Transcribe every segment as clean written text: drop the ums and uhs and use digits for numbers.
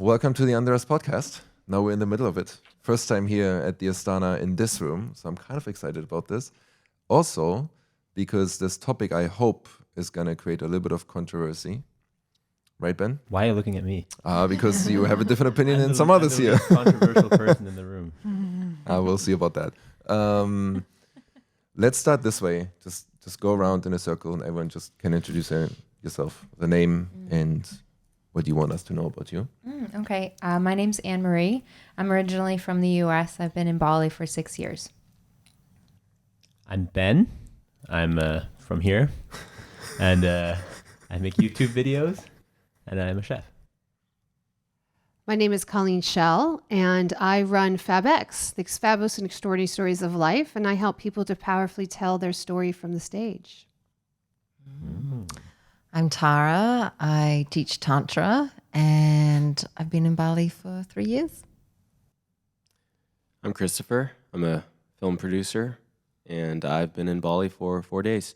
Welcome to the Undressed Podcast. Now we're in the middle of it. First time here at the Astana in this room, so I'm kind of excited about this. Also, because this topic, I hope, is going to create a little bit of controversy. Right, Ben? Why are you looking at me? Because you have a different opinion than some others here. I'm the controversial person in the room. We'll see about that. Let's start this way. Just go around in a circle and everyone just can introduce yourself, the name and what you want us to know about you. Okay. My name's Anne-Marie. I'm originally from the U.S. I've been in Bali for 6 years. I'm Ben. I'm from here. And I make YouTube videos. And I'm a chef. My name is Colleen Schell, and I run FabX, the Fabulous and Extraordinary Stories of Life, and I help people to powerfully tell their story from the stage. I'm Tara. I teach Tantra, and I've been in Bali for 3 years. I'm Christopher. I'm a film producer, and I've been in Bali for 4 days.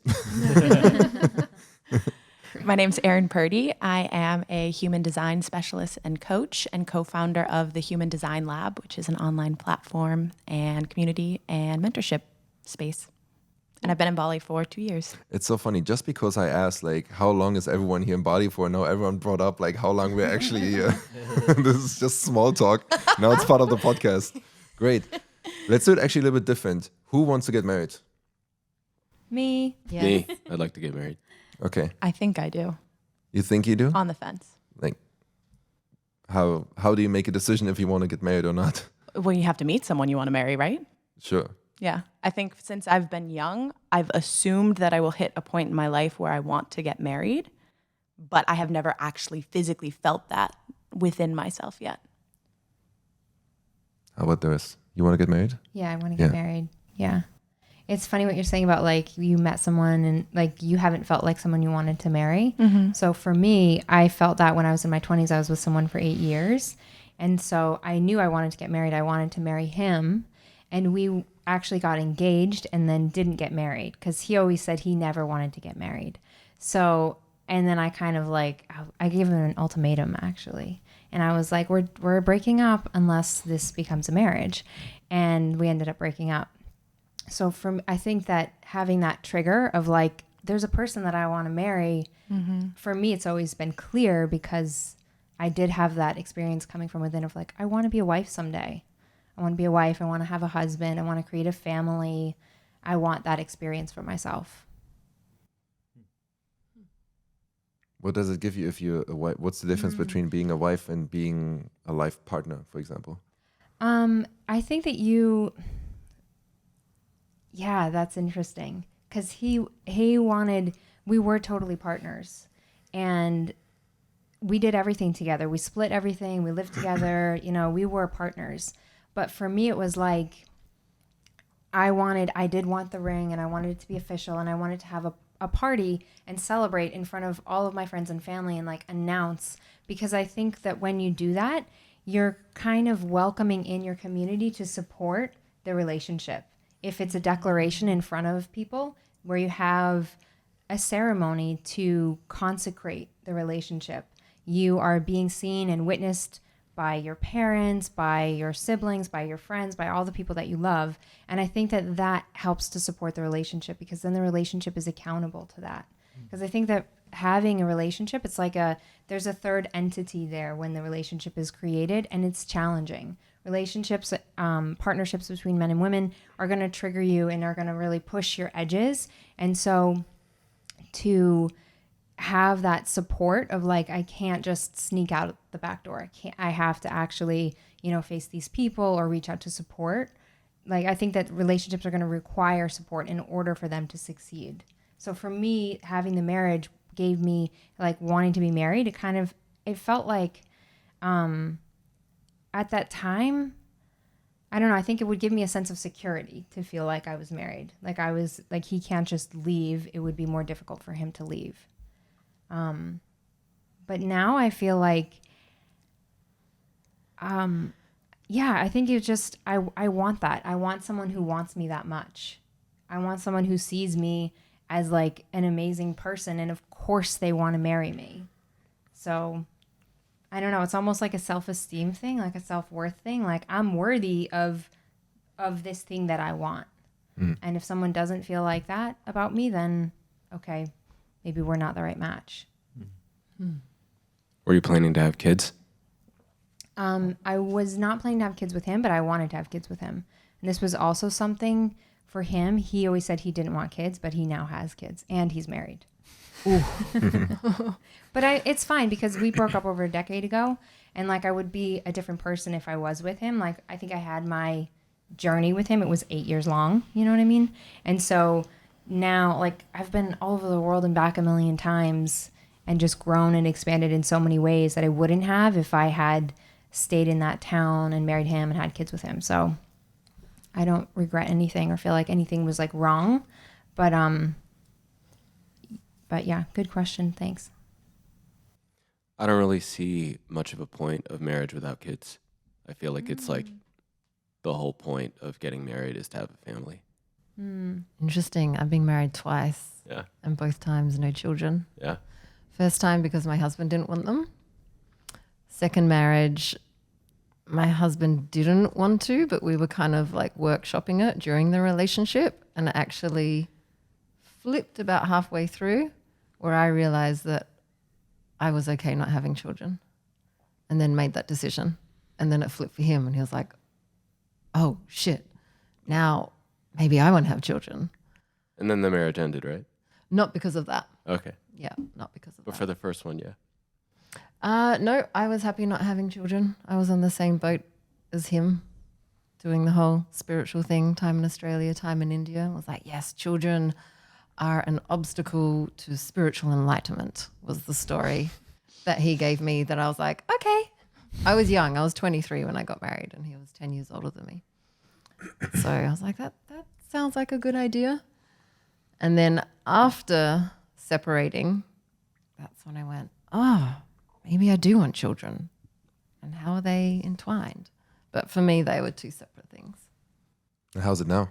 My name's Erin Purdy. I am a human design specialist and coach and co-founder of the Human Design Lab, which is an online platform and community and mentorship space. And I've been in Bali for 2 years. It's so funny. Just because I asked, like, how long is everyone here in Bali for? Now everyone brought up, like, how long we're actually here. This is just small talk. Now it's part of the podcast. Great. Let's do it actually a little bit different. Who wants to get married? Me. Yes. Me, I'd like to get married. Okay. I think I do. You think you do? On the fence. Like, how do you make a decision if you want to get married or not? Well, you have to meet someone you want to marry, right? Sure. Yeah. I think since I've been young, I've assumed that I will hit a point in my life where I want to get married, but I have never actually physically felt that within myself yet. How about the rest? You want to get married? Yeah, I want to get married. Yeah. It's funny what you're saying about, like, you met someone and, like, you haven't felt like someone you wanted to marry. Mm-hmm. So for me, I felt that when I was in my 20s. I was with someone for 8 years. And so I knew I wanted to get married. I wanted to marry him. And we actually got engaged and then didn't get married because he always said he never wanted to get married. So, and then I kind of, like, I gave him an ultimatum, actually. And I was like, we're breaking up unless this becomes a marriage. And we ended up breaking up. So I think that having that trigger of, like, there's a person that I want to marry, for me, it's always been clear because I did have that experience coming from within of, like, I want to be a wife someday. I want to be a wife. I want to have a husband. I want to create a family. I want that experience for myself. What does it give you if you're a wife? What's the difference between being a wife and being a life partner, for example? I think that yeah, that's interesting because he wanted, we were totally partners and we did everything together. We split everything. We lived together. We were partners. But for me, it was like, I did want the ring and I wanted it to be official and I wanted to have a party and celebrate in front of all of my friends and family and, like, announce, because I think that when you do that, you're kind of welcoming in your community to support the relationship. If it's a declaration in front of people where you have a ceremony to consecrate the relationship, you are being seen and witnessed by your parents, by your siblings, by your friends, by all the people that you love. And I think that that helps to support the relationship because then the relationship is accountable to that. Because I think that having a relationship, it's like there's a third entity there when the relationship is created, and it's challenging. Relationships, partnerships between men and women are going to trigger you and are going to really push your edges. And so to have that support of, like, I can't just sneak out the back door. I have to actually, face these people or reach out to support. Like, I think that relationships are going to require support in order for them to succeed. So for me, having the marriage gave me, like, wanting to be married. It felt like, at that time, I don't know, I think it would give me a sense of security to feel like I was married. Like, he can't just leave. It would be more difficult for him to leave. But now I feel like, I think it's just, I want that. I want someone who wants me that much. I want someone who sees me as, like, an amazing person. And of course they want to marry me. So I don't know, it's almost like a self-esteem thing, like a self-worth thing. Like I'm worthy of this thing that I want. And if someone doesn't feel like that about me, then okay, maybe we're not the right match. Were you planning to have kids? I was not planning to have kids with him, but I wanted to have kids with him. And this was also something for him. He always said he didn't want kids, but he now has kids and he's married. But it's fine because we broke up over a decade ago, and like I would be a different person if I was with him. Like I think I had my journey with him. It was 8 years long. You know what I mean? And so now, like I've been all over the world and back a million times, and just grown and expanded in so many ways that I wouldn't have if I had stayed in that town and married him and had kids with him. So I don't regret anything or feel like anything was like wrong, but yeah, good question. Thanks. I don't really see much of a point of marriage without kids. I feel like it's like the whole point of getting married is to have a family. Interesting. I've been married twice. Yeah. And both times no children. Yeah. First time because my husband didn't want them. Second marriage, my husband didn't want to, but we were kind of like workshopping it during the relationship, and it actually flipped about halfway through where I realized that I was okay not having children, and then made that decision. And then it flipped for him and he was like, oh shit, now maybe I won't have children. And then the marriage ended, right? Not because of that. Okay. Yeah, not because of But that. for the first one, yeah. No, I was happy not having children. I was on the same boat as him, doing the whole spiritual thing, time in Australia, time in India. I was like, yes, children are an obstacle to spiritual enlightenment, was the story that he gave me, that I was like, okay. I was young. I was 23 when I got married, and he was 10 years older than me. So I was like, that sounds like a good idea. And then after separating, that's when I went, oh, maybe I do want children. And how are they entwined? But for me, they were two separate things. And how's it now?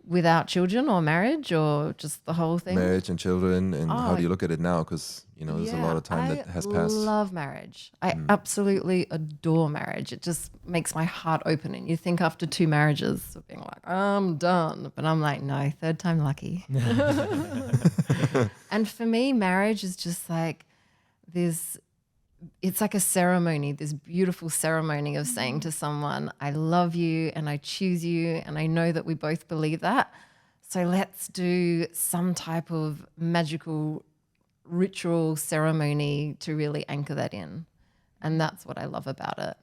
Without children or marriage or just the whole thing? Marriage and children, and how Oh. do you look at it now? Because, there's a lot of time that has passed. I love marriage. I absolutely adore marriage. It just makes my heart open. And you think after 2 marriages of being like, I'm done. But I'm like, no, third time lucky. And for me, marriage is just like this, it's like a ceremony, this beautiful ceremony of saying to someone, I love you and I choose you, and I know that we both believe that. So let's do some type of magical ritual ceremony to really anchor that in. And that's what I love about it.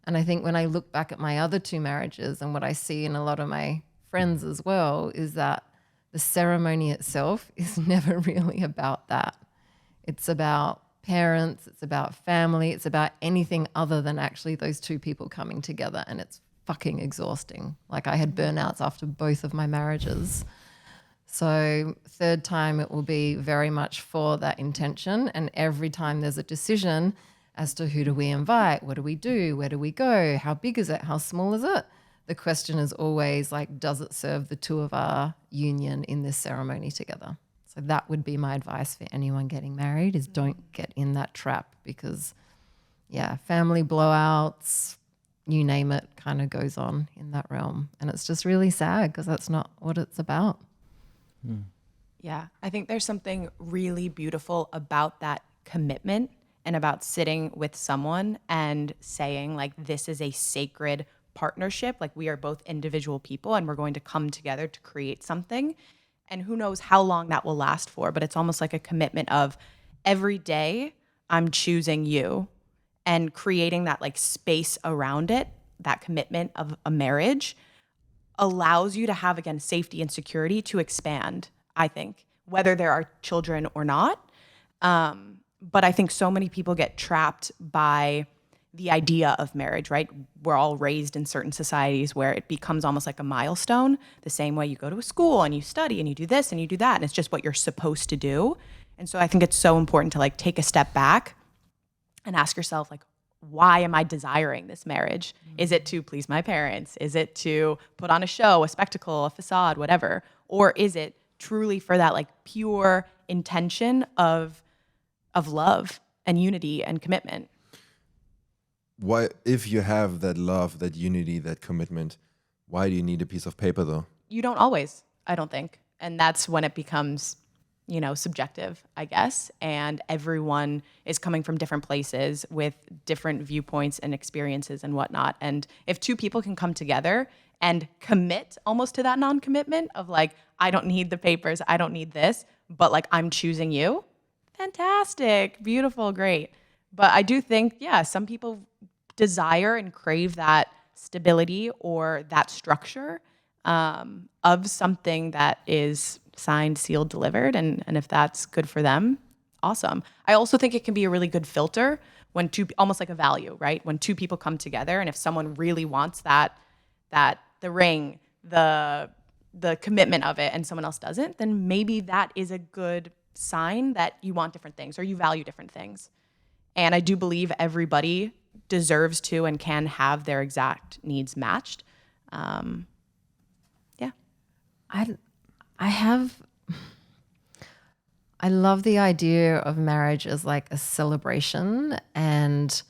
And I think when I look back at my other 2 marriages, and what I see in a lot of my friends as well, is that the ceremony itself is never really about that. It's about parents, it's about family, it's about anything other than actually those 2 people coming together, and it's fucking exhausting. Like I had burnouts after both of my marriages. So third time it will be very much for that intention, and every time there's a decision as to who do we invite, what do we do, where do we go, how big is it, how small is it, the question is always like, does it serve the 2 of our union in this ceremony together? So that would be my advice for anyone getting married, is don't get in that trap, because family blowouts, you name it, kind of goes on in that realm. And it's just really sad because that's not what it's about. Yeah, I think there's something really beautiful about that commitment, and about sitting with someone and saying like, this is a sacred partnership. Like we are both individual people and we're going to come together to create something. And who knows how long that will last for, but it's almost like a commitment of every day I'm choosing you, and creating that like space around it. That commitment of a marriage allows you to have, again, safety and security to expand, I think, whether there are children or not. But I think so many people get trapped by the idea of marriage, right? We're all raised in certain societies where it becomes almost like a milestone, the same way you go to a school and you study and you do this and you do that, and it's just what you're supposed to do. And so I think it's so important to like take a step back and ask yourself, like, why am I desiring this marriage? Is it to please my parents? Is it to put on a show, a spectacle, a facade, whatever? Or is it truly for that like pure intention of love and unity and commitment. Why, if you have that love, that unity, that commitment, why do you need a piece of paper though? You don't always, I don't think. And that's when it becomes, subjective, I guess. And everyone is coming from different places with different viewpoints and experiences and whatnot. And if two people can come together and commit almost to that non-commitment of like, I don't need the papers, I don't need this, but like, I'm choosing you, fantastic, beautiful, great. But I do think, some people desire and crave that stability or that structure of something that is signed, sealed, delivered. And if that's good for them, awesome. I also think it can be a really good filter when almost like a value, right? When two people come together, and if someone really wants that the ring, the commitment of it, and someone else doesn't, then maybe that is a good sign that you want different things or you value different things. And I do believe everybody deserves to and can have their exact needs matched. I love the idea of marriage as like a celebration and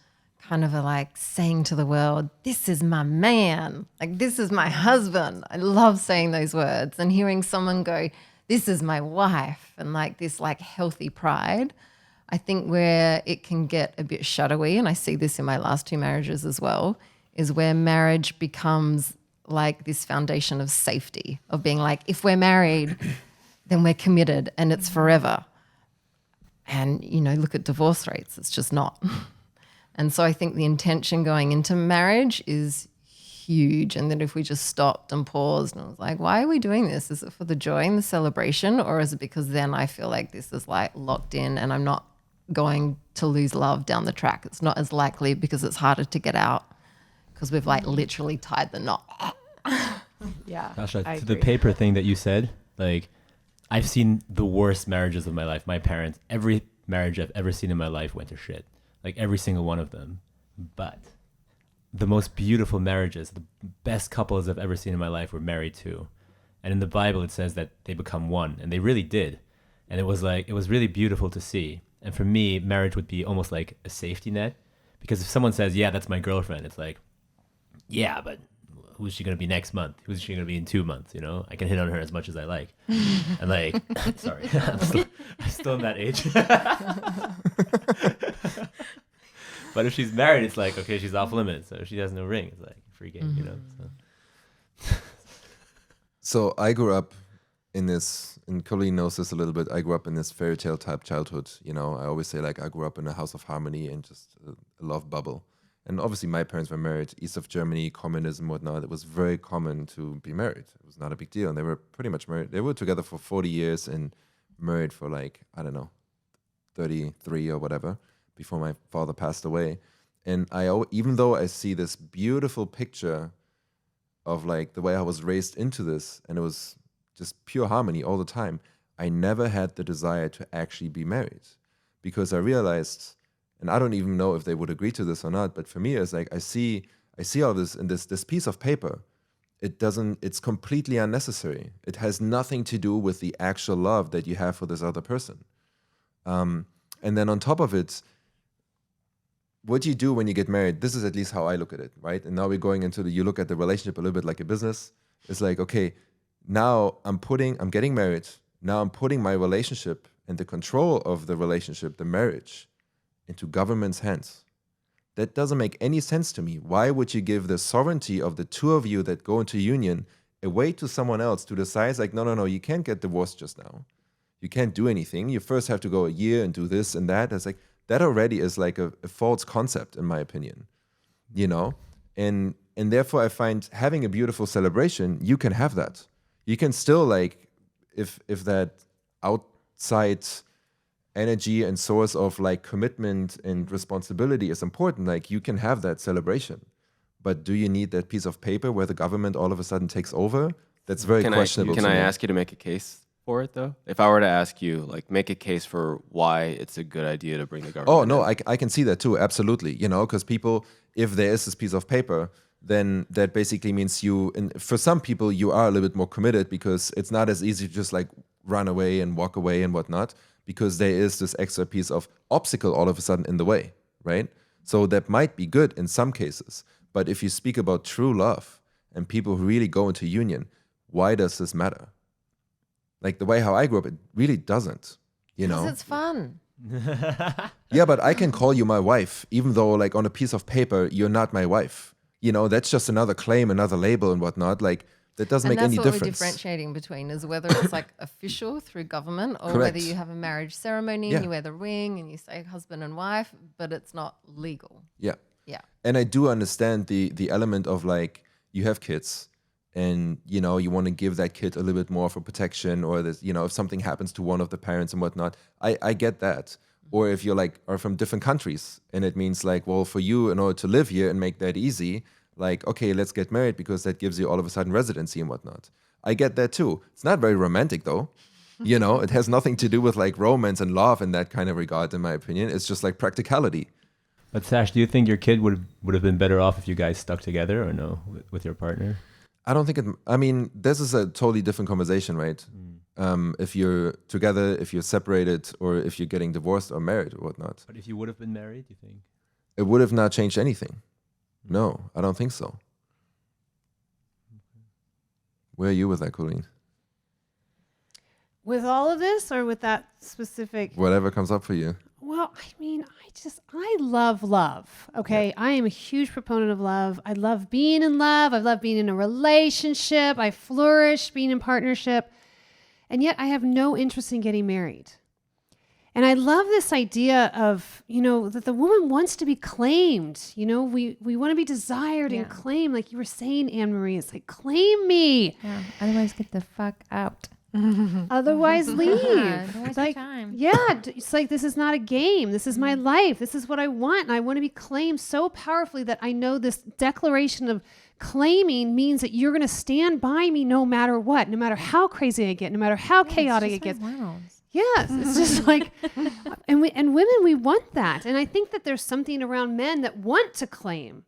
kind of like saying to the world, this is my man, like this is my husband. I love saying those words and hearing someone go, this is my wife, and like this like healthy pride. I think where it can get a bit shadowy, and I see this in my last 2 marriages as well, is where marriage becomes like this foundation of safety, of being like, if we're married, then we're committed and it's forever. And, look at divorce rates, it's just not. And so I think the intention going into marriage is huge. And then if we just stopped and paused and was like, why are we doing this? Is it for the joy and the celebration? Or is it because then I feel like this is like locked in and I'm not going to lose love down the track? It's not as likely because it's harder to get out because we've like literally tied the knot. Yeah. Gosh, I to agree. the paper thing that you said, like I've seen the worst marriages of my life. My parents, every marriage I've ever seen in my life went to shit. Like every single one of them. But the most beautiful marriages, the best couples I've ever seen in my life were married to. And in the Bible, it says that they become one, and they really did. And it was really beautiful to see. And for me, marriage would be almost like a safety net, because if someone says, yeah, that's my girlfriend, it's like, yeah, but who's she going to be next month? Who's she going to be in 2 months? I can hit on her as much as I like. And like, sorry, I'm still in that age. But if she's married, it's like, okay, she's off limits. So if she has no ring, it's like free game, So. So I grew up in this, and Colleen knows this a little bit, I grew up in this fairy tale type childhood. I always say like I grew up in a house of harmony and just a love bubble. And obviously my parents were married, east of Germany, communism, whatnot. It was very common to be married. It was not a big deal. And they were pretty much married. They were together for 40 years and married for like, I don't know, 33 or whatever, before my father passed away. And even though I see this beautiful picture of like the way I was raised into this, and it was just pure harmony all the time, I never had the desire to actually be married, because I realized, and I don't even know if they would agree to this or not, but for me, it's like I see all this in this piece of paper. It's completely unnecessary. It has nothing to do with the actual love that you have for this other person. And then on top of it, what you do when you get married, this is at least how I look at it, right? And now we're going into you look at the relationship a little bit like a business. It's like, okay, now I'm getting married. Now I'm putting my relationship and the control of the relationship, the marriage, into government's hands. That doesn't make any sense to me. Why would you give the sovereignty of the two of you that go into union away to someone else to decide, like, no, you can't get divorced just now. You can't do anything. You first have to go a year and do this and that. It's like, that already is like a false concept, in my opinion, And therefore I find having a beautiful celebration, you can have that. You can still like, if that outside energy and source of like commitment and responsibility is important, like you can have that celebration. But do you need that piece of paper where the government all of a sudden takes over? That's very questionable. Can I ask you to make a case for it though? If I were to ask you, like, make a case for why it's a good idea to bring the government. Oh no, I can see that too, absolutely. Because people, if there is this piece of paper, then that basically means for some people, you are a little bit more committed, because it's not as easy to just like run away and walk away and whatnot. because there is this extra piece of obstacle all of a sudden in the way, right? So that might be good in some cases. But if you speak about true love and people who really go into union, why does this matter? Like the way how I grew up, it really doesn't, you know? Because it's fun. Yeah, but I can call you my wife, even though like on a piece of paper, you're not my wife. You know, that's just another claim, another label and whatnot. Like that doesn't make any And that's what we're difference. differentiating between is whether it's like official through government or Correct. whether you have a marriage ceremony Yeah. and you wear the ring and you say husband and wife, but it's not legal. Yeah. Yeah. And I do understand the element of like you have kids and you know you want to give that kid a little bit more for protection, or this, you know, if something happens to one of the parents and whatnot. I get that. Or if you're like are from different countries and it means like, well, for you in order to live here and make that easy, like, okay, let's get married because that gives you all of a sudden residency and whatnot. I get that too. It's not very romantic though. You know, it has nothing to do with like romance and love in that kind of regard, in my opinion. It's just like practicality. But Sash, do you think your kid would have been better off if you guys stuck together or no with your partner? I don't think I mean, this is a totally different conversation, right? If you're together, if you're separated, or if you're getting divorced or married or whatnot. But if you would have been married, do you think? It would have not changed anything. No, I don't think so. Where are you with that, Colleen? With all of this or with that specific? Whatever comes up for you. Well, I mean, I love love. Okay. I am a huge proponent of love. I love being in love. I love being in a relationship. I flourish being in partnership. And yet I have no interest in getting married. And I love this idea of, you know, that the woman wants to be claimed. You know, we want to be desired and claimed. Like you were saying, Anne-Marie, it's like, claim me. Yeah. Otherwise, get the fuck out. Otherwise, leave. Don't waste Like, your time. yeah, it's like, this is not a game. This is my life. This is what I want. And I want to be claimed so powerfully that I know this declaration of claiming means that you're going to stand by me no matter what, no matter how crazy I get, no matter how chaotic it gets. Yes, it's just like, and women, we want that. And I think that there's something around men that want to claim,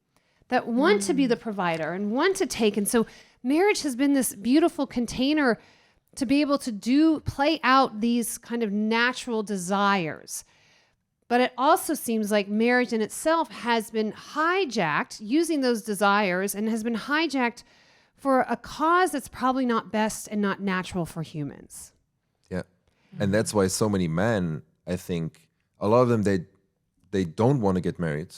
that want to be the provider and want to take. And so marriage has been this beautiful container to be able to play out these kind of natural desires. But it also seems like marriage in itself has been hijacked using those desires and has been hijacked for a cause that's probably not best and not natural for humans. Yeah. And that's why so many men, I think, a lot of them, they don't want to get married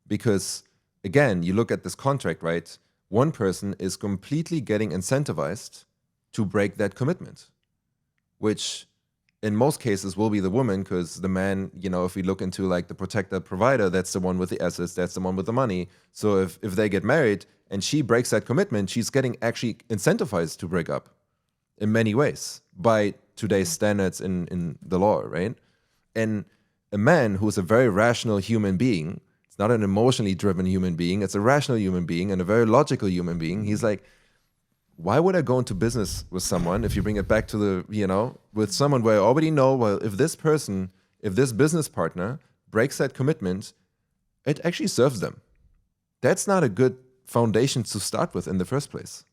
because, again, you look at this contract, right? One person is completely getting incentivized to break that commitment, which in most cases will be the woman, because the man, you know, if we look into like the protector provider, that's the one with the assets, that's the one with the money. So if they get married and she breaks that commitment, she's getting actually incentivized to break up in many ways by today's standards in the law, right? And a man who's a very rational human being, it's not an emotionally driven human being, it's a rational human being and a very logical human being. He's like, why would I go into business with someone, if you bring it back to the, you know, with someone where I already know, well, if this business partner breaks that commitment, it actually serves them. That's not a good foundation to start with in the first place.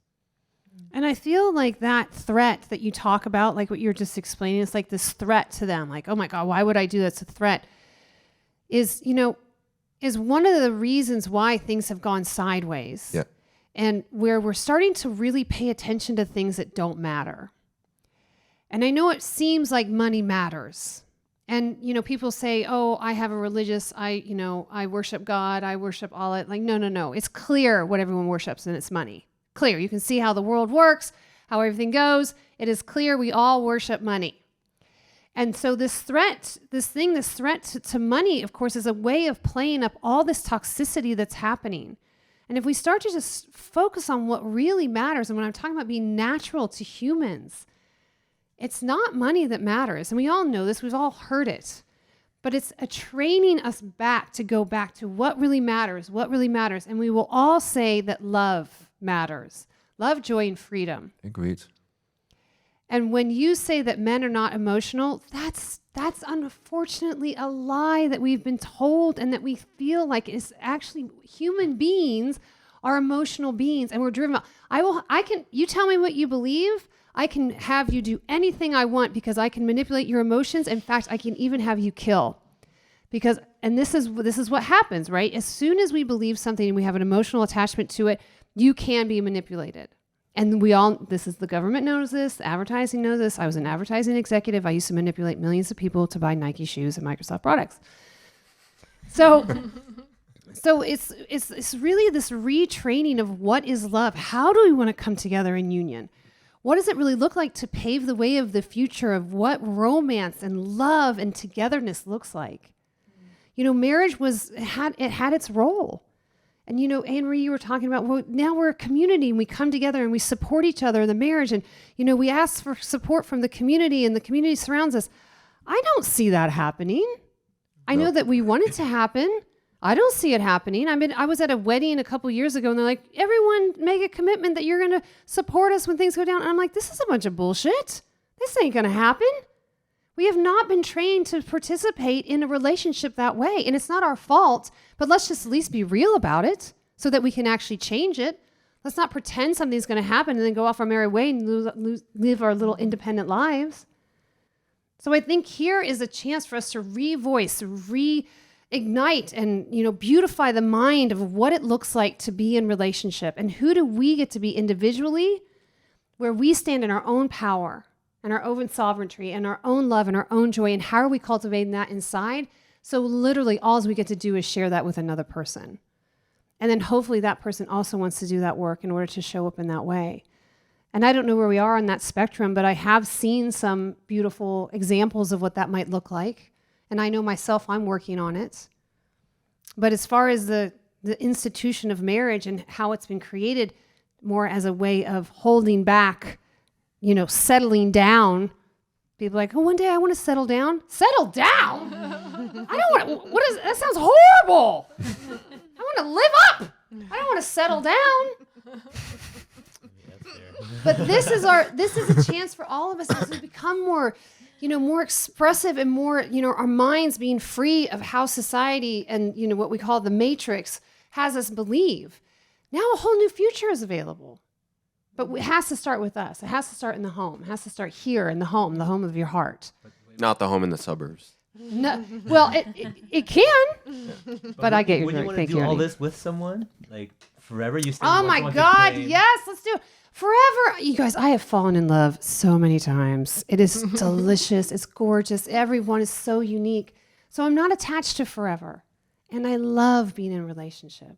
And I feel like that threat that you talk about, like what you're just explaining, is like this threat to them. Like, oh my God, why would I do that? It's a threat. Is one of the reasons why things have gone sideways. Yeah. And where we're starting to really pay attention to things that don't matter. And I know it seems like money matters. And, you know, people say, oh, I have a religious, I worship God, I worship Allah. Like, no. It's clear what everyone worships, and it's money. Clear. You can see how the world works, how everything goes. It is clear we all worship money. And so this threat to money, of course, is a way of playing up all this toxicity that's happening. And if we start to just focus on what really matters, and when I'm talking about being natural to humans, it's not money that matters. And we all know this, we've all heard it. But it's a training us back to go back to what really matters. And we will all say that love matters. Love, joy, and freedom. Agreed. And when you say that men are not emotional, that's unfortunately a lie that we've been told, and that we feel like is actually human beings are emotional beings, and we're driven. You tell me what you believe, I can have you do anything I want because I can manipulate your emotions. In fact, I can even have you kill. Because, and this is what happens, right? As soon as we believe something and we have an emotional attachment to it, you can be manipulated. And the government knows this, advertising knows this. I was an advertising executive. I used to manipulate millions of people to buy Nike shoes and Microsoft products. So it's really this retraining of what is love. How do we want to come together in union? What does it really look like to pave the way of the future of what romance and love and togetherness looks like? You know, marriage had its role. And, you know, Anne Marie, you were talking about, well, now we're a community and we come together and we support each other in the marriage. And, you know, we ask for support from the community and the community surrounds us. I don't see that happening. I know that we want it to happen. I don't see it happening. I was at a wedding a couple years ago and they're like, everyone make a commitment that you're going to support us when things go down. And I'm like, this is a bunch of bullshit. This ain't going to happen. We have not been trained to participate in a relationship that way. And it's not our fault, but let's just at least be real about it so that we can actually change it. Let's not pretend something's going to happen and then go off our merry way and live our little independent lives. So I think here is a chance for us to revoice, reignite, and, you know, beautify the mind of what it looks like to be in relationship. And who do we get to be individually, where we stand in our own power and our own sovereignty and our own love and our own joy, and how are we cultivating that inside? So literally all we get to do is share that with another person. And then hopefully that person also wants to do that work in order to show up in that way. And I don't know where we are on that spectrum, but I have seen some beautiful examples of what that might look like. And I know myself, I'm working on it. But as far as the institution of marriage and how it's been created more as a way of holding back, you know, settling down. People are like, oh, one day I want to settle down. Settle down? I don't want to, that sounds horrible. I want to live up. I don't want to settle down. But this is a chance for all of us as we become more, you know, more expressive and more, you know, our minds being free of how society and, you know, what we call the matrix has us believe. Now a whole new future is available. But it has to start with us. It has to start in the home. It has to start here in the home of your heart. Not the home in the suburbs. No, well, it can. But I get your Would you want to thank do you, all Ernie. this with someone? Like, forever? You still Oh my want God, to claim- yes, let's do it. Forever. You guys, I have fallen in love so many times. It is delicious. It's gorgeous. Everyone is so unique. So I'm not attached to forever. And I love being in a relationship.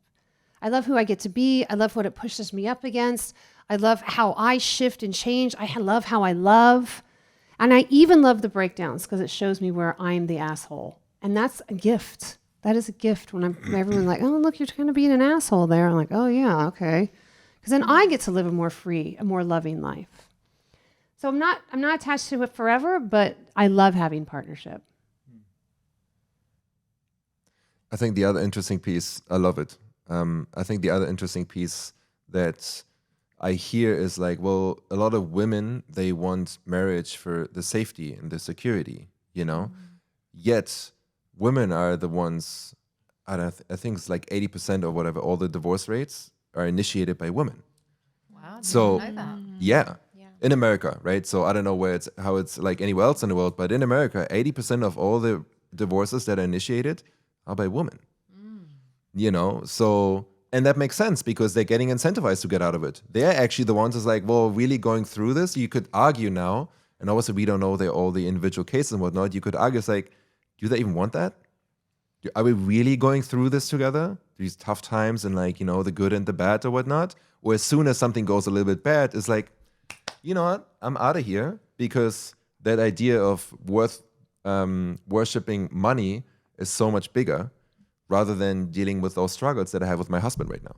I love who I get to be. I love what it pushes me up against. I love how I shift and change. I love how I love. And I even love the breakdowns because it shows me where I'm the asshole. And that's a gift. That is a gift when everyone's like, oh, look, you're kind of being an asshole there. I'm like, oh, yeah, okay. Because then I get to live a more free, a more loving life. So I'm not attached to it forever, but I love having partnership. I think the other interesting piece, I love it. I think the other interesting piece that I hear is like, well, a lot of women, they want marriage for the safety and the security, you know? Yet women are the ones, I think it's like 80% or whatever, all the divorce rates are initiated by women. Wow, So, I didn't know that. yeah, in America, right? So I don't know how it's like anywhere else in the world, but in America, 80% of all the divorces that are initiated are by women. You know, so, and that makes sense because they're getting incentivized to get out of it. They're actually the ones that's like, well, really going through this, you could argue now, and obviously we don't know all the individual cases and whatnot, you could argue it's like, do they even want that? Are we really going through this together? These tough times and like, you know, the good and the bad or whatnot? Or as soon as something goes a little bit bad, it's like, you know what, I'm out of here because that idea of worshipping money is so much bigger rather than dealing with those struggles that I have with my husband right now.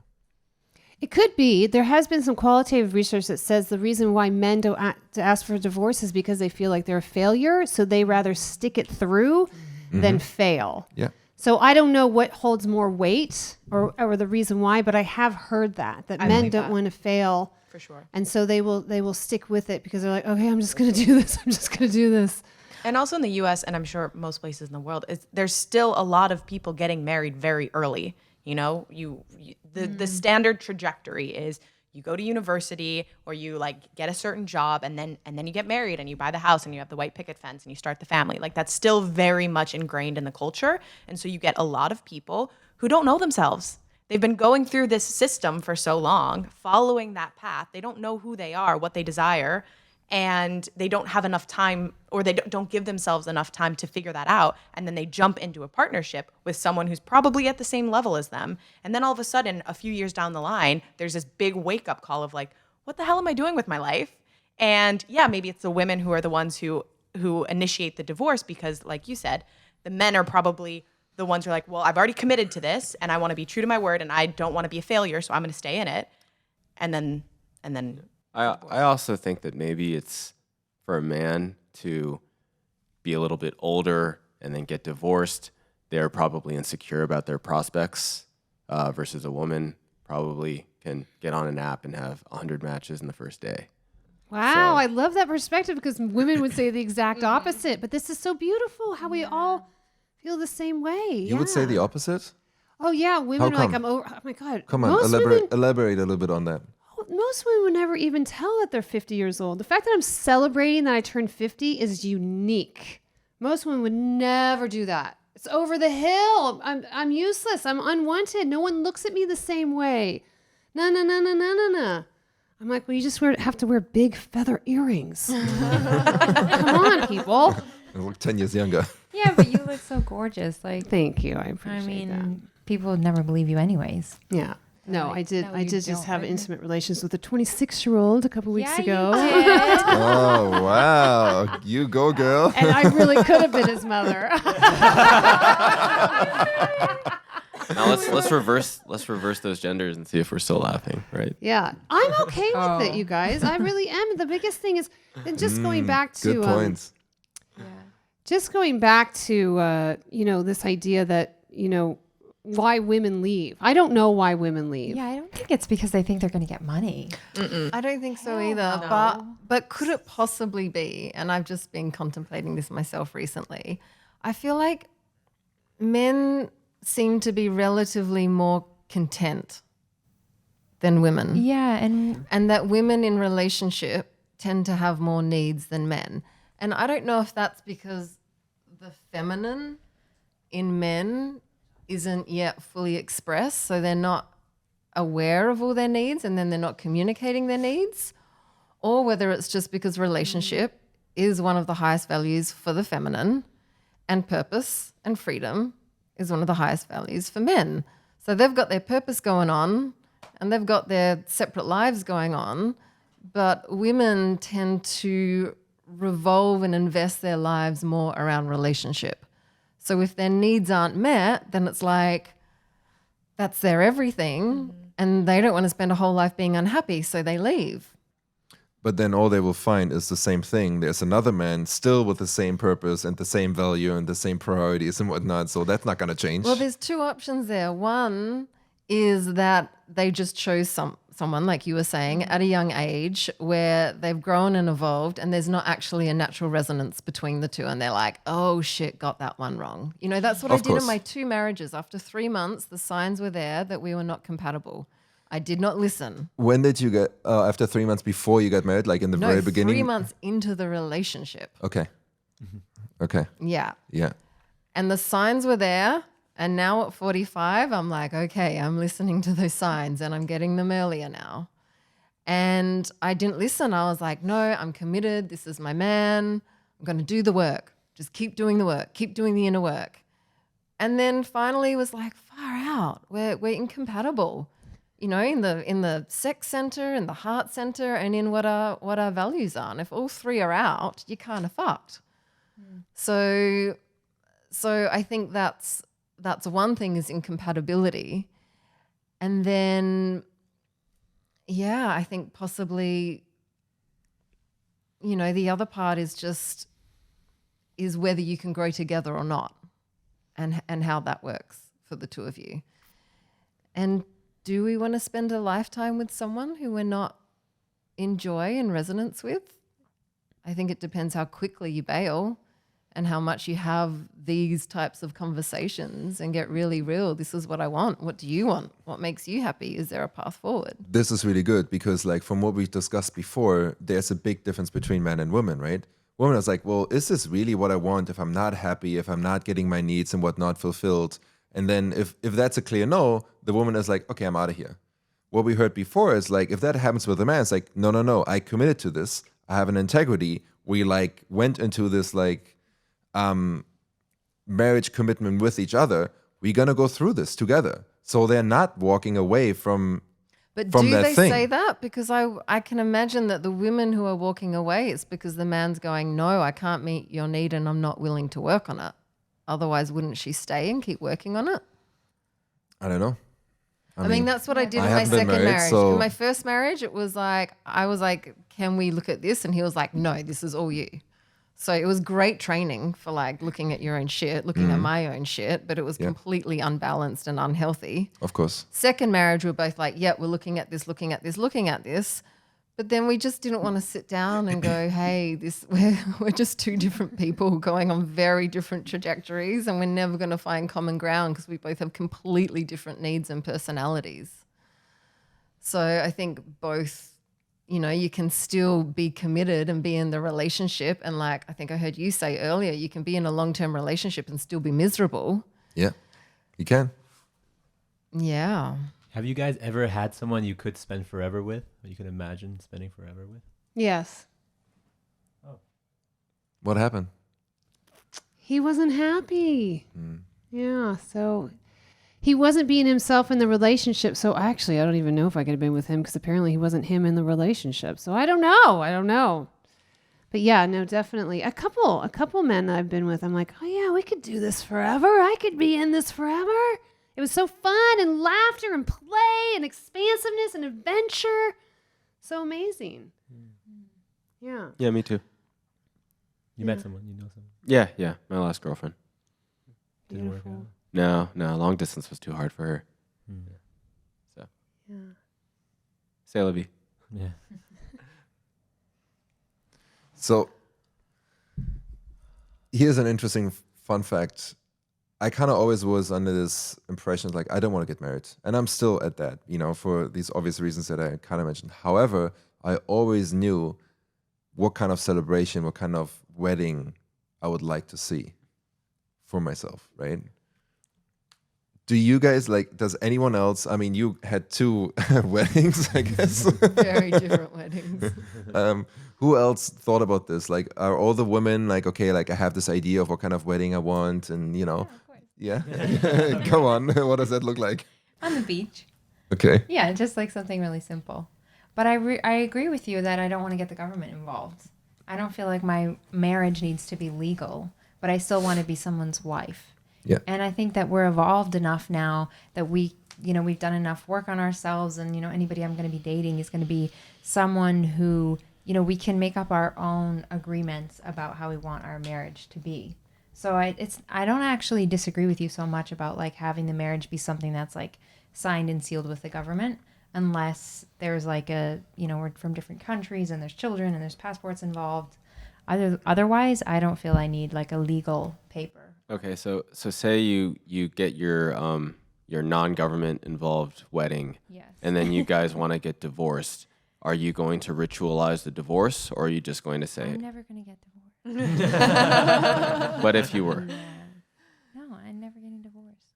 It could be. There has been some qualitative research that says the reason why men don't ask for divorce is because they feel like they're a failure, so they rather stick it through than fail. Yeah. So I don't know what holds more weight or the reason why, but I have heard that I men believe don't that. want to fail. For sure. And so they will stick with it because they're like, okay, I'm just going to do this. I'm just going to do this. And also in the U.S., and I'm sure most places in the world, there's still a lot of people getting married very early. You know, the standard trajectory is you go to university or you like get a certain job and then you get married and you buy the house and you have the white picket fence and you start the family. Like that's still very much ingrained in the culture. And so you get a lot of people who don't know themselves. They've been going through this system for so long, following that path. They don't know who they are, what they desire, and they don't have enough time, or they don't give themselves enough time to figure that out. And then they jump into a partnership with someone who's probably at the same level as them. And then all of a sudden, a few years down the line, there's this big wake up call of like, what the hell am I doing with my life? And yeah, maybe it's the women who are the ones who initiate the divorce because, like you said, the men are probably the ones who are like, well, I've already committed to this and I want to be true to my word and I don't want to be a failure, so I'm going to stay in it. And then I also think that maybe it's for a man to be a little bit older and then get divorced. They're probably insecure about their prospects versus a woman probably can get on an app and have 100 matches in the first day. Wow, So- I love that perspective because women would say the exact opposite. But this is so beautiful how we all feel the same way. You would say the opposite? Oh yeah, women are like, come? I'm over. Oh my god. Come on, Most women, elaborate a little bit on that. most women would never even tell that they're 50 years old. The fact that I'm celebrating that I turned 50 is unique. Most women would never do that. It's over the hill. I'm useless. I'm unwanted. No one looks at me the same way. No. I'm like, well, you just have to wear big feather earrings. Come on, people. I look 10 years younger. Yeah, but you look so gorgeous. Like, Thank you. I appreciate I mean, that. people would never believe you anyways. Yeah. No, I did. No, I you did just don't, have right? intimate relations with a 26-year-old a couple weeks ago. Oh, wow. You go, girl. And I really could have been his mother. Now let's reverse those genders and see if we're still laughing, right? Yeah, I'm okay with it, you guys. I really am. The biggest thing is, and just going back to Good points. just going back to this idea that why women leave. I don't know why women leave. Yeah, I don't think it's because they think they're going to get money. I don't think so either. But could it possibly be, and I've just been contemplating this myself recently, I feel like men seem to be relatively more content than women. Yeah, And that women in relationship tend to have more needs than men. And I don't know if that's because the feminine in men isn't yet fully expressed, so they're not aware of all their needs and then they're not communicating their needs, or whether it's just because relationship is one of the highest values for the feminine and purpose and freedom is one of the highest values for men. So they've got their purpose going on and they've got their separate lives going on, but women tend to revolve and invest their lives more around relationship. So if their needs aren't met, then it's like that's their everything and they don't want to spend a whole life being unhappy, so they leave. But then all they will find is the same thing. There's another man still with the same purpose and the same value and the same priorities and whatnot. So that's not going to change. Well, there's two options there. One is that they just chose someone, like you were saying, at a young age where they've grown and evolved and there's not actually a natural resonance between the two. And they're like, oh, shit, got that one wrong. That's what I did in my 2 marriages. After 3 months, the signs were there that we were not compatible. I did not listen. When did you get, after 3 months before you got married, like in the very beginning? 3 months into the relationship. Okay. Okay. Yeah. Yeah. And the signs were there. And now at 45, I'm like, okay, I'm listening to those signs and I'm getting them earlier now. And I didn't listen. I was like, no, I'm committed. This is my man. I'm going to do the work. Just keep doing the work. Keep doing the inner work. And then finally it was like, far out. We're incompatible. In the sex center, in the heart center, and in what our values are. And if all three are out, you're kind of fucked. So I think that's one thing, is incompatibility. And then, yeah, I think possibly, the other part is whether you can grow together or not, and how that works for the two of you. And do we want to spend a lifetime with someone who we're not in joy and resonance with? I think it depends how quickly you bail and how much you have these types of conversations and get really real. This is what I want. What do you want? What makes you happy? Is there a path forward? This is really good because, like, from what we discussed before, there's a big difference between men and women, right? Women is like, well, is this really what I want if I'm not happy, if I'm not getting my needs and whatnot fulfilled? And then if that's a clear no, the woman is like, okay, I'm out of here. What we heard before is like, if that happens with a man, it's like, no, I committed to this. I have an integrity. We like went into this like marriage commitment with each other. We're going to go through this together. So they're not walking away from But from do that they thing. say that? Because I can imagine that the women who are walking away, it's because the man's going, no, I can't meet your need and I'm not willing to work on it. Otherwise, wouldn't she stay and keep working on it? I don't know. I mean, that's what I did I in my haven't been second married, marriage. so- In my first marriage, it was like, I was like, can we look at this? And he was like, no, this is all you. So it was great training for like looking at your own shit, looking at my own shit, but it was completely unbalanced and unhealthy. Of course. Second marriage, we're both like, yeah, we're looking at this. But then we just didn't want to sit down and go, hey, we're just two different people going on very different trajectories and we're never going to find common ground because we both have completely different needs and personalities. So I think both, you can still be committed and be in the relationship. And like I think I heard you say earlier, you can be in a long-term relationship and still be miserable. Yeah, you can. Yeah. Have you guys ever had someone you could spend forever with, or you could imagine spending forever with? Yes. What happened? He wasn't happy. Yeah, so he wasn't being himself in the relationship. So actually, I don't even know if I could have been with him because apparently he wasn't him in the relationship. So I don't know. But yeah, no, definitely. A couple men that I've been with, I'm like, oh yeah, we could do this forever. I could be in this forever. It was so fun and laughter and play and expansiveness and adventure. So amazing. Yeah. Yeah, me too. You met someone, you know someone. Yeah, my last girlfriend. Didn't work out. No, long distance was too hard for her. So, Yeah. say la vie. Yeah. So here's an interesting fun fact. I kind of always was under this impression like I don't want to get married, and I'm still at that, for these obvious reasons that I kind of mentioned. However, I always knew what kind of celebration, what kind of wedding I would like to see for myself, right? Do you guys does anyone else, I mean, you had 2 weddings, I guess. Very different weddings. Who else thought about this? Like, are all the women like, okay, like I have this idea of what kind of wedding I want and, Yeah. Come on. What does that look like? On the beach. Okay. Yeah, just like something really simple. But I agree with you that I don't want to get the government involved. I don't feel like my marriage needs to be legal, but I still want to be someone's wife. Yeah. And I think that we're evolved enough now that we've done enough work on ourselves, and anybody I'm going to be dating is going to be someone who, we can make up our own agreements about how we want our marriage to be. So I don't actually disagree with you so much about like having the marriage be something that's like signed and sealed with the government, unless there's like we're from different countries and there's children and there's passports involved. Otherwise, I don't feel I need like a legal paper. Okay, so say you get your non-government involved wedding, Yes. and then you guys want to get divorced. Are you going to ritualize the divorce, or are you just going to say, I'm never going to get divorced. "But if you were"? No, I'm never getting divorced.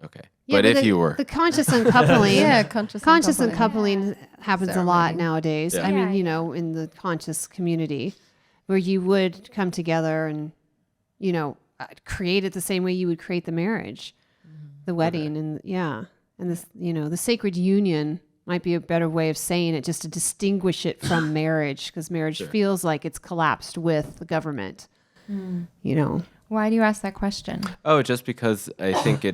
Okay, Yeah, but if you were, the conscious uncoupling. Yeah, conscious uncoupling. uncoupling happens a lot nowadays. Yeah. I mean, Yeah. in the conscious community, where you would come together and, create it the same way you would create the marriage, the wedding, and this, the sacred union might be a better way of saying it, just to distinguish it from marriage, because marriage feels like it's collapsed with the government. Why do you ask that question? Oh, just because I think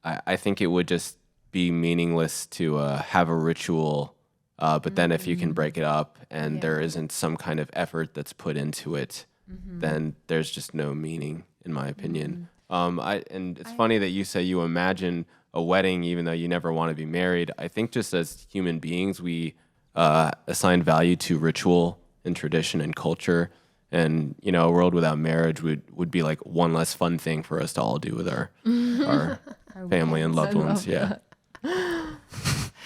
I think it would just be meaningless to have a ritual, but then if you can break it up and there isn't some kind of effort that's put into it, then there's just no meaning, in my opinion. And it's funny that you say you imagine a wedding even though you never want to be married. I think just as human beings, we assign value to ritual and tradition and culture. And, you know, a world without marriage would be like one less fun thing for us to all do with our family and loved ones. Yeah.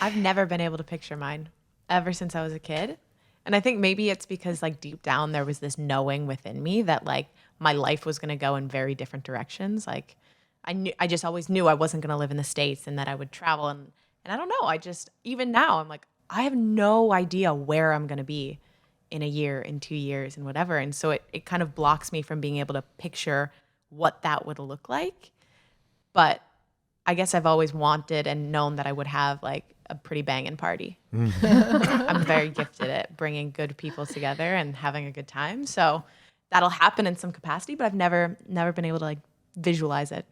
I've never been able to picture mine ever since I was a kid. And I think maybe it's because like deep down there was this knowing within me that like my life was going to go in very different directions. Like I just always knew I wasn't going to live in the States and that I would travel. And I don't know, even now I'm like, I have no idea where I'm going to be in a year, in 2 years, and whatever. And so it kind of blocks me from being able to picture what that would look like. But I guess I've always wanted and known that I would have like a pretty banging party. I'm very gifted at bringing good people together and having a good time. So that'll happen in some capacity, but I've never been able to like visualize it.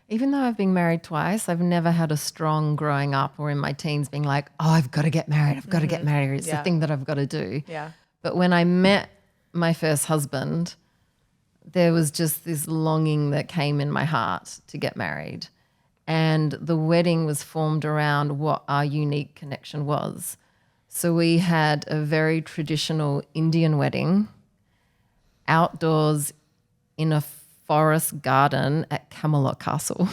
Even though I've been married twice, I've never had a strong growing up or in my teens being like, oh, I've got to get married. I've got to get married. It's the thing that I've got to do. Yeah. But when I met my first husband, there was just this longing that came in my heart to get married. And the wedding was formed around what our unique connection was. So we had a very traditional Indian wedding outdoors in a forest garden at Camelot Castle.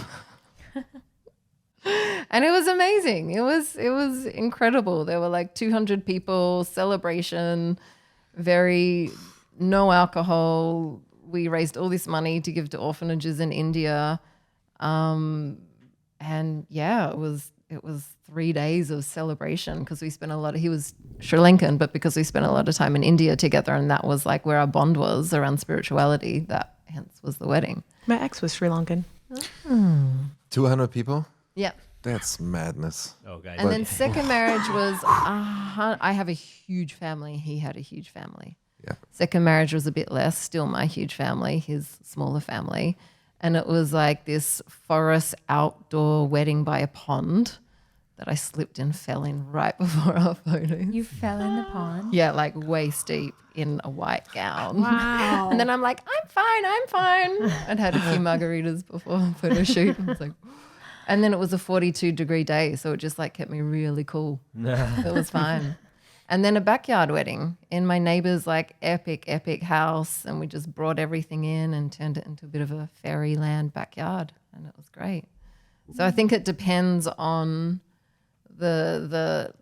And it was amazing. It was incredible. There were like 200 people, celebration, no alcohol. We raised all this money to give to orphanages in India. And yeah, it was 3 days of celebration because we spent he was Sri Lankan, but because we spent a lot of time in India together, and that was like where our bond was around spirituality, that hence was the wedding. My ex was Sri Lankan. 200 people? Yeah. That's madness. Oh, guys. And then second marriage was, I have a huge family. He had a huge family. Yeah. Second marriage was a bit less, still my huge family, his smaller family. And it was like this forest outdoor wedding by a pond that I slipped and fell in right before our photos. You fell in the pond? Yeah, like waist deep in a white gown. Wow. And then I'm like, I'm fine. I'd had a few margaritas before a photo shoot. I was like, and then it was a 42-degree day, so it just like kept me really cool. It was fine. And then a backyard wedding in my neighbor's like epic house, and we just brought everything in and turned it into a bit of a fairyland backyard, and it was great. So I think it depends on the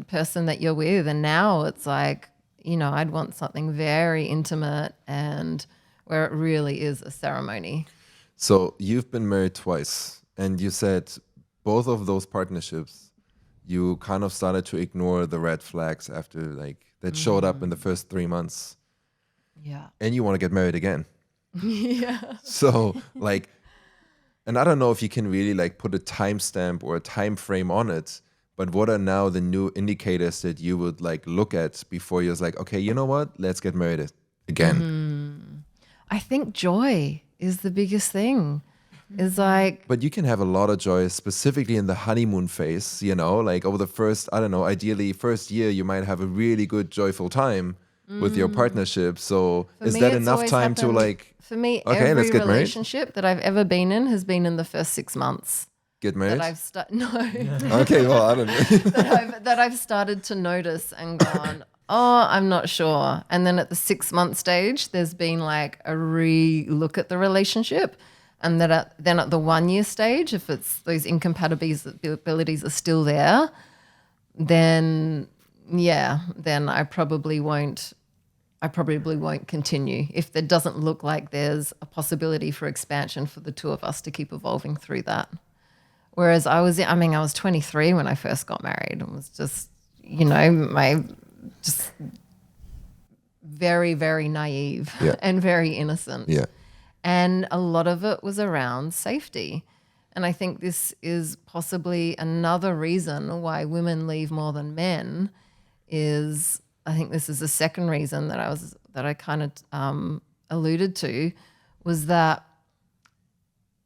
person that you're with, and now it's like, you know, I'd want something very intimate and where it really is a ceremony. So you've been married twice, and you said both of those partnerships, you kind of started to ignore the red flags after like that showed up in the first 3 months. Yeah. And you want to get married again. Yeah. So like, and I don't know if you can really like put a timestamp or a time frame on it, but what are now the new indicators that you would like look at before you're like, okay, you know what? Let's get married again. I think joy is the biggest thing. Is like, But you can have a lot of joy, specifically in the honeymoon phase, you know, like over the first, I don't know, ideally first year, you might have a really good, joyful time with your partnership. So for is me, that it's enough always time to happened- like For me, okay, let's every get married? relationship that I've ever been in has been in the first 6 months. get married? Okay, well, I don't know. that I've started to notice and gone, oh, I'm not sure. And then at the 6 month stage, there's been like a re-look at the relationship. And then at the 1 year stage, if it's those incompatibilities are still there, then I probably won't continue if there doesn't look like there's a possibility for expansion for the two of us to keep evolving through that. Whereas I was 23 when I first got married and was just, you know, just very, very naive and very innocent. Yeah. And a lot of it was around safety. And I think this is possibly another reason why women leave more than men is, I think this is the second reason that I kind of alluded to, was that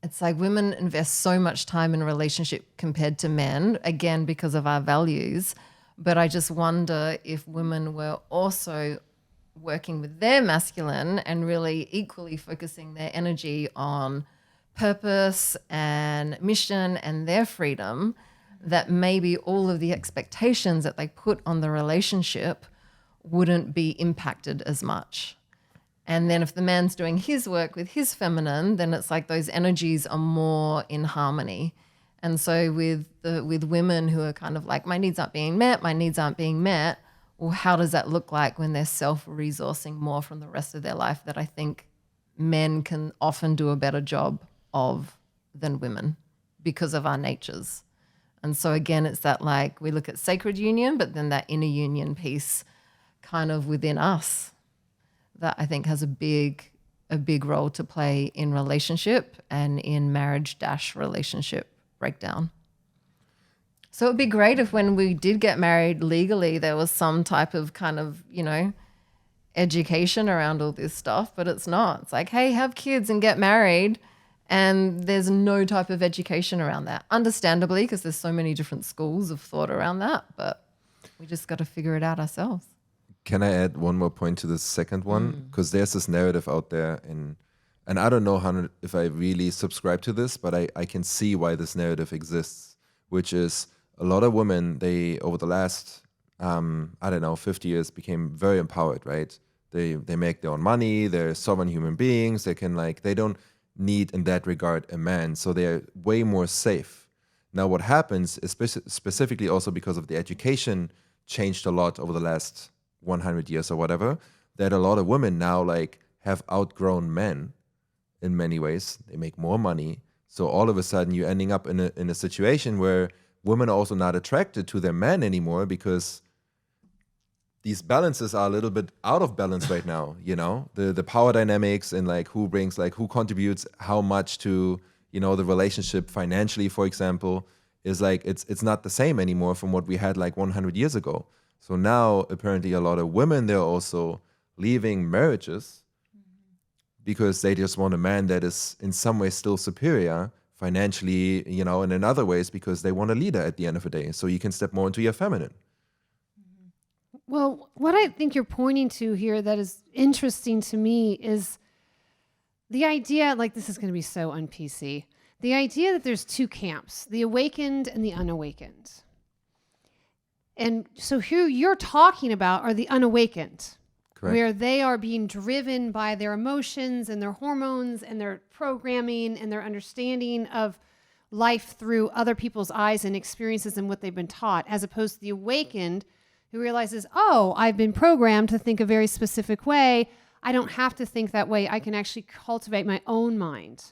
it's like women invest so much time in a relationship compared to men, again, because of our values. But I just wonder if women were also working with their masculine and really equally focusing their energy on purpose and mission and their freedom, that maybe all of the expectations that they put on the relationship wouldn't be impacted as much. And then if the man's doing his work with his feminine, then it's like those energies are more in harmony. And so with women who are kind of like, my needs aren't being met, well, how does that look like when they're self-resourcing more from the rest of their life that I think men can often do a better job of than women because of our natures. And so again, it's that like we look at sacred union, but then that inner union piece kind of within us that I think has a big role to play in relationship and in marriage-relationship breakdown. So it'd be great if when we did get married legally, there was some type of kind of, education around all this stuff, but it's not. It's like, hey, have kids and get married. And there's no type of education around that. Understandably, because there's so many different schools of thought around that, but we just got to figure it out ourselves. Can I add one more point to the second one? Because there's this narrative out there, and I don't know if I really subscribe to this, but I can see why this narrative exists, which is a lot of women, they, over the last, 50 years, became very empowered, right? They make their own money, they're sovereign human beings, they don't need in that regard a man, so they're way more safe. Now what happens, specifically also because of the education changed a lot over the last 100 years or whatever, that a lot of women now have outgrown men in many ways. They make more money, so all of a sudden you're ending up in a situation where women are also not attracted to their men anymore because these balances are a little bit out of balance right now, the power dynamics and who contributes how much to, the relationship financially, for example, is it's not the same anymore from what we had 100 years ago. So now apparently a lot of women, they're also leaving marriages because they just want a man that is in some way still superior financially, and in other ways because they want a leader at the end of the day. So you can step more into your feminine. Well, what I think you're pointing to here that is interesting to me is the idea, this is going to be so un-PC, the idea that there's two camps, the awakened and the unawakened. And so who you're talking about are the unawakened, correct, where they are being driven by their emotions and their hormones and their programming and their understanding of life through other people's eyes and experiences and what they've been taught, as opposed to the awakened who realizes, oh, I've been programmed to think a very specific way. I don't have to think that way. I can actually cultivate my own mind.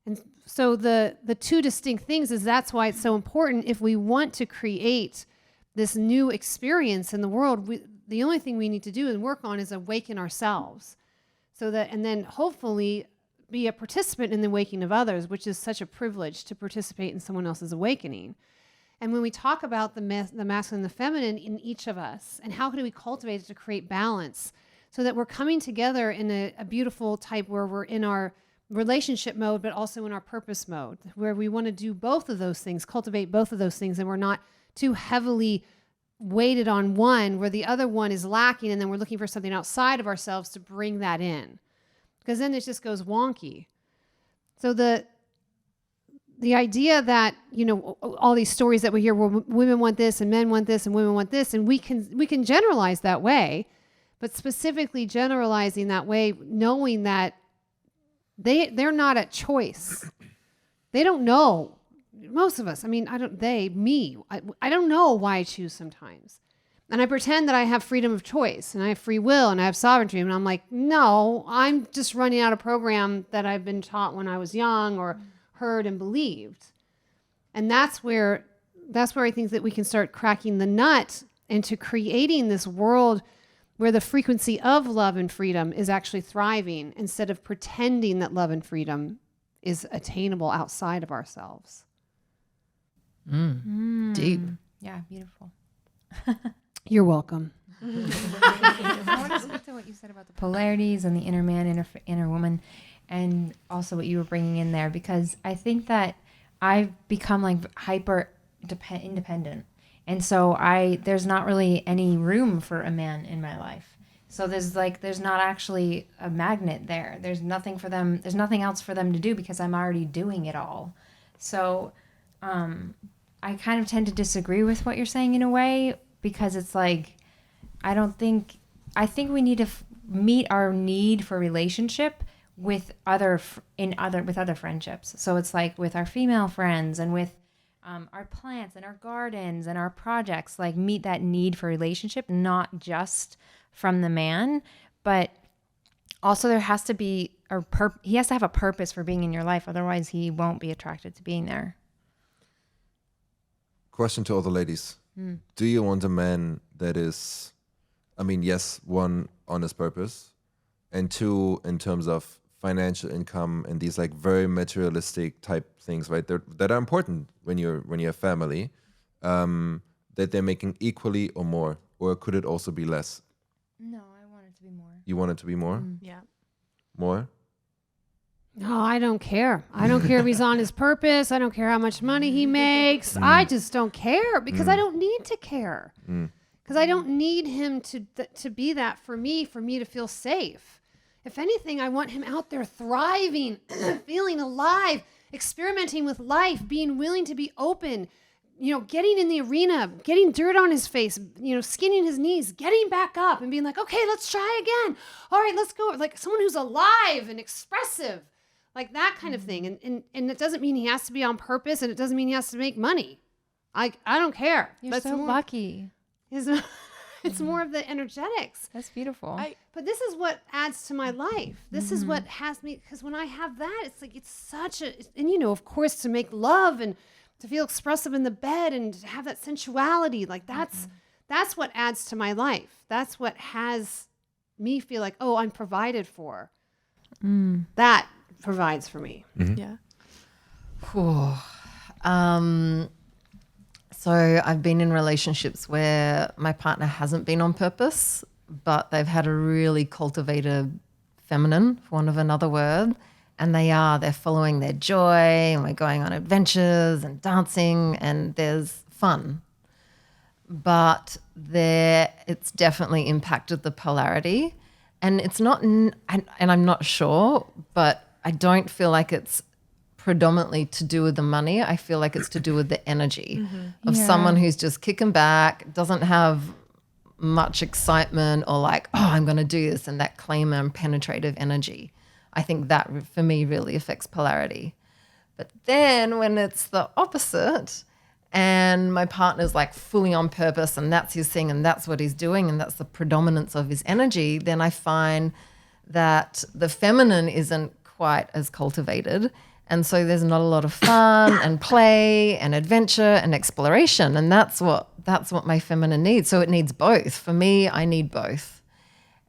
And so the two distinct things is that's why it's so important if we want to create this new experience in the world, the only thing we need to do and work on is awaken ourselves. And then hopefully be a participant in the awakening of others, which is such a privilege to participate in someone else's awakening. And when we talk about the masculine and the feminine in each of us, and how can we cultivate it to create balance so that we're coming together in a beautiful type where we're in our relationship mode, but also in our purpose mode, where we want to do both of those things, cultivate both of those things, and we're not too heavily weighted on one where the other one is lacking, and then we're looking for something outside of ourselves to bring that in. Because then it just goes wonky. So the idea that, all these stories that we hear where women want this and men want this and women want this, and we can generalize that way, but specifically generalizing that way, knowing that they're not at choice. They don't know. Most of us, I don't know why I choose sometimes. And I pretend that I have freedom of choice and I have free will and I have sovereignty. And I'm like, no, I'm just running out a program that I've been taught when I was young or heard and believed. And that's where I think that we can start cracking the nut into creating this world where the frequency of love and freedom is actually thriving instead of pretending that love and freedom is attainable outside of ourselves. Deep. Yeah, beautiful. You're welcome. I want to speak to what you said about the polarities and the inner man, inner woman, and also what you were bringing in there, because I think that I've become hyper independent, and so there's not really any room for a man in my life. So there's not actually a magnet there. There's nothing for them. There's nothing else for them to do because I'm already doing it all. So I kind of tend to disagree with what you're saying in a way, because it's I think we need to meet our need for relationship with other friendships. So it's like with our female friends and with our plants and our gardens and our projects, like meet that need for relationship, not just from the man, but also there has to be he has to have a purpose for being in your life. Otherwise he won't be attracted to being there. Question to all the ladies. Do you want a man that is, I mean, yes, one, on his purpose, and two, in terms of financial income and these like very materialistic type things, right? That are important when you have family, that they're making equally or more, or could it also be less? No, I want it to be more. You want it to be more? Yeah. More? No, I don't care. I don't care if he's on his purpose. I don't care how much money he makes. I just don't care because I don't need to care. Because I don't need him to be that for me to feel safe. If anything, I want him out there thriving, feeling alive, experimenting with life, being willing to be open, getting in the arena, getting dirt on his face, skinning his knees, getting back up and being like, okay, let's try again. All right, let's go. Like someone who's alive and expressive. Like that kind of thing. And it doesn't mean he has to be on purpose, and it doesn't mean he has to make money. I don't care. You're so lucky. It's more of the energetics. That's beautiful. But this is what adds to my life. This is what has me, because when I have that, it's like, it's such a, and of course, to make love and to feel expressive in the bed and to have that sensuality, like that's what adds to my life. That's what has me feel like, oh, I'm provided for. That provides for me. Yeah. So I've been in relationships where my partner hasn't been on purpose, but they've had a really cultivated feminine, for want of another word, and they're following their joy, and we're going on adventures and dancing, and there's fun. But it's definitely impacted the polarity, and it's not, and I'm not sure, but I don't feel like it's predominantly to do with the money. I feel like it's to do with the energy of someone who's just kicking back, doesn't have much excitement or like, oh, I'm going to do this, and that claimer and penetrative energy. I think that for me really affects polarity. But then when it's the opposite and my partner's like fully on purpose and that's his thing and that's what he's doing and that's the predominance of his energy, then I find that the feminine isn't quite as cultivated. And so there's not a lot of fun and play and adventure and exploration. And that's what my feminine needs. So it needs both. For me, I need both.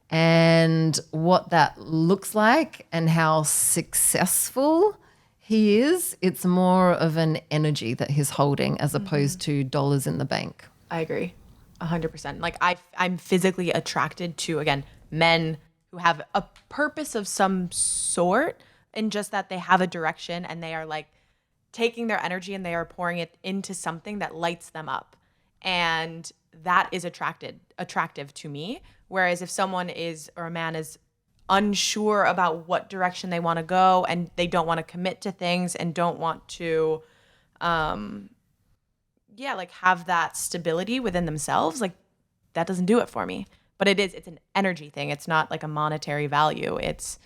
And what that looks like and how successful he is, it's more of an energy that he's holding as opposed to dollars in the bank. I agree 100%. Like I'm physically attracted to, again, men who have a purpose of some sort, and just that they have a direction and they are like taking their energy and they are pouring it into something that lights them up. And that is attractive to me. Whereas if someone is, or a man is unsure about what direction they want to go and they don't want to commit to things and don't want to, like have that stability within themselves, like that doesn't do it for me. But it's an energy thing. It's not like a monetary value. It's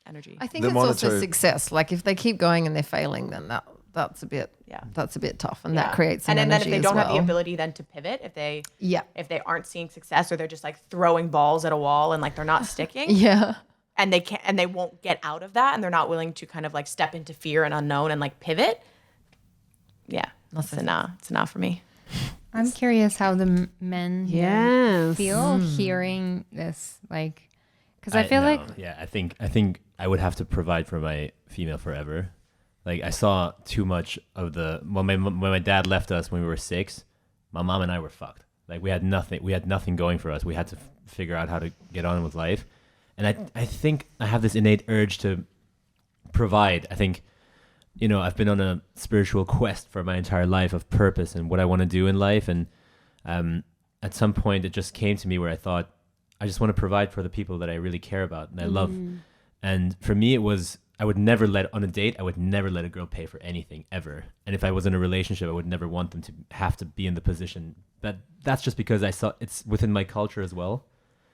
energy. I think it's also success. Like if they keep going and they're failing, then that's a bit tough, and that creates an energy. And then if they don't have the ability then to pivot, if they aren't seeing success, or they're just like throwing balls at a wall and like they're not sticking, and they can't, and they won't get out of that, and they're not willing to kind of like step into fear and unknown and like pivot. It's a nah for me. I'm curious how the men feel hearing this, like, because I feel like I think I would have to provide for my female forever. Like I saw too much of when my dad left us when we were 6, my mom and I were fucked. Like we had nothing going for us. We had to figure out how to get on with life. And I think I have this innate urge to provide. I think, I've been on a spiritual quest for my entire life of purpose and what I want to do in life. And at some point it just came to me where I thought, I just want to provide for the people that I really care about and I love. And for me, it was I would never on a date, I would never let a girl pay for anything ever. And if I was in a relationship, I would never want them to have to be in the position. That's just because I saw it's within my culture as well.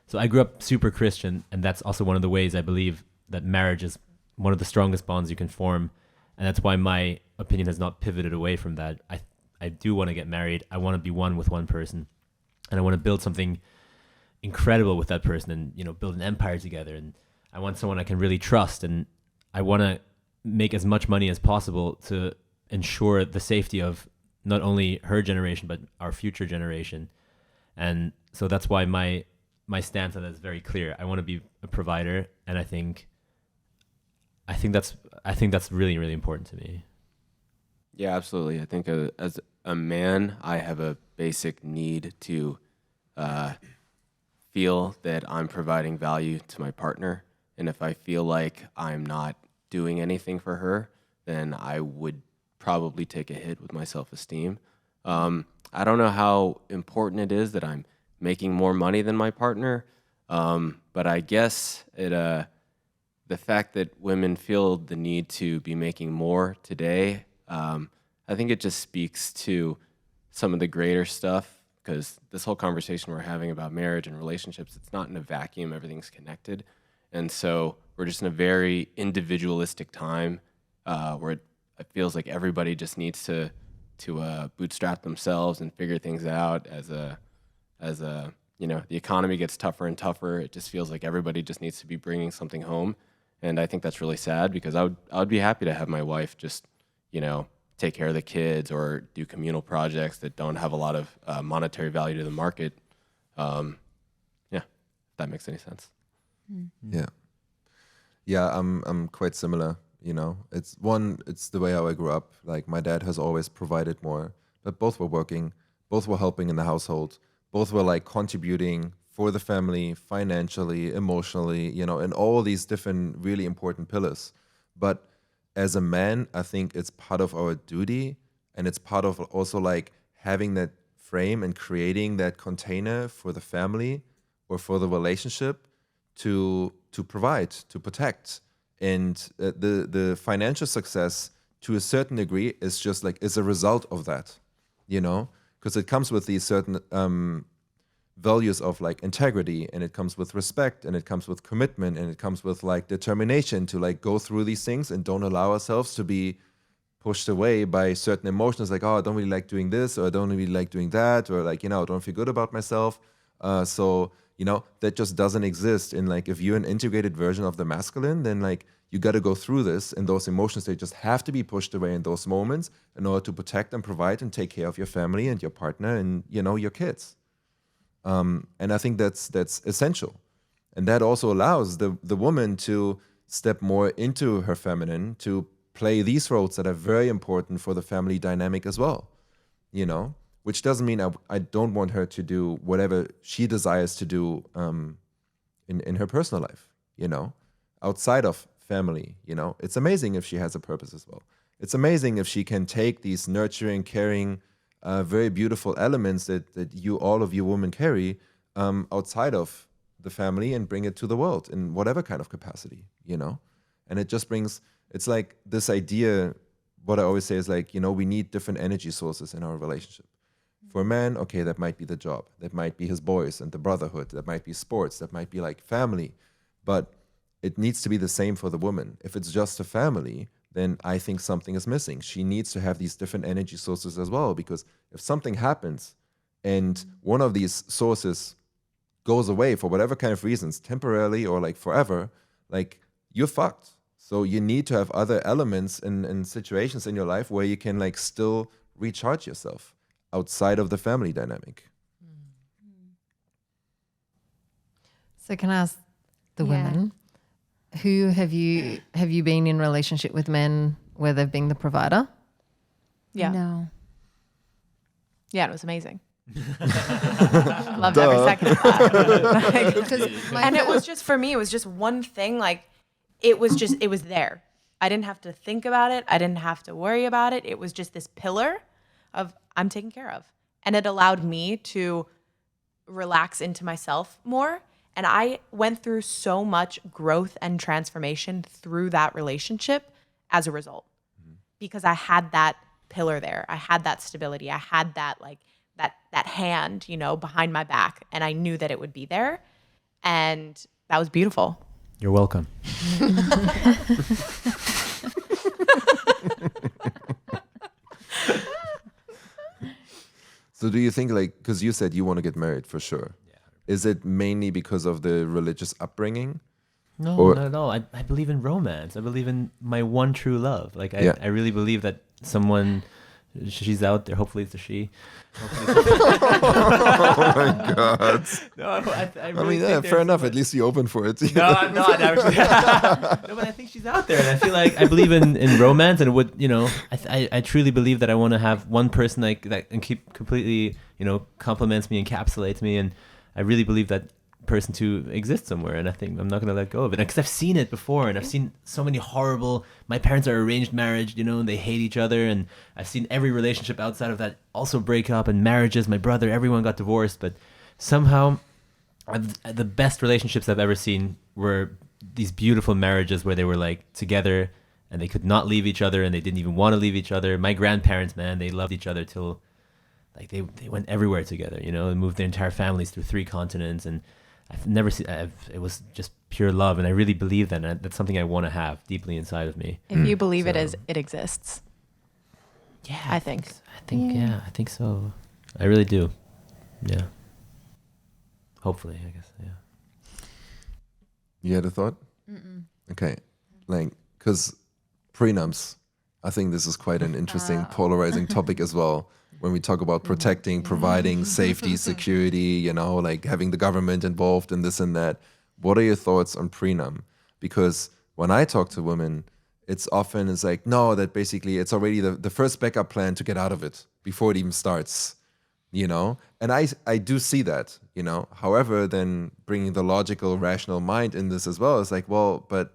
So I grew up super Christian, and that's also one of the ways I believe that marriage is one of the strongest bonds you can form. And that's why my opinion has not pivoted away from that. I do want to get married. I want to be one with one person, and I want to build something incredible with that person, and, you know, build an empire together. And I want someone I can really trust, and I want to make as much money as possible to ensure the safety of not only her generation, but our future generation. And so that's why my stance on that is very clear. I want to be a provider, and I think that's really, really important to me. Yeah, absolutely. I think as a man, I have a basic need to feel that I'm providing value to my partner. And if I feel like I'm not doing anything for her, then I would probably take a hit with my self-esteem. I don't know how important it is that I'm making more money than my partner, but I guess the fact that women feel the need to be making more today, I think it just speaks to some of the greater stuff, because this whole conversation we're having about marriage and relationships, it's not in a vacuum, everything's connected. And so we're just in a very individualistic time where it feels like everybody just needs to bootstrap themselves and figure things out as you know, the economy gets tougher and tougher. It just feels like everybody just needs to be bringing something home. And I think that's really sad, because I would be happy to have my wife just, you know, take care of the kids or do communal projects that don't have a lot of monetary value to the market. Yeah, if that makes any sense. Yeah, I'm quite similar, you know. It's the way how I grew up. Like, my dad has always provided more, but both were working, both were helping in the household, both were like contributing for the family financially, emotionally, you know, and all these different really important pillars. But as a man, I think it's part of our duty, and it's part of also like having that frame and creating that container for the family or for the relationship to provide, to protect. And the financial success, to a certain degree, is just like, is a result of that, you know, because it comes with these certain values of like integrity, and it comes with respect, and it comes with commitment, and it comes with like determination to like go through these things and don't allow ourselves to be pushed away by certain emotions, like, oh, I don't really like doing this, or I don't really like doing that, or like, you know, I don't feel good about myself. So, you know, that just doesn't exist. And like, if you're an integrated version of the masculine, then like, you got to go through this, and those emotions, they just have to be pushed away in those moments in order to protect and provide and take care of your family and your partner and, you know, your kids. And I think that's essential. And that also allows the woman to step more into her feminine, to play these roles that are very important for the family dynamic as well, you know, which doesn't mean I don't want her to do whatever she desires to do in her personal life, you know, outside of family. You know, it's amazing if she has a purpose as well. It's amazing if she can take these nurturing, caring, very beautiful elements that all of you women carry outside of the family and bring it to the world in whatever kind of capacity, you know? And it just brings, it's like this idea, what I always say is like, you know, we need different energy sources in our relationship. For a man, okay, that might be the job. That might be his boys and the brotherhood. That might be sports. That might be like family. But it needs to be the same for the woman. If it's just a family, then I think something is missing. She needs to have these different energy sources as well, because if something happens and one of these sources goes away for whatever kind of reasons, temporarily or like forever, like, you're fucked. So you need to have other elements and situations in your life where you can like still recharge yourself outside of the family dynamic. So can I ask the women, who have you been in relationship with men where they've been the provider? Yeah. No. Yeah, it was amazing. Loved every second of that. And it was just, for me, it was just one thing. Like, it was there. I didn't have to think about it. I didn't have to worry about it. It was just this pillar of, I'm taken care of. And it allowed me to relax into myself more And I went through so much growth and transformation through that relationship as a result, because I had that pillar there. I had that stability. I had that like that hand, you know, behind my back, and I knew that it would be there. And that was beautiful. You're welcome. So do you think, like, because you said you want to get married for sure. Yeah. Is it mainly because of the religious upbringing? No, Or- not at all. I believe in romance. I believe in my one true love. Like I, Yeah. I really believe that someone, she's out there. Hopefully it's a she. Oh my God. No, I I really mean, think yeah, there's fair enough. someone- At least you open for it. No, I'm not actually. No, but I think she's out there, and I feel like I believe in romance, and would, you know, I truly believe that I want to have one person like that and keep completely, you know, compliments me, encapsulates me, and I really believe that person to exist somewhere, and I think I'm not going to let go of it, because I've seen it before, and I've seen so many horrible, my parents are arranged marriage, you know, and they hate each other, and I've seen every relationship outside of that also break up, and marriages, my brother, everyone got divorced, but somehow the best relationships I've ever seen were these beautiful marriages where they were like together and they could not leave each other, and they didn't even want to leave each other. My grandparents, man, they loved each other till like they went everywhere together, you know, and moved their entire families through 3 continents, and I've never seen. it was just pure love, and I really believe that. And that's something I want to have deeply inside of me. If you believe it So- is, it exists. Yeah, I think. I think so. I really do. Yeah. Hopefully, I guess. Yeah. You had a thought? Okay. Like, because prenups, I think this is quite an interesting, polarizing topic as well. When we talk about protecting, providing safety, security, you know, like having the government involved in this and that. What are your thoughts on prenup? Because when I talk to women, it's like, no, that basically it's already the first backup plan to get out of it before it even starts, you know? And I do see that, you know? However, then bringing the logical, rational mind in this as well is like, well, but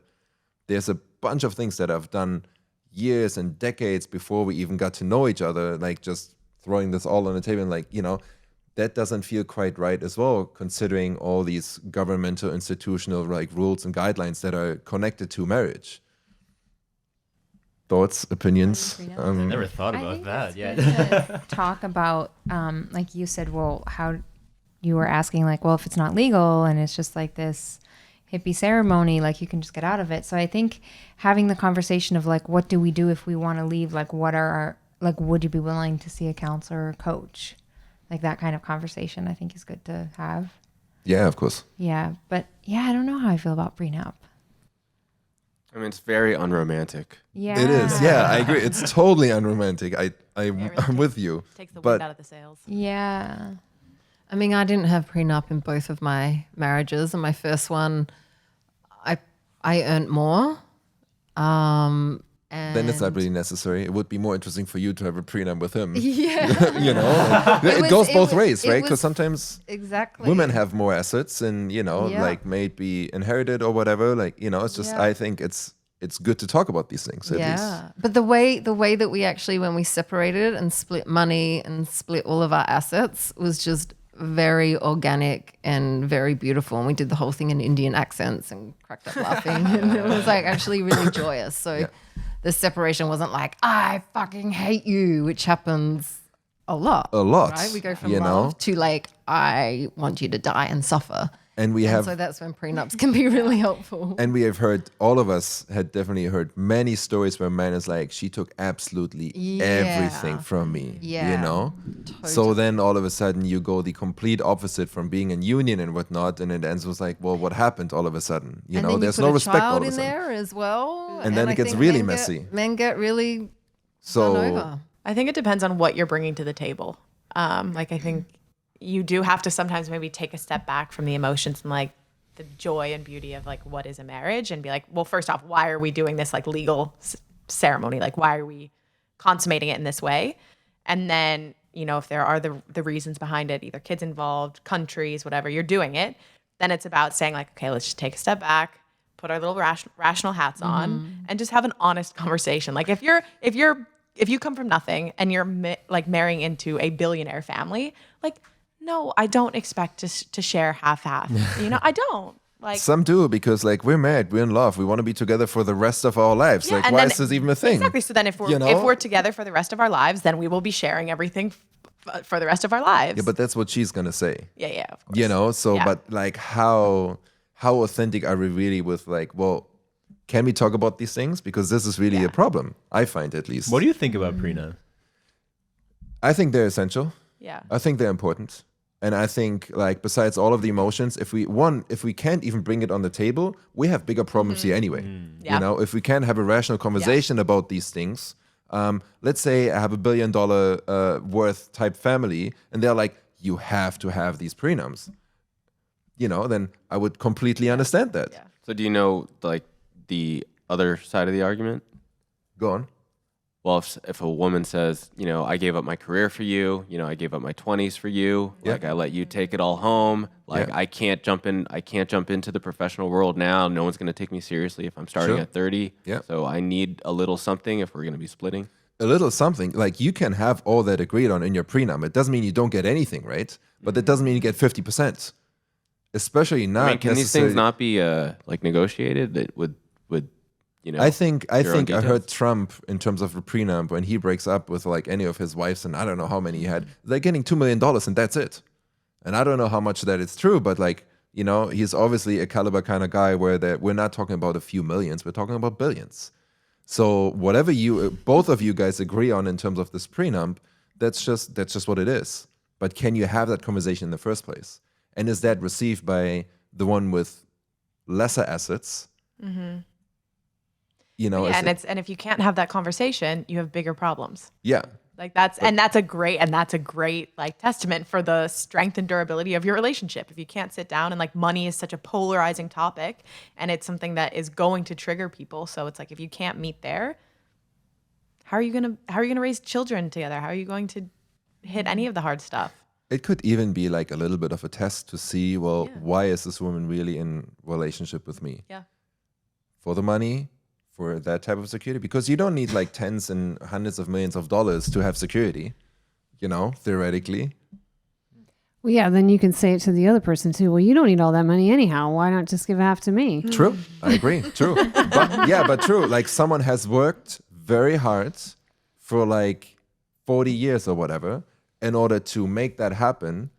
there's a bunch of things that I've done years and decades before we even got to know each other, like just throwing this all on the table and like, you know, that doesn't feel quite right as well, considering all these governmental, institutional like rules and guidelines that are connected to marriage. Thoughts, opinions? I never thought I about think that. it's Yeah. good to talk about, like you said, well, how you were asking, like, well, if it's not legal and it's just like this hippie ceremony, like you can just get out of it. So I think having the conversation of like, what do we do if we want to leave? Like, what are our, like, would you be willing to see a counselor or coach? Like that kind of conversation, I think is good to have. Yeah, of course. Yeah. But yeah, I don't know how I feel about prenup. I mean, it's very unromantic. Yeah. It is. Yeah, I agree. It's totally unromantic. I'm with you. Takes the But- wind out of the sails. Yeah. I mean, I didn't have prenup in both of my marriages. And my first one, I earned more. And Then it's not really necessary. It would be more interesting for you to have a prenup with him. Yeah. You know, it was- goes it both was- ways, it right? Because was- sometimes Exactly. women have more assets, and you know, Yeah. like may it be inherited or whatever. Like, you know, it's just Yeah. I think it's good to talk about these things at least. But the way that we actually, when we separated and split money and split all of our assets, was just very organic and very beautiful. And we did the whole thing in Indian accents and cracked up laughing. And it was like actually really joyous. So Yeah. the separation wasn't like, I fucking hate you, which happens a lot. A lot, Right? We go from you love know? to like, I want you to die and suffer. And we And have so that's when prenups can be really helpful. and we have heard, all of us had definitely heard many stories where man is like, she took absolutely everything from me, you Yeah. know? So then all of a sudden you go the complete opposite from being in union and whatnot, and it ends with like, well, what happened all of a sudden? You And know, then there's put no a respect all child of a in sudden. there as well. And then I it gets think really men messy. Men get really done So over. I think it depends on what you're bringing to the table. Like I think you do have to sometimes maybe take a step back from the emotions and like the joy and beauty of like what is a marriage, and be like, well, first off, why are we doing this like legal ceremony? Like, why are we consummating it in this way? And then, you know, if there are the reasons behind it, either kids involved, countries, whatever, you're doing it, then it's about saying like, okay, let's just take a step back, put our little rational hats on, and just have an honest conversation. Like if you come from nothing and you're like marrying into a billionaire family, like No, I don't expect to share half-half. I don't. Like, Some do, because like we're married, we're in love, we want to be together for the rest of our lives. yeah, Like, and why then- is this even a thing? Exactly. So then if we're together for the rest of our lives, then we will be sharing everything for the rest of our lives. Yeah, but that's what she's gonna say. yeah, of course. So Yeah. but like how authentic are we really with like, well, can we talk about these things? Because this is really a problem, I find, at least. What do you think about prenup? I think they're essential. Yeah. I think they're important. And I think, like, besides all of the emotions, if we can't even bring it on the table, we have bigger problems here anyway. Yeah. If we can't have a rational conversation about these things, let's say I have $1 billion worth type family, and they're like, you have to have these prenups. Then I would completely understand that. Yeah. So do you know like the other side of the argument? Go on. Well, if a woman says, I gave up my career for you, I gave up my 20s for you, Yeah. like I let you take it all home, like Yeah. I can't jump into the professional world now. No one's going to take me seriously if I'm starting Sure. at 30. Yeah. So I need a little something if we're going to be splitting. A little something, like you can have all that agreed on in your prenup. It doesn't mean you don't get anything, right? But that doesn't mean you get 50%. Especially not I mean, can these necessarily- things not be like negotiated that would I think your own I heard details? Trump, in terms of a prenup, when he breaks up with like any of his wives, and I don't know how many he had, they're getting $2 million and that's it. And I don't know how much that is true, but like, he's obviously a caliber kind of guy where we're not talking about a few millions, we're talking about billions. So whatever both of you guys agree on in terms of this prenup, that's just what it is. But can you have that conversation in the first place? And is that received by the one with lesser assets? Yeah, and if you can't have that conversation, you have bigger problems. Yeah. Like that's a great like testament for the strength and durability of your relationship. If you can't sit down, and like money is such a polarizing topic, and it's something that is going to trigger people. So it's like if you can't meet there, how are you gonna raise children together? How are you going to hit any of the hard stuff? It could even be like a little bit of a test to see, well, why is this woman really in relationship with me? Yeah. For the money, for that type of security? Because you don't need like tens and hundreds of millions of dollars to have security, theoretically. Well, yeah, then you can say it to the other person too. Well, you don't need all that money anyhow. Why not just give half to me? True. I agree. True. But true. Like someone has worked very hard for like 40 years or whatever in order to make that happen,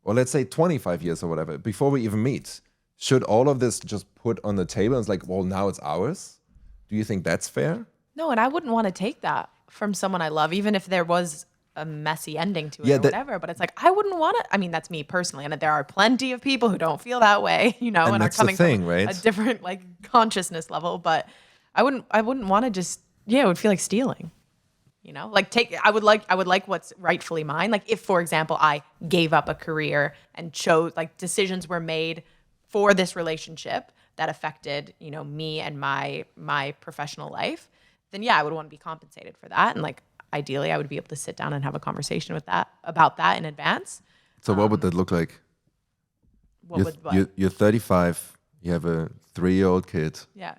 or let's say 25 years or whatever, before we even meet. Should all of this just put on the table and it's like, well, now it's ours? Do you think that's fair? No, and I wouldn't want to take that from someone I love, even if there was a messy ending to it Yeah, or whatever. But it's like, I wouldn't want to. I mean, that's me personally. And there are plenty of people who don't feel that way, and are that's the coming thing, from right? a different like consciousness level. But I wouldn't want to just, it would feel like stealing. I would like what's rightfully mine. Like if, for example, I gave up a career and chose, like decisions were made for this relationship that affected, me and my professional life, then yeah, I would want to be compensated for that. And like, ideally I would be able to sit down and have a conversation about that in advance. So what would that look like? You're 35, you have a 3-year-old kid, Yeah.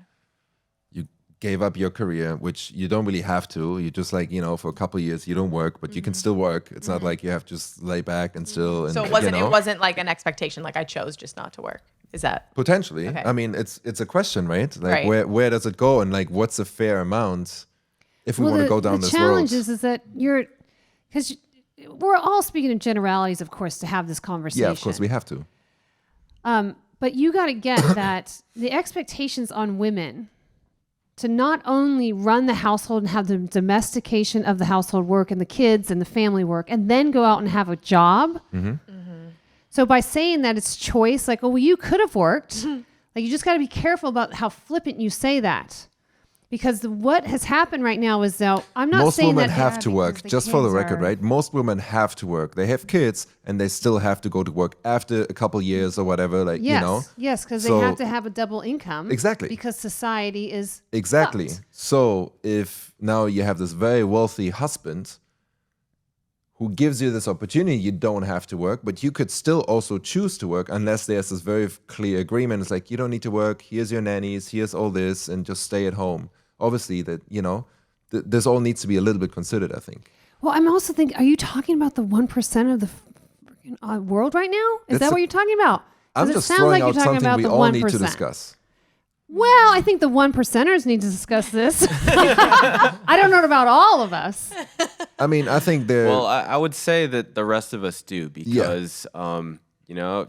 you gave up your career, which you don't really have to. You just like, for a couple of years, you don't work, but you can still work. It's not like you have to just lay back and still. And, So it wasn't like an expectation, like I chose just not to work. Is that? Potentially. Okay. I mean, it's a question, right? Like Right. where does it go, and like what's a fair amount if we want to go down this road? The challenge is that because we're all speaking in generalities, of course, to have this conversation. Yeah, of course we have to. But you got to get that the expectations on women to not only run the household and have the domestication of the household work and the kids and the family work, and then go out and have a job. So by saying that it's choice, like, oh, well, you could have worked. Like, you just got to be careful about how flippant you say that. Because what has happened right now is, though, I'm not Most saying women that have to work, because the just for the kids record, are- right? Most women have to work. They have kids and they still have to go to work after a couple years or whatever, like, Yes, because So- they have to have a double income. Exactly. Because society is Exactly. fucked. So if now you have this very wealthy husband who gives you this opportunity, you don't have to work, but you could still also choose to work unless there's this very clear agreement. It's like, you don't need to work. Here's your nannies. Here's all this, and just stay at home. Obviously, that this all needs to be a little bit considered, I think. Well, I'm also thinking, are you talking about the 1% of the world right now? Is That's that a- what you're talking about? 'Cause I'm it just sounds throwing like you're out talking something about we the all 1%. need to discuss. Well, I think the 1%ers need to discuss this. I don't know about all of us. I mean, I think there. Well, I would say that the rest of us do because, you know,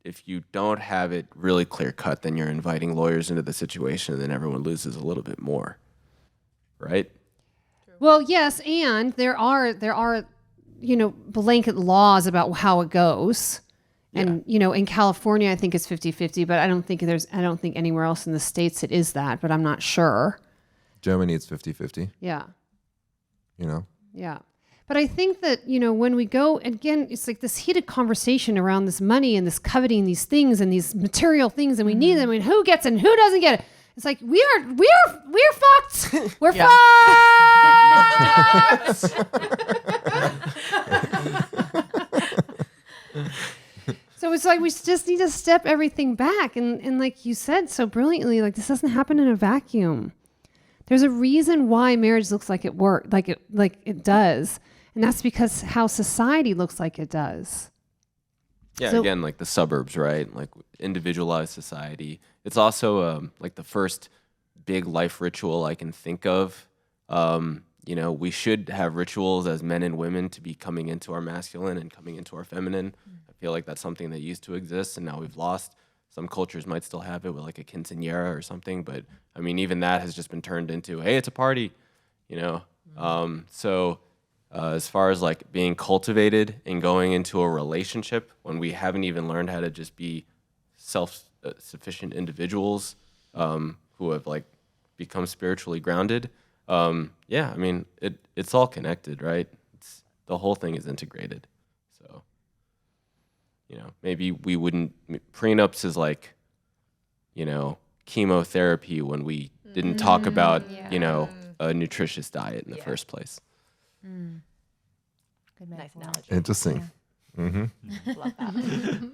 if you don't have it really clear cut, then you're inviting lawyers into the situation, and then everyone loses a little bit more, right? Well, yes, and there are blanket laws about how it goes. And in California I think it's 50-50, but I don't think anywhere else in the states it is that, but I'm not sure. Germany, it's 50-50, Yeah. you know? Yeah. But I think that, when we go, again, it's like this heated conversation around this money and this coveting these things and these material things, and we need them, and who gets it and who doesn't get it. It's like we're fucked. We're fucked. So it's like we just need to step everything back, and like you said so brilliantly, like this doesn't happen in a vacuum. There's a reason why marriage looks like it does, and that's because how society looks like it does. Yeah, So- again, like the suburbs, right? Like individualized society. It's also like the first big life ritual I can think of. We should have rituals as men and women to be coming into our masculine and coming into our feminine. I feel like that's something that used to exist and now we've lost. Some cultures might still have it with like a quinceañera or something, but I mean, even that has just been turned into, hey, it's a party, as far as like being cultivated and going into a relationship when we haven't even learned how to just be self-sufficient individuals who have like become spiritually grounded. I mean, it's all connected, right? The whole thing is integrated. So, maybe we wouldn't, prenups is like, chemotherapy when we didn't talk about, a nutritious diet in the first place. Good Nice metaphor. analogy. Interesting. Mm-hmm. Love that.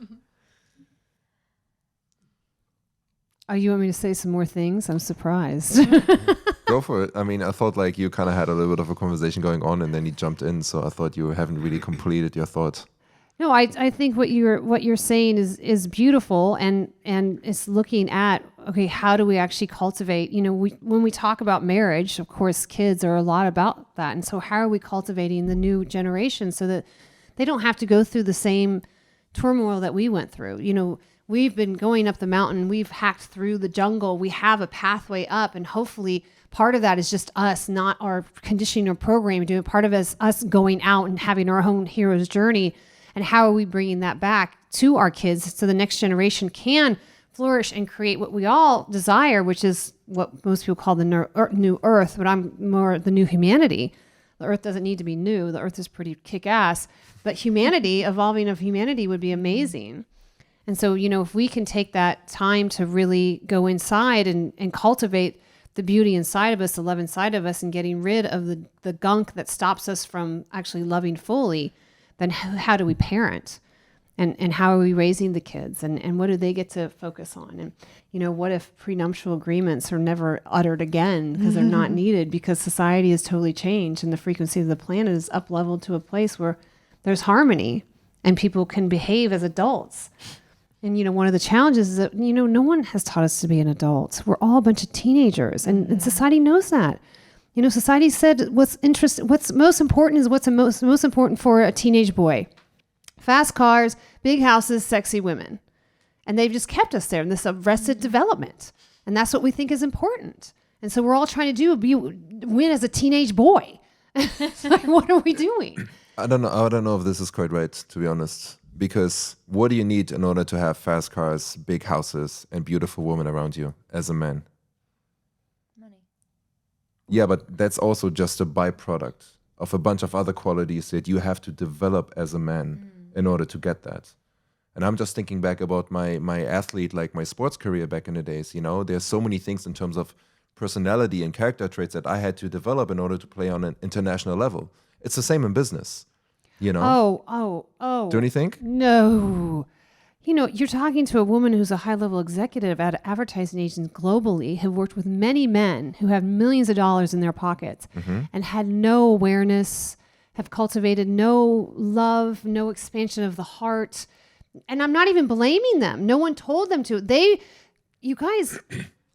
Oh, you want me to say some more things? I'm surprised. Go for it. I mean, I thought like you kind of had a little bit of a conversation going on and then you jumped in. So I thought you haven't really completed your thought. No, I think what you're saying is beautiful, and it's looking at, okay, how do we actually cultivate? When we talk about marriage, of course, kids are a lot about that, and so how are we cultivating the new generation so that they don't have to go through the same turmoil that we went through? We've been going up the mountain, we've hacked through the jungle, we have a pathway up, and hopefully part of that is just us, not our conditioning or programming. Doing part of it is us going out and having our own hero's journey. And how are we bringing that back to our kids so the next generation can flourish and create what we all desire, which is what most people call the new earth, but I'm more the new humanity. The earth doesn't need to be new. The earth is pretty kick-ass. But humanity, evolving of humanity would be amazing. And so, if we can take that time to really go inside and cultivate the beauty inside of us, the love inside of us, and getting rid of the gunk that stops us from actually loving fully, then how do we parent? And how are we raising the kids? And what do they get to focus on? And, what if prenuptial agreements are never uttered again because they're not needed because society has totally changed and the frequency of the planet is up-leveled to a place where there's harmony and people can behave as adults. And, one of the challenges is that, no one has taught us to be an adult. We're all a bunch of teenagers and society knows that. Society said what's most important is what's most important for a teenage boy. Fast cars, big houses, sexy women. And they've just kept us there in this arrested development. And that's what we think is important. And so we're all trying to win as a teenage boy. Like, what are we doing? I don't know if this is quite right, to be honest. Because what do you need in order to have fast cars, big houses, and beautiful women around you as a man? Yeah, but that's also just a byproduct of a bunch of other qualities that you have to develop as a man in order to get that. And I'm just thinking back about my athlete, like my sports career back in the days. There's so many things in terms of personality and character traits that I had to develop in order to play on an international level. It's the same in business, Oh. Don't you think? No. You're talking to a woman who's a high-level executive at advertising agents globally, have worked with many men who have millions of dollars in their pockets and had no awareness, have cultivated no love, no expansion of the heart. And I'm not even blaming them. No one told them to. You guys,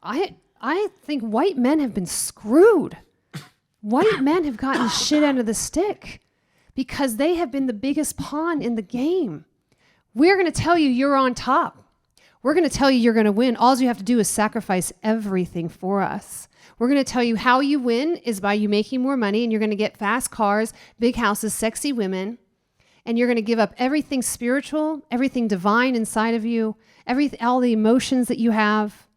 I think white men have been screwed. White men have gotten shit out of the stick because they have been the biggest pawn in the game. We're going to tell you you're on top. We're going to tell you you're going to win. All you have to do is sacrifice everything for us. We're going to tell you how you win is by you making more money, and you're going to get fast cars, big houses, sexy women, and you're going to give up everything spiritual, everything divine inside of you, all the emotions that you have,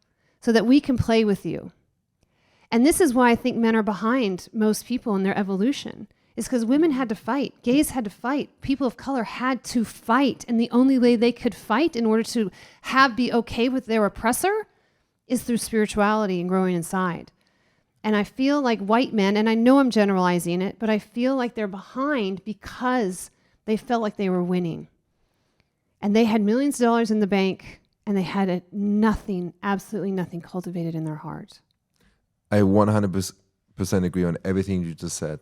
so that we can play with you. And this is why I think men are behind most people in their evolution, is because women had to fight. Gays had to fight. People of color had to fight. And the only way they could fight in order to be okay with their oppressor is through spirituality and growing inside. And I feel like white men, and I know I'm generalizing it, but I feel like they're behind because they felt like they were winning. And they had millions of dollars in the bank, and they had nothing, absolutely nothing cultivated in their heart. I 100% agree on everything you just said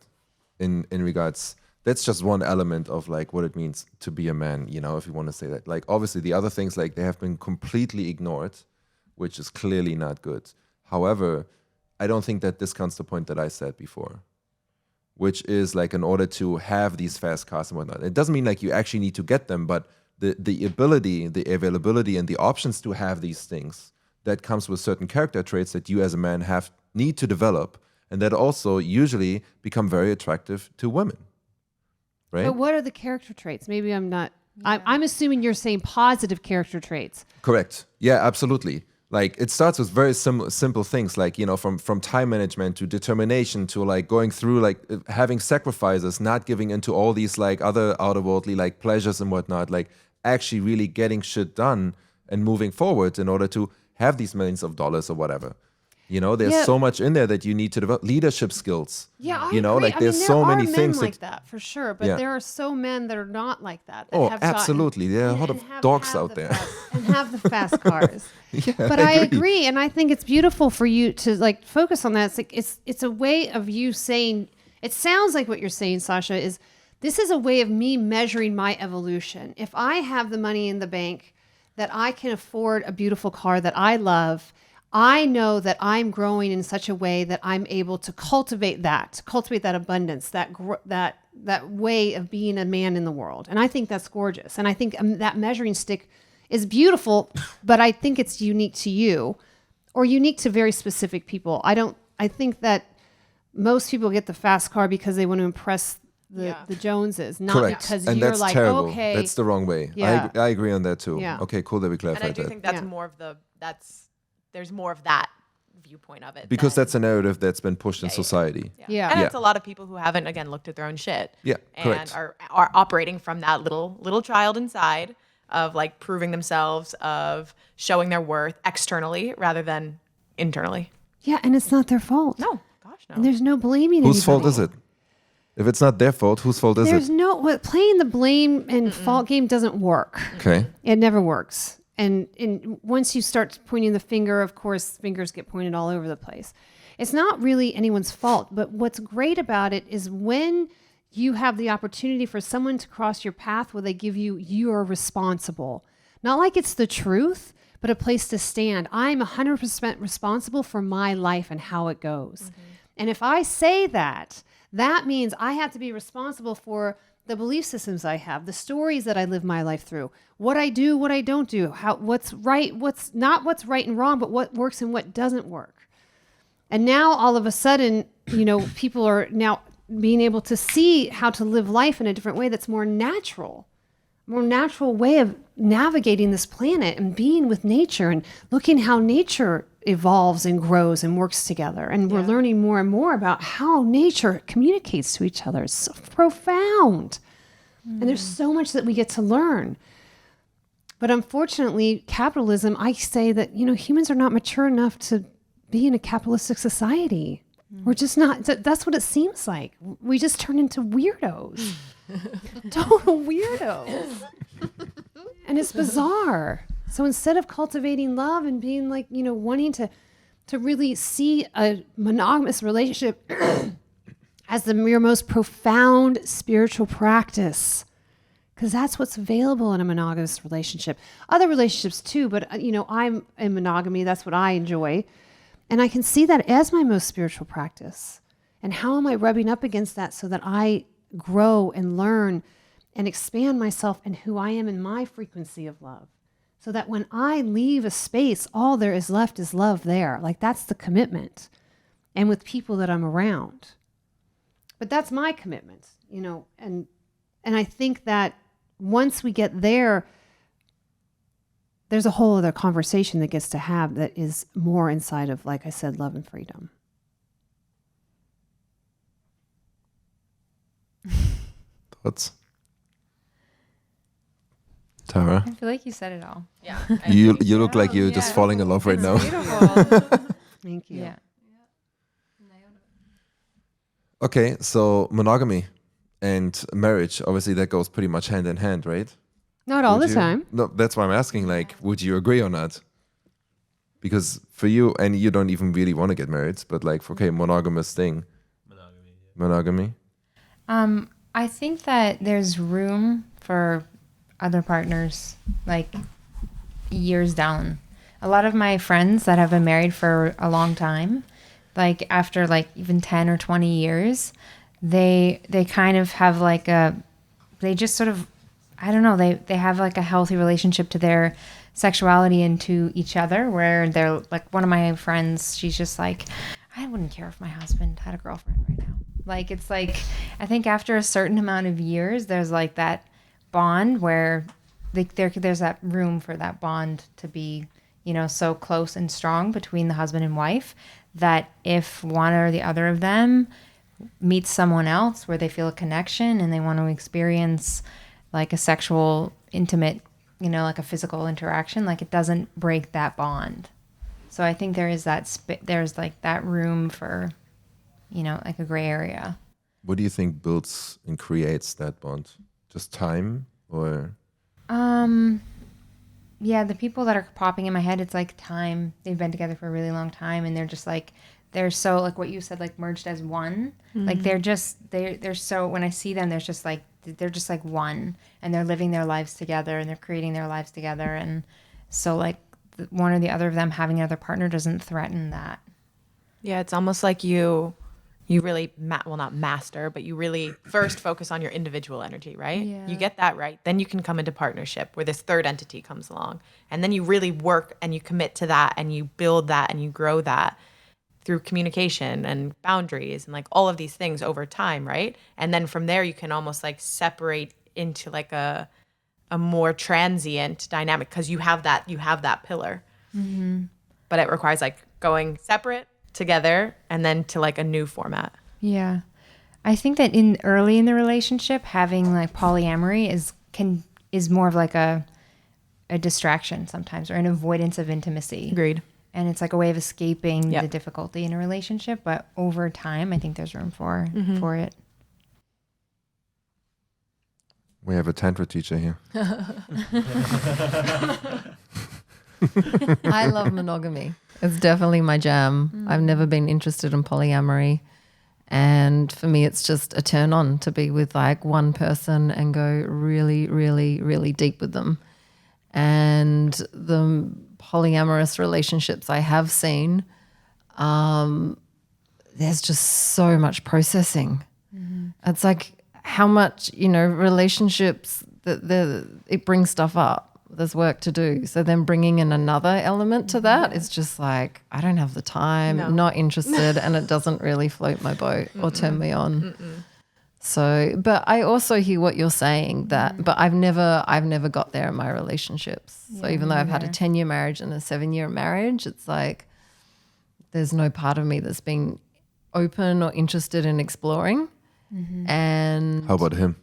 in regards. That's just one element of like what it means to be a man, you know, if you want to say that. Like obviously the other things, like they have been completely ignored, which is clearly not good. However, I don't think that discounts the point that I said before, which is like in order to have these fast cars and whatnot. It doesn't mean like you actually need to get them, but the ability, the availability, and the options to have these things, that comes with certain character traits that you as a man need to develop, and that also usually become very attractive to women, right? But what are the character traits? Maybe I'm not. Yeah. I'm assuming you're saying positive character traits. Correct. Yeah, absolutely. Like it starts with very simple things, like, you know, from time management to determination to like going through like having sacrifices, not giving into all these like other outerworldly like pleasures and whatnot, like actually really getting shit done and moving forward in order to have these millions of dollars or whatever. You know, there's so much in there that you need to develop. Leadership skills. Yeah, you know, agree. like there's so many things like that for sure, but there are so men that are not like that. Absolutely. There are a lot of dogs out there. And have the fast cars. But I agree, and I think it's beautiful for you to like focus on that. It's like it's a way of you saying. It sounds like what you're saying, Sasha, is this is a way of me measuring my evolution. If I have the money in the bank that I can afford a beautiful car that I love, I know that I'm growing in such a way that I'm able to cultivate that abundance, that way of being a man in the world. And I think that's gorgeous. And I think that measuring stick is beautiful, but I think it's unique to you or unique to very specific people. I think that most people get the fast car because they want to impress the Joneses, not Correct. Because and you're that's like, terrible. okay. That's the wrong way. Yeah. I agree on that too. Yeah. Okay, cool that we clarified And I do that. think that's more of there's more of that viewpoint of it. Because that's a narrative that's been pushed in society. Yeah. And it's a lot of people who haven't, again, looked at their own shit. Yeah, and correct. are operating from that little child inside of like proving themselves, of showing their worth externally rather than internally. Yeah, and it's not their fault. No, gosh, no. And there's no blaming Whose fault anybody. is it? If it's not their fault, whose fault is There's it? Playing the blame and fault game doesn't work. Okay. It never works. And once you start pointing the finger, of course, fingers get pointed all over the place. It's not really anyone's fault, but what's great about it is when you have the opportunity for someone to cross your path where they give you are responsible. Not like it's the truth, but a place to stand. I'm 100% responsible for my life and how it goes. Mm-hmm. And if I say that means I have to be responsible for the belief systems I have, the stories that I live my life through, what I do, what I don't do, what's right, what's right and wrong, but what works and what doesn't work. And now all of a sudden, you know, people are now being able to see how to live life in a different way that's more natural way of navigating this planet and being with nature and looking how nature evolves and grows and works together. And we're learning more and more about how nature communicates to each other. It's so profound. And there's so much that we get to learn. But unfortunately, capitalism, I say that, you know, humans are not mature enough to be in a capitalistic society. We're just not, that's what it seems like. We just turn into weirdos. Total weirdos. And it's bizarre. So instead of cultivating love and being like, you know, wanting to really see a monogamous relationship as your most profound spiritual practice, because that's what's available in a monogamous relationship. Other relationships too, but I'm in monogamy. That's what I enjoy. And I can see that as my most spiritual practice. And how am I rubbing up against that so that I grow and learn and expand myself and who I am in my frequency of love? So that when I leave a space, all there is left is love there. Like, that's the commitment. And with people that I'm around. But that's my commitment, and I think that once we get there, there's a whole other conversation that gets to have that is more inside of, like I said, love and freedom. Thoughts? Tara? I feel like you said it all. Yeah. You look like you're just falling in love right now. Thank you. Yeah. Okay, so monogamy and marriage, obviously that goes pretty much hand in hand, right? Not all Would the you- time. No, that's why I'm asking, like, would you agree or not? Because for you, and you don't even really want to get married, but like, okay, monogamous thing. Monogamy. I think that there's room for other partners, like years down. A lot of my friends that have been married for a long time, like after like even 10 or 20 years, they kind of have like they just sort of, I don't know, they have like a healthy relationship to their sexuality and to each other, where they're like, one of my friends, she's just like, I wouldn't care if my husband had a girlfriend right now. Like, it's like, I think after a certain amount of years, there's like that bond where there's that room for that bond to be, so close and strong between the husband and wife, that if one or the other of them meets someone else where they feel a connection and they want to experience like a sexual, intimate, like a physical interaction, like it doesn't break that bond. So I think there is there's like that room for, like a gray area. What do you think builds and creates that bond? Just time or? Yeah, the people that are popping in my head, it's like time. They've been together for a really long time, and they're just like, they're so, like what you said, like merged as one. Mm-hmm. Like they're so, when I see them, they're just like one, and they're living their lives together, and they're creating their lives together. And so like one or the other of them having another partner doesn't threaten that. Yeah, it's almost like you really, not master, but you really first focus on your individual energy, right? Yeah. You get that right. Then you can come into partnership where this third entity comes along. And then you really work and you commit to that and you build that and you grow that through communication and boundaries and like all of these things over time, right? And then from there, you can almost like separate into like a more transient dynamic because you have that pillar. Mm-hmm. But it requires like going separate, together, and then to like a new format. Yeah. I think that early in the relationship, having like polyamory is more of like a distraction sometimes, or an avoidance of intimacy. Agreed. And it's like a way of escaping Yep. the difficulty in a relationship. But over time, I think there's room for it. We have a tantra teacher here. I love monogamy. It's definitely my jam. I've never been interested in polyamory. And for me, it's just a turn on to be with like one person and go really, really, really deep with them. And the polyamorous relationships I have seen, there's just so much processing. Mm-hmm. It's like how much, relationships, it brings stuff up. There's work to do. So then bringing in another element to that is just like, I don't have the time, not interested, and it doesn't really float my boat or turn me on. So, but I also hear what you're saying but I've never got there in my relationships. So even though I've had a 10-year marriage and a 7-year marriage, it's like, there's no part of me that's been open or interested in exploring. Mm-hmm. And how about him?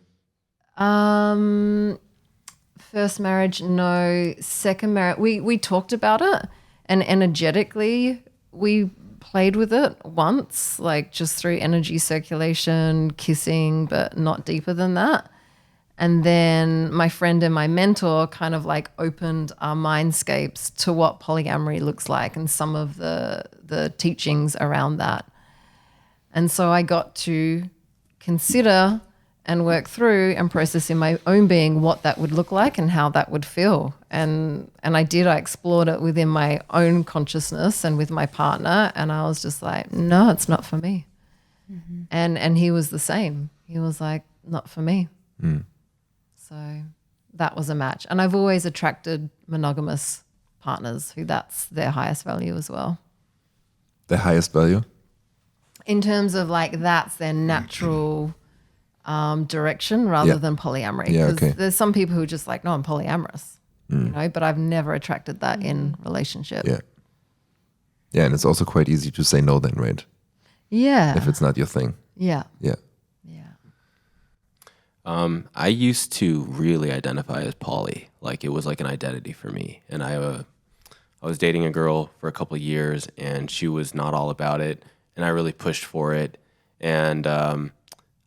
First marriage, no. Second marriage, we talked about it, and energetically we played with it once, like just through energy circulation, kissing, but not deeper than that. And then my friend and my mentor kind of like opened our mindscapes to what polyamory looks like and some of the teachings around that. And so I got to consider and work through and process in my own being what that would look like and how that would feel. And I explored it within my own consciousness and with my partner. And I was just like, no, it's not for me. Mm-hmm. And he was the same. He was like, not for me. So that was a match. And I've always attracted monogamous partners who that's their highest value as well. The highest value? In terms of like that's their natural direction rather than polyamory. Yeah, because okay. there's some people who are just like, no, I'm polyamorous, you know, but I've never attracted that in relationship. Yeah. Yeah, and it's also quite easy to say no then, right? Yeah. If it's not your thing. Yeah. Yeah. Yeah. I used to really identify as poly. Like it was like an identity for me. And I was dating a girl for a couple of years and she was not all about it. And I really pushed for it. And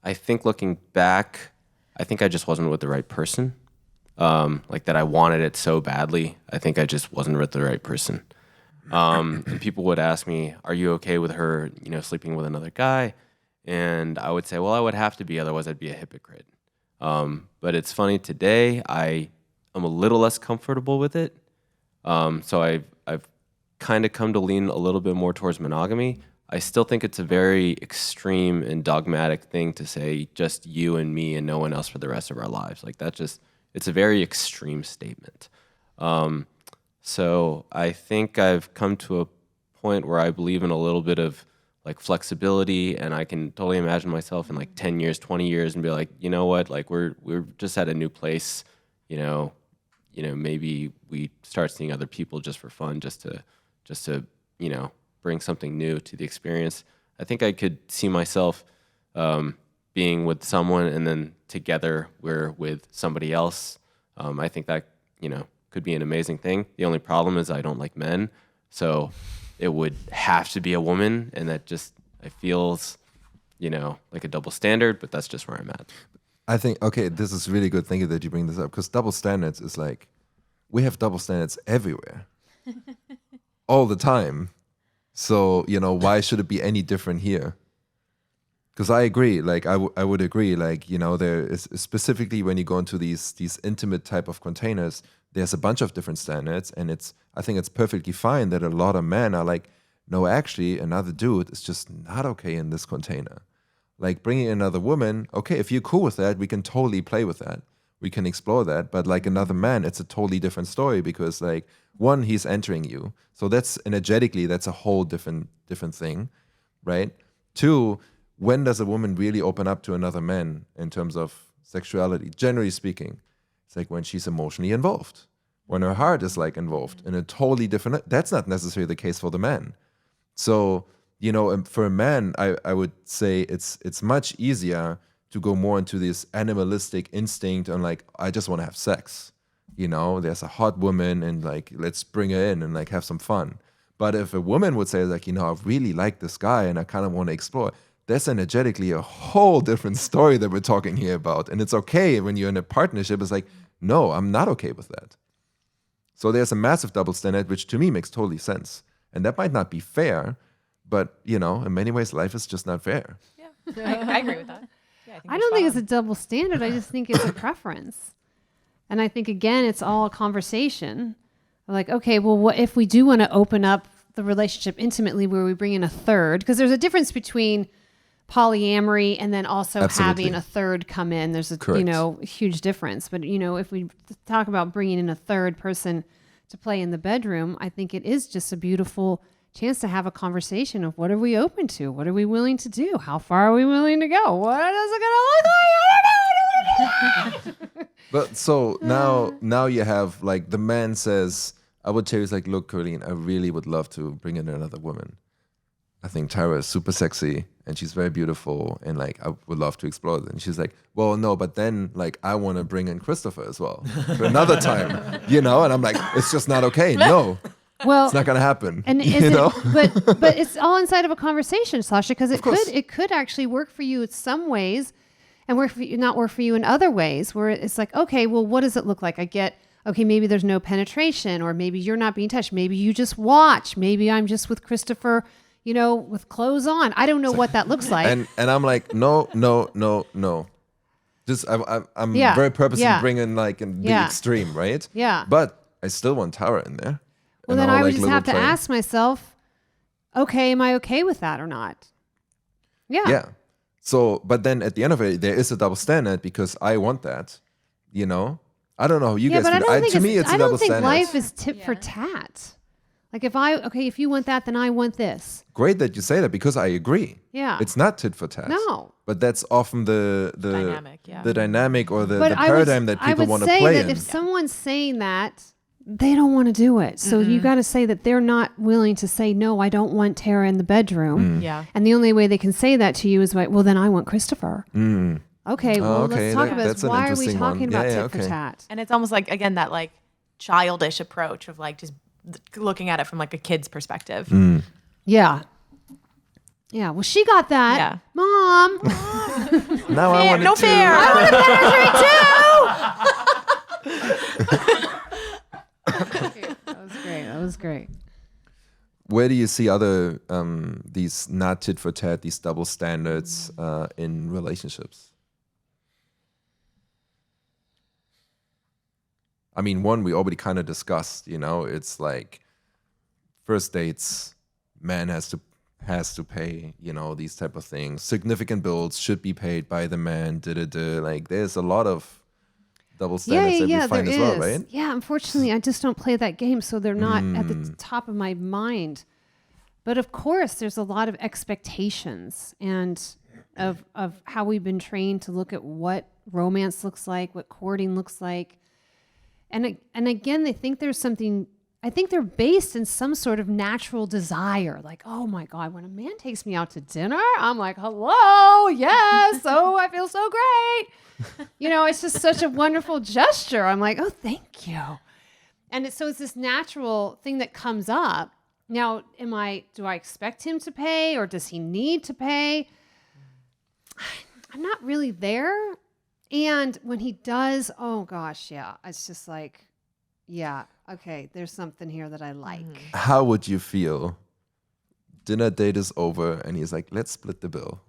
I think looking back, I think I just wasn't with the right person. Like that I wanted it so badly. I think I just wasn't with the right person. And people would ask me, are you okay with her, you know, sleeping with another guy? And I would say, well, I would have to be, otherwise I'd be a hypocrite. But it's funny, today I am a little less comfortable with it. So I've kind of come to lean a little bit more towards monogamy. I still think it's a very extreme and dogmatic thing to say just you and me and no one else for the rest of our lives. Like it's a very extreme statement. So I think I've come to a point where I believe in a little bit of like flexibility, and I can totally imagine myself in like 10 years, 20 years and be like, you know what, like we're just at a new place, you know, maybe we start seeing other people just for fun, just to, you know, bring something new to the experience. I think I could see myself being with someone and then together we're with somebody else. I think that, you know, could be an amazing thing. The only problem is I don't like men. So it would have to be a woman, and that just, it feels, you know, like a double standard, but that's just where I'm at. I think, okay, this is really good. Thank you that you bring this up, because double standards is like, we have double standards everywhere, all the time. So, you know, why should it be any different here? Because I agree, like I would agree, like, you know, there is specifically when you go into these intimate type of containers, there's a bunch of different standards, and I think it's perfectly fine that a lot of men are like, no, actually, another dude is just not okay in this container. Like bringing another woman, okay, if you're cool with that, we can totally play with that. We can explore that. But like another man, it's a totally different story, because like, one, he's entering you. So that's energetically, that's a whole different thing, right? Two, when does a woman really open up to another man in terms of sexuality? Generally speaking, it's like when she's emotionally involved, when her heart is like involved in a totally different, that's not necessarily the case for the man. So, you know, for a man, I would say it's much easier to go more into this animalistic instinct and like, I just want to have sex. You know, there's a hot woman and like, let's bring her in and like have some fun. But if a woman would say like, you know, I really like this guy and I kind of want to explore, that's energetically a whole different story that we're talking here about. And it's okay when you're in a partnership, it's like, no, I'm not okay with that. So there's a massive double standard, which to me makes totally sense. And that might not be fair, but, you know, in many ways, life is just not fair. Yeah, I agree with that. Yeah, I don't think it's a double standard. I just think it's a preference. And I think, again, it's all a conversation. Like, okay, well, what if we do want to open up the relationship intimately where we bring in a third? Because there's a difference between polyamory and then also Absolutely. having a third come in. There's a Correct. you know, huge difference. But, you know, if we talk about bringing in a third person to play in the bedroom, I think it is just a beautiful chance to have a conversation of what are we open to? What are we willing to do? How far are we willing to go? What is it going to look like? But so now you have like the man says, I would tell you, it's like, look, Colleen, I really would love to bring in another woman. I think Tara is super sexy and she's very beautiful and like I would love to explore it. And she's like, well, no, but then like I want to bring in Christopher as well for another time, you know? And I'm like, it's just not okay. No, Well, it's not going to happen. and you know? but it's all inside of a conversation, Sasha, because it could actually work for you in some ways and not work for you in other ways, where it's like, okay, well, what does it look like? I get, okay, maybe there's no penetration, or maybe you're not being touched. Maybe you just watch. Maybe I'm just with Christopher, with clothes on. I don't know what that looks like. And I'm like, no. Just I'm very purposely bringing like in the extreme, right? Yeah. But I still want Tara in there. Well, then I would just have to ask myself, okay, am I okay with that or not? Yeah. Yeah. So, but then at the end of it, there is a double standard because I want that, I don't know how you guys but feel. To me, it's a double standard. I don't think life is tit for tat. Like if you want that, then I want this. Great that you say that because I agree. Yeah. It's not tit for tat. No. But that's often the dynamic or the paradigm that people want to play in. I would say that if someone's saying that, they don't want to do it. So you got to say that they're not willing to say, no, I don't want Tara in the bedroom. Yeah. And the only way they can say that to you is, well, then I want Christopher. Okay, well, let's talk about this. Why are we talking about tit for tat? And it's almost like, again, that like childish approach of like just looking at it from like a kid's perspective. Yeah. Yeah, well, she got that. Yeah. Mom. Now I want it no too. fair. I want a too. That was great. Where do you see other these not tit for tat, these double standards in relationships? I mean, one we already kind of discussed. It's like first dates, man has to pay. These type of things. Significant bills should be paid by the man. Like there's a lot of double standards that we find as well, right? Yeah, unfortunately, I just don't play that game, so they're not at the top of my mind. But of course, there's a lot of expectations and of how we've been trained to look at what romance looks like, what courting looks like. And again, they think there's something, I think they're based in some sort of natural desire. Like, oh my God, when a man takes me out to dinner, I'm like, hello, yes, oh, I feel so great. It's just such a wonderful gesture. I'm like, oh, thank you. And so it's this natural thing that comes up. Now, do I expect him to pay or does he need to pay? I'm not really there. And when he does, oh gosh, yeah, it's just like, yeah, okay, there's something here that I like. How would you feel? Dinner date is over and he's like, let's split the bill.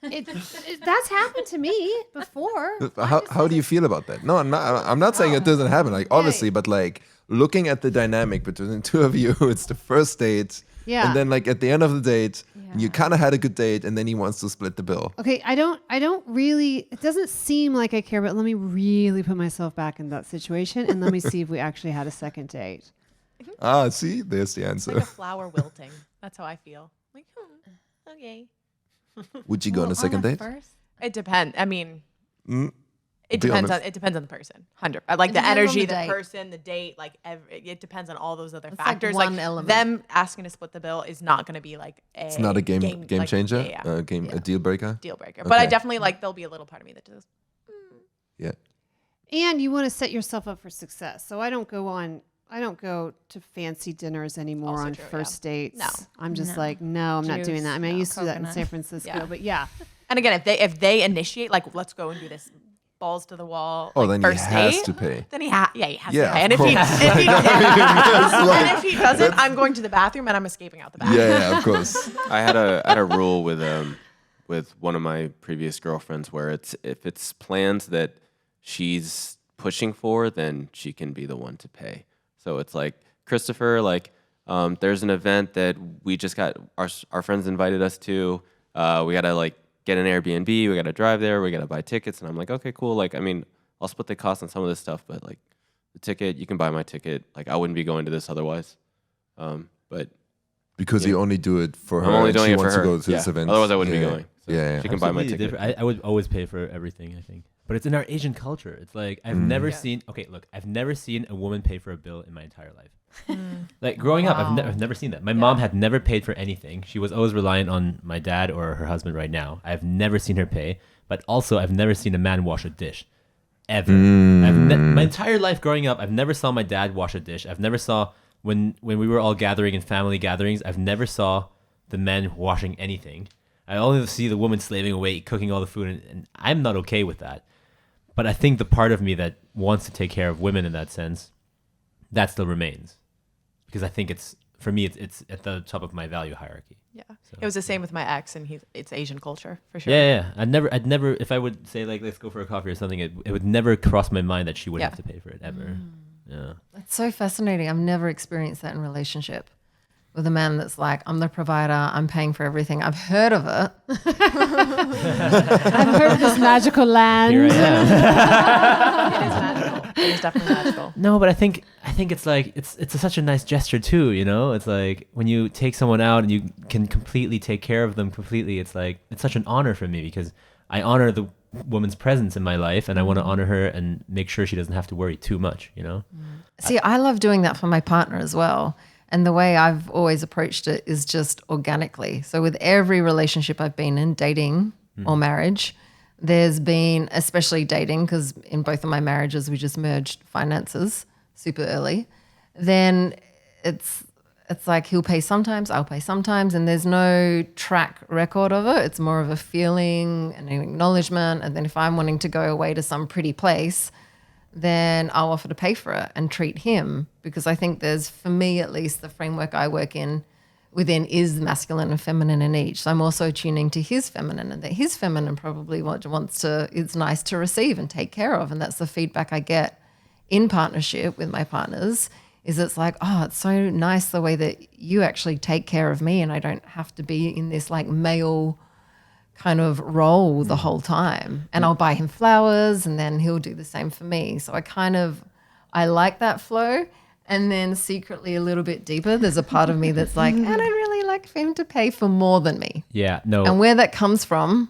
That's happened to me before. How do you feel about that? No, I'm not saying it doesn't happen, like obviously, but like looking at the dynamic between the two of you, it's the first date. Yeah. And then like at the end of the date, you kind of had a good date and then he wants to split the bill. Okay, I don't really, it doesn't seem like I care, but let me really put myself back in that situation and let me see if we actually had a second date. See, there's the answer. It's like a flower wilting. That's how I feel. Like, okay. Would you go on a second date? First? It depends. I mean, it depends on the person. 100. I like the energy, the person, the date. Like it depends on all those other factors. Like one element. Them asking to split the bill is not going to be like it's not a game changer. A deal breaker. Deal breaker. But I definitely there'll be a little part of me that does. Yeah. And you want to set yourself up for success. So I don't go to fancy dinners anymore also on first dates. No. I'm just I'm not doing that. I mean, I used to do that in San Francisco, but yeah. And again, if they initiate, like, let's go and do this balls to the wall. Oh, then first he has date, to pay. Then he has to pay. And if he doesn't, I'm going to the bathroom and I'm escaping out the bathroom. Yeah, of course. I had a rule with one of my previous girlfriends where if it's plans that she's pushing for, then she can be the one to pay. So it's like, Christopher, there's an event that we just got, our friends invited us to. We got to get an Airbnb. We got to drive there. We got to buy tickets. And I'm like, okay, cool. I'll split the cost on some of this stuff, but the ticket, you can buy my ticket. I wouldn't be going to this otherwise. But because you only do it for her. I'm only doing she it for wants her. to go to this event. Otherwise, I wouldn't be going. So she can buy my ticket. I would always pay for everything, I think. But it's in our Asian culture. It's like I've never seen. Okay, look, I've never seen a woman pay for a bill in my entire life. Growing up, I've never seen that. My mom had never paid for anything. She was always reliant on my dad or her husband right now. I've never seen her pay. But also, I've never seen a man wash a dish. Ever. My entire life growing up, I've never saw my dad wash a dish. I've never saw, when we were all gathering in family gatherings, I've never saw the men washing anything. I only see the woman slaving away, cooking all the food, and I'm not okay with that. But I think the part of me that wants to take care of women in that sense, that still remains. Because I think it's for me, it's at the top of my value hierarchy. Yeah. So, It was the same with my ex, and it's Asian culture for sure. Yeah. I'd never, if I would say like, let's go for a coffee or something, it would never cross my mind that she would Yeah. have to pay for it ever. Yeah. That's so fascinating. I've never experienced that in a relationship with a man that's like, I'm the provider, I'm paying for everything. I've heard of it. I've heard of this magical land. Here I am. It is magical. It is definitely magical. No, but I think it's like it's such a nice gesture too, you know? It's like when you take someone out and you can completely take care of them completely, it's like it's such an honor for me because I honor the woman's presence in my life and I want to honor her and make sure she doesn't have to worry too much, you know? See, I love doing that for my partner as well. And the way I've always approached it is just organically. So with every relationship I've been in, dating or marriage, there's been, especially dating, because in both of my marriages we just merged finances super early. Then it's like he'll pay sometimes, I'll pay sometimes, and there's no track record of it. It's more of a feeling and an acknowledgement. And then if I'm wanting to go away to some pretty place, then I'll offer to pay for it and treat him, because I think there's, for me at least, the framework I work within is masculine and feminine in each. So I'm also tuning to his feminine, and that his feminine probably it's nice to receive and take care of. And that's the feedback I get in partnership with my partners, is it's like, oh, it's so nice the way that you actually take care of me and I don't have to be in this like male kind of role the whole time. And I'll buy him flowers and then he'll do the same for me. So I like that flow. And then secretly a little bit deeper, there's a part of me that's like, and I'd really like for him to pay for more than me. Yeah, no. And where that comes from,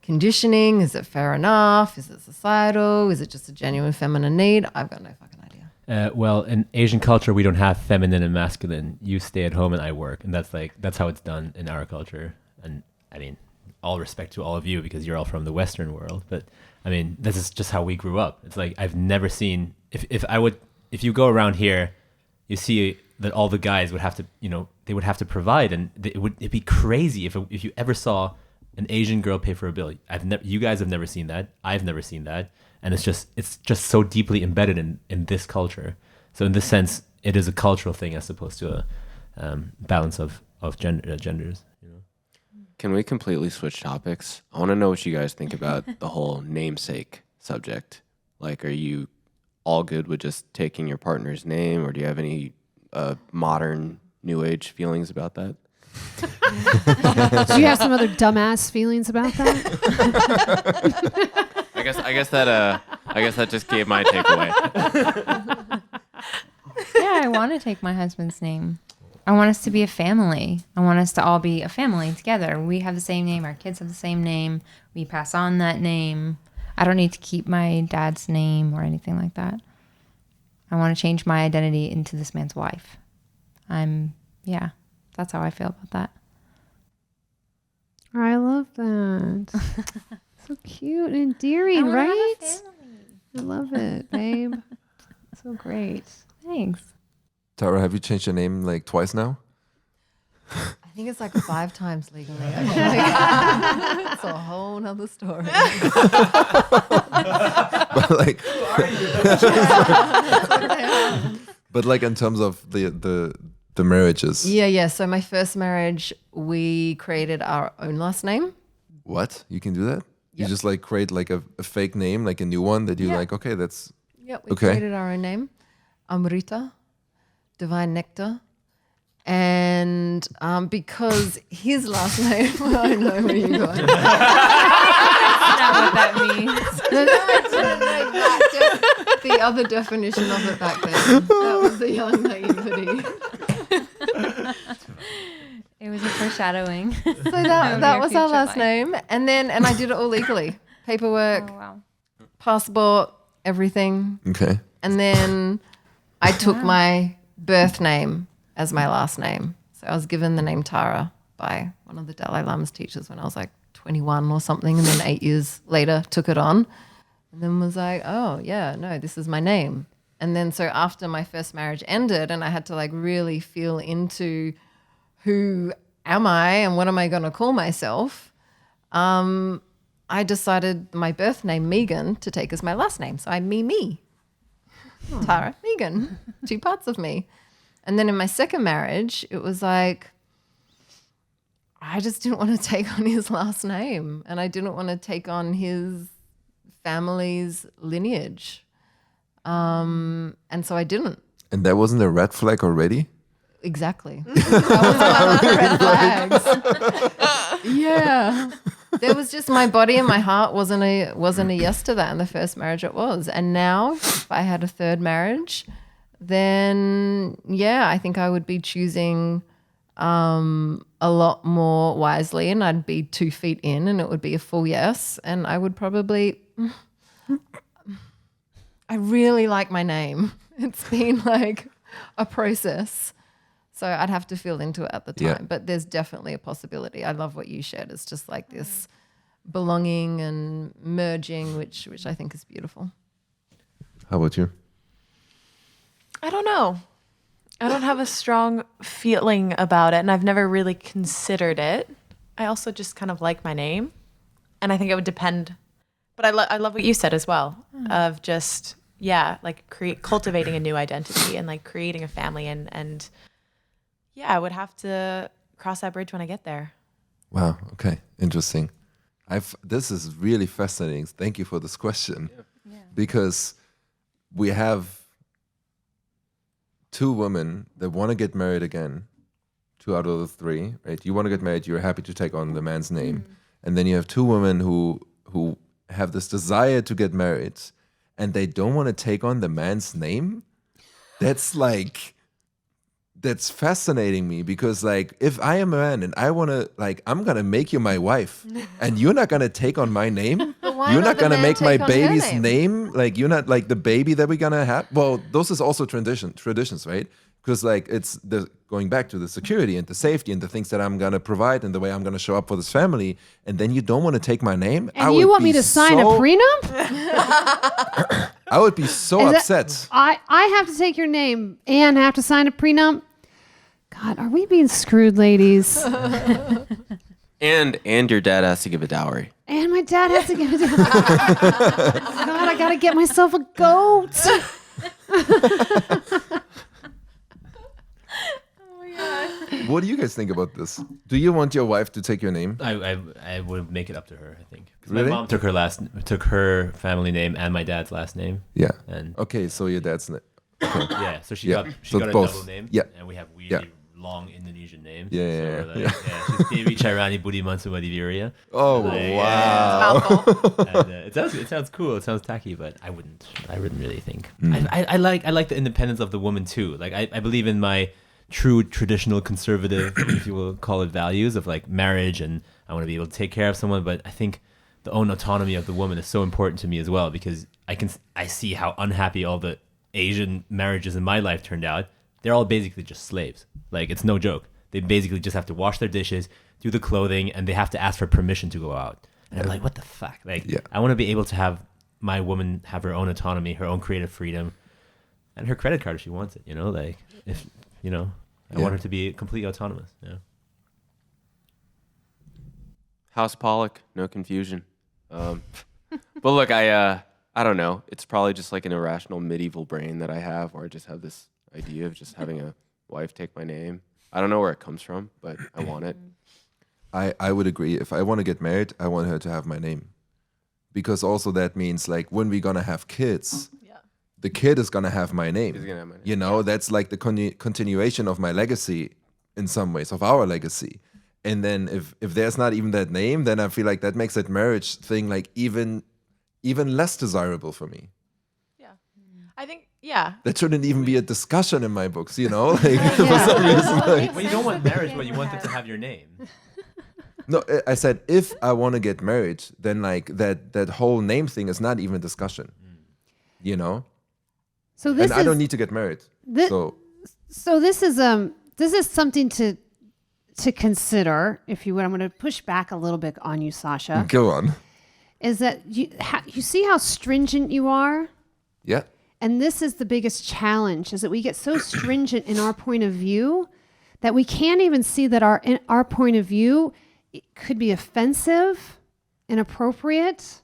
conditioning, is it fair enough? Is it societal? Is it just a genuine feminine need? I've got no fucking idea. Well, in Asian culture, we don't have feminine and masculine. You stay at home and I work. And that's how it's done in our culture. And I mean, all respect to all of you because you're all from the Western world. But I mean, this is just how we grew up. It's like, I've never seen, if you go around here, you see that all the guys would have to, they would have to provide. And it'd be crazy if you ever saw an Asian girl pay for a bill. You guys have never seen that. I've never seen that. And it's just so deeply embedded in this culture. So in this sense, it is a cultural thing as opposed to a balance of genders. Can we completely switch topics? I want to know what you guys think about the whole namesake subject. Like, are you all good with just taking your partner's name, or do you have any modern new age feelings about that? Do you have some other dumbass feelings about that? I guess that just gave my takeaway. Yeah, I want to take my husband's name. I want us to be a family. I want us to all be a family together. We have the same name. Our kids have the same name. We pass on that name. I don't need to keep my dad's name or anything like that. I want to change my identity into this man's wife. That's how I feel about that. I love that. So cute and endearing, right? I love it, babe. So great. Thanks. Tara, have you changed your name like twice now? I think it's like 5 times legally. Actually. It's a whole nother story. But like in terms of the marriages. Yeah. So my first marriage, we created our own last name. What? You can do that? You Yep. just like create like a fake name, like a new one that you like, okay, that's Yep, we okay. created our own name. Amrita, Divine Nectar. And because his last name, I know where you're going. That's not what that means. The other definition of it back then. That was the young naivety. It was a foreshadowing. So that was our last name. And I did it all legally. Paperwork, Oh, wow. passport, everything. okay. And then I took my birth name as my last name. So I was given the name Tara by one of the Dalai Lama's teachers when I was like 21 or something. And then 8 years later took it on. And then was like, oh, yeah, no, this is my name. And then so after my first marriage ended and I had to like really feel into who am I and what am I going to call myself, I decided my birth name, Megan, to take as my last name. So I'm me. Tara, Megan, 2 parts of me. And then in my second marriage, it was like, I just didn't want to take on his last name, and I didn't want to take on his family's lineage. And so I didn't. And that wasn't a red flag already? Exactly. That was one of the red flags. Yeah. There was just my body and my heart wasn't a yes to that. In the first marriage it was. And now if I had a third marriage, then yeah, I think I would be choosing a lot more wisely, and I'd be 2 feet in and it would be a full yes. And I would probably, I really like my name. It's been like a process. So I'd have to feel into it at the time. Yeah. But there's definitely a possibility. I love what you shared. It's just like this belonging and merging, which I think is beautiful. How about you? I don't know. I don't have a strong feeling about it, and I've never really considered it. I also just kind of like my name, and I think it would depend. But I love what you said as well, of just, yeah, like cultivating a new identity and like creating a family, and yeah, I would have to cross that bridge when I get there. Wow. Okay. Interesting. This is really fascinating. Thank you for this question. Yeah. Because we have 2 women that want to get married again. 2 out of the 3, right? You want to get married. You're happy to take on the man's name. And then you have 2 women who have this desire to get married and they don't want to take on the man's name. That's fascinating me, because like, if I am a man and I want to, like, I'm going to make you my wife and you're not going to take on my name. why You're not not the going to man make my take on her baby's name? name. Like, you're not like the baby that we're going to have. Well, those is also traditions, right? Because like, it's the going back to the security and the safety and the things that I'm going to provide and the way I'm going to show up for this family. And then you don't want to take my name. And you want me to sign a prenup? I would be so Is that- upset. I have to take your name and have to sign a prenup? God, are we being screwed, ladies? And your dad has to give a dowry. And my dad has to give it to God, I got to get myself a goat. What do you guys think about this? Do you want your wife to take your name? I would make it up to her, I think. 'Cause Really? my mom took her family name and my dad's last name. Yeah. And Okay, so your dad's yeah, so she Yeah, got so got a both. double name. Yeah. And we have really Yeah. long Indonesian names. Yeah, So yeah, we're yeah. like, she's Dewi Chairani Budi Mansuma Diviria. Oh, Like, wow. And, it sounds cool. It sounds tacky, but I wouldn't really think. Mm. I like the independence of the woman too. Like I believe in my true traditional conservative, if you will call it, values of like marriage, and I want to be able to take care of someone. But I think the own autonomy of the woman is so important to me as well, because I see how unhappy all the Asian marriages in my life turned out. They're all basically just slaves. Like, it's no joke. They basically just have to wash their dishes, do the clothing, and they have to ask for permission to go out. And I'm like, what the fuck? Like, Yeah. I want to be able to have my woman have her own autonomy, her own creative freedom, and her credit card if she wants it, you know? Like, if, you know, I want her to be completely autonomous, yeah. House Pollock, no confusion. But look, I don't know. It's probably just like an irrational medieval brain that I have, or I just have this idea of just having a wife take my name. I don't know where it comes from, but I want it. I would agree. If I want to get married, I want her to have my name. Because also that means like when we're going to have kids, the kid is going to have my name. He's gonna have my name. You know, that's like the continuation of my legacy in some ways, of our legacy. And then if there's not even that name, then I feel like that makes that marriage thing like even less desirable for me. Yeah. I think, yeah. That shouldn't even be a discussion in my books, you know? Like, for some reason, like, Well, you don't want marriage, but you want them to have your name. no, I said if I want to get married, then like that whole name thing is not even a discussion, you know? So this And I don't need to get married. So this is something to consider, if you would. I'm going to push back a little bit on you, Sasha. Go on. Is that you see how stringent you are? Yeah. And this is the biggest challenge, is that we get so stringent in our point of view that we can't even see that our point of view could be offensive, inappropriate,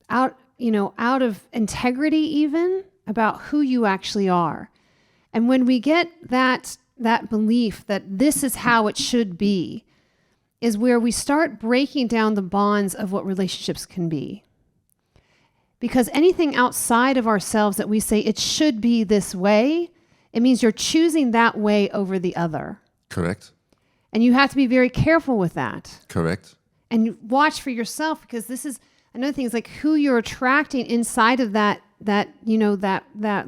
out of integrity even, about who you actually are. And when we get that belief that this is how it should be, is where we start breaking down the bonds of what relationships can be. Because anything outside of ourselves that we say it should be this way, it means you're choosing that way over the other. Correct. And you have to be very careful with that. Correct. And watch for yourself, because this is another thing, is like who you're attracting inside of that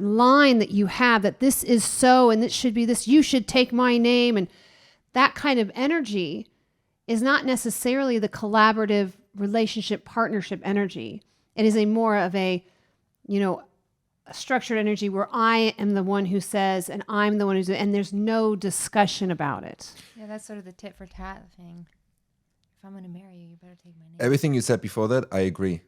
line that you have, that this is so and this should be this, you should take my name, and that kind of energy is not necessarily the collaborative relationship partnership energy. It is a more of a structured energy where I am the one who says and I'm the one who's, and there's no discussion about it. Yeah, that's sort of the tit for tat thing. If I'm going to marry you, you better take my name. Everything you said before that, I agree.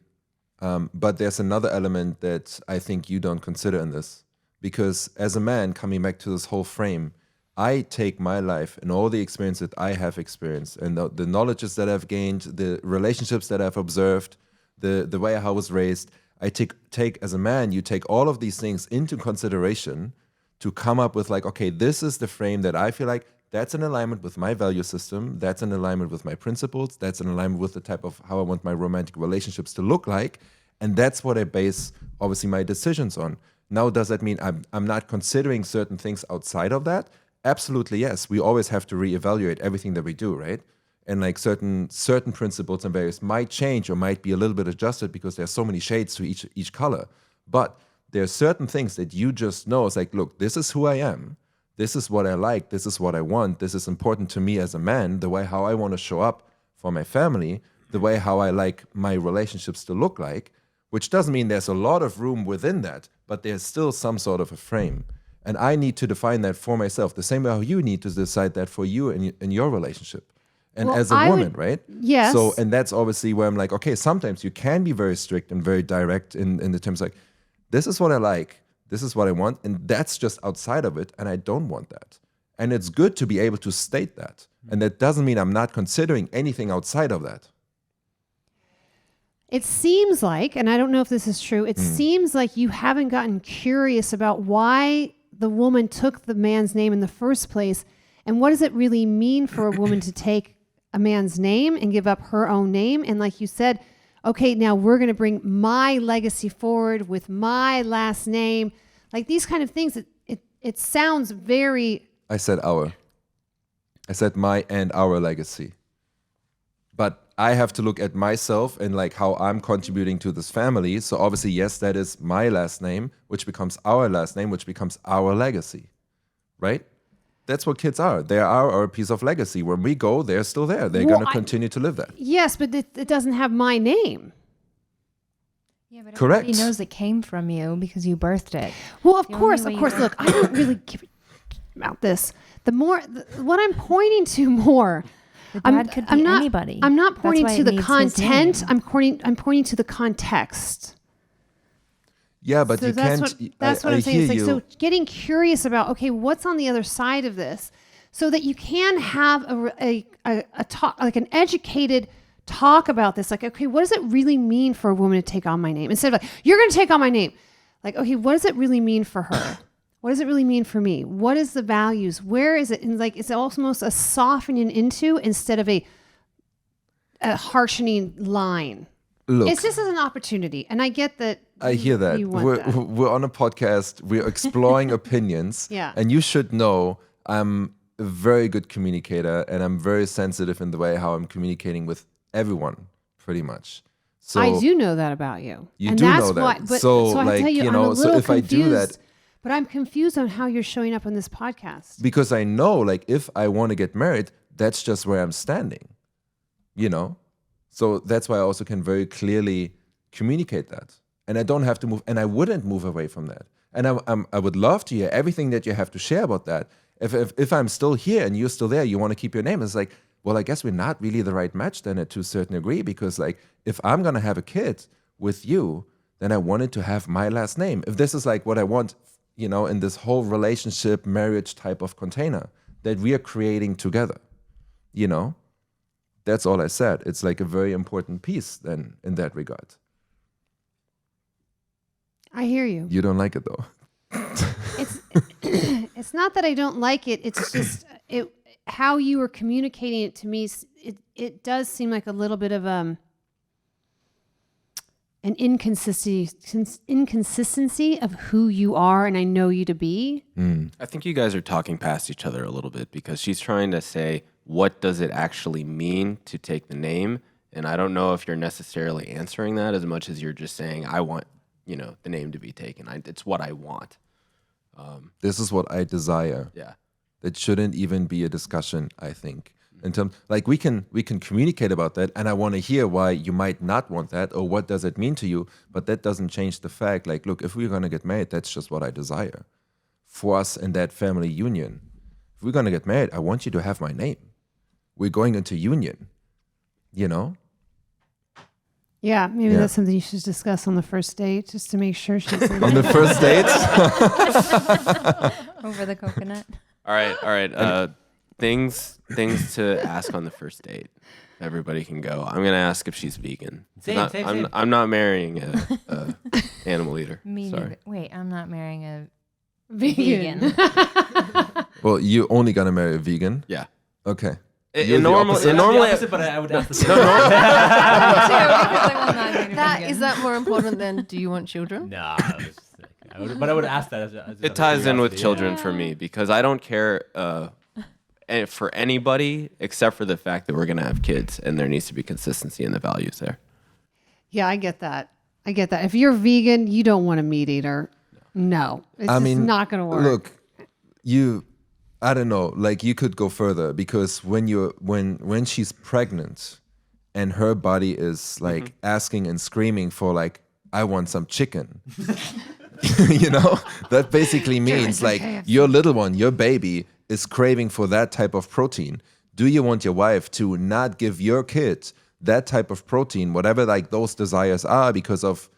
But there's another element that I think you don't consider in this. Because as a man, coming back to this whole frame, I take my life and all the experience that I have experienced and the knowledges that I've gained, the relationships that I've observed, the way I was raised, I take as a man, you take all of these things into consideration to come up with like, okay, this is the frame that I feel like that's in alignment with my value system, that's in alignment with my principles, that's in alignment with the type of how I want my romantic relationships to look like, and that's what I base obviously my decisions on. Now, does that mean I'm not considering certain things outside of that? Absolutely, yes. We always have to reevaluate everything that we do, right? And like certain principles and values might change or might be a little bit adjusted because there's so many shades to each color. But there are certain things that you just know. It's like, look, this is who I am. This is what I like. This is what I want. This is important to me as a man, the way how I want to show up for my family, the way how I like my relationships to look like, which doesn't mean there's a lot of room within that, but there's still some sort of a frame. And I need to define that for myself, the same way how you need to decide that for you in your relationship. And Well, as a I woman, would- right? Yes. So, and that's obviously where I'm like, okay, sometimes you can be very strict and very direct in the terms like, this is what I like, this is what I want, and that's just outside of it, and I don't want that. And it's good to be able to state that. And that doesn't mean I'm not considering anything outside of that. It seems like, and I don't know if this is true, it seems like you haven't gotten curious about why the woman took the man's name in the first place, and what does it really mean for a woman to take a man's name and give up her own name. And like you said, okay, now we're going to bring my legacy forward with my last name. Like these kind of things, it sounds very... I said our. I said my and our legacy. But I have to look at myself and like how I'm contributing to this family. So obviously, yes, that is my last name, which becomes our last name, which becomes our legacy, right? That's what kids are. They are our piece of legacy. When we go, they're still there. They're Well, going to continue to live that. Yes, but it doesn't have my name. Yeah, but Correct. everybody knows it came from you because you birthed it. Well, of The course. only way you Look, I don't really give a about this. What I'm pointing to more... The dad could be anybody. I'm not That's pointing why to it the needs his content. name. I'm pointing to the context. Yeah, but So you that's can't. what I I'm saying. hear It's like, you. so getting curious about, okay, what's on the other side of this, so that you can have a talk, like an educated talk about this. Like, okay, what does it really mean for a woman to take on my name? Instead of like, you're going to take on my name. Like, okay, what does it really mean for her? What does it really mean for me? What is the values? Where is it? And like, it's almost a softening into instead of a harshening line. Look, It's just as an opportunity. And I get that. I hear that. You want We're, that. we're on a podcast. We're exploring opinions. Yeah. And you should know I'm a very good communicator and I'm very sensitive in the way how I'm communicating with everyone, pretty much. So I do know that about you. You and do that's know that. why, but, So, I like, tell you, you I'm know, a so little if I do that- confused, but I'm confused on how you're showing up on this podcast. because I know, like, if I want to get married, that's just where I'm standing, you know? So that's why I also can very clearly communicate that. And I don't have to move, and I wouldn't move away from that. And I would love to hear everything that you have to share about that. If I'm still here and you're still there, you want to keep your name, it's like, well, I guess we're not really the right match then to a certain degree, because like, if I'm going to have a kid with you, then I wanted to have my last name. If this is like what I want, you know, in this whole relationship, marriage type of container that we are creating together, you know, that's all I said. It's like a very important piece then in that regard. I hear you. You don't like it though. It's It's not that I don't like it. It's just how you were communicating it to me. It does seem like a little bit of an inconsistency of who you are and I know you to be. I think you guys are talking past each other a little bit because she's trying to say, what does it actually mean to take the name? And I don't know if you're necessarily answering that as much as you're just saying, I want, the name to be taken. It's what I want. This is what I desire. Yeah. It shouldn't even be a discussion, I think. In terms, like we can communicate about that, and I want to hear why you might not want that, or what does it mean to you. But that doesn't change the fact, like, look, if we're gonna get married, that's just what I desire for us in that family union. If we're gonna get married, I want you to have my name. We're going into union, Yeah, maybe that's something you should discuss on the first date, just to make sure she's on the first date. Over the coconut. All right. Things to ask on the first date. Everybody can go. I'm gonna ask if she's vegan. Same. I'm not marrying a animal eater. Me Sorry. neither. Wait, I'm not marrying a vegan. Well, you're only gonna marry a vegan. Yeah. Okay. Normally, but I would ask the same. Is that more important than do you want children? Nah, but I would ask that. As it ties in with children for me because I don't care for anybody except for the fact that we're gonna have kids and there needs to be consistency in the values there. Yeah, I get that. If you're vegan, you don't want a meat eater. No, it's not going to work. Look, I don't know. Like you could go further because when she's pregnant, and her body is like asking and screaming for like, I want some chicken. That basically means like your little one, your baby is craving for that type of protein. Do you want your wife to not give your kid that type of protein, whatever like those desires are because of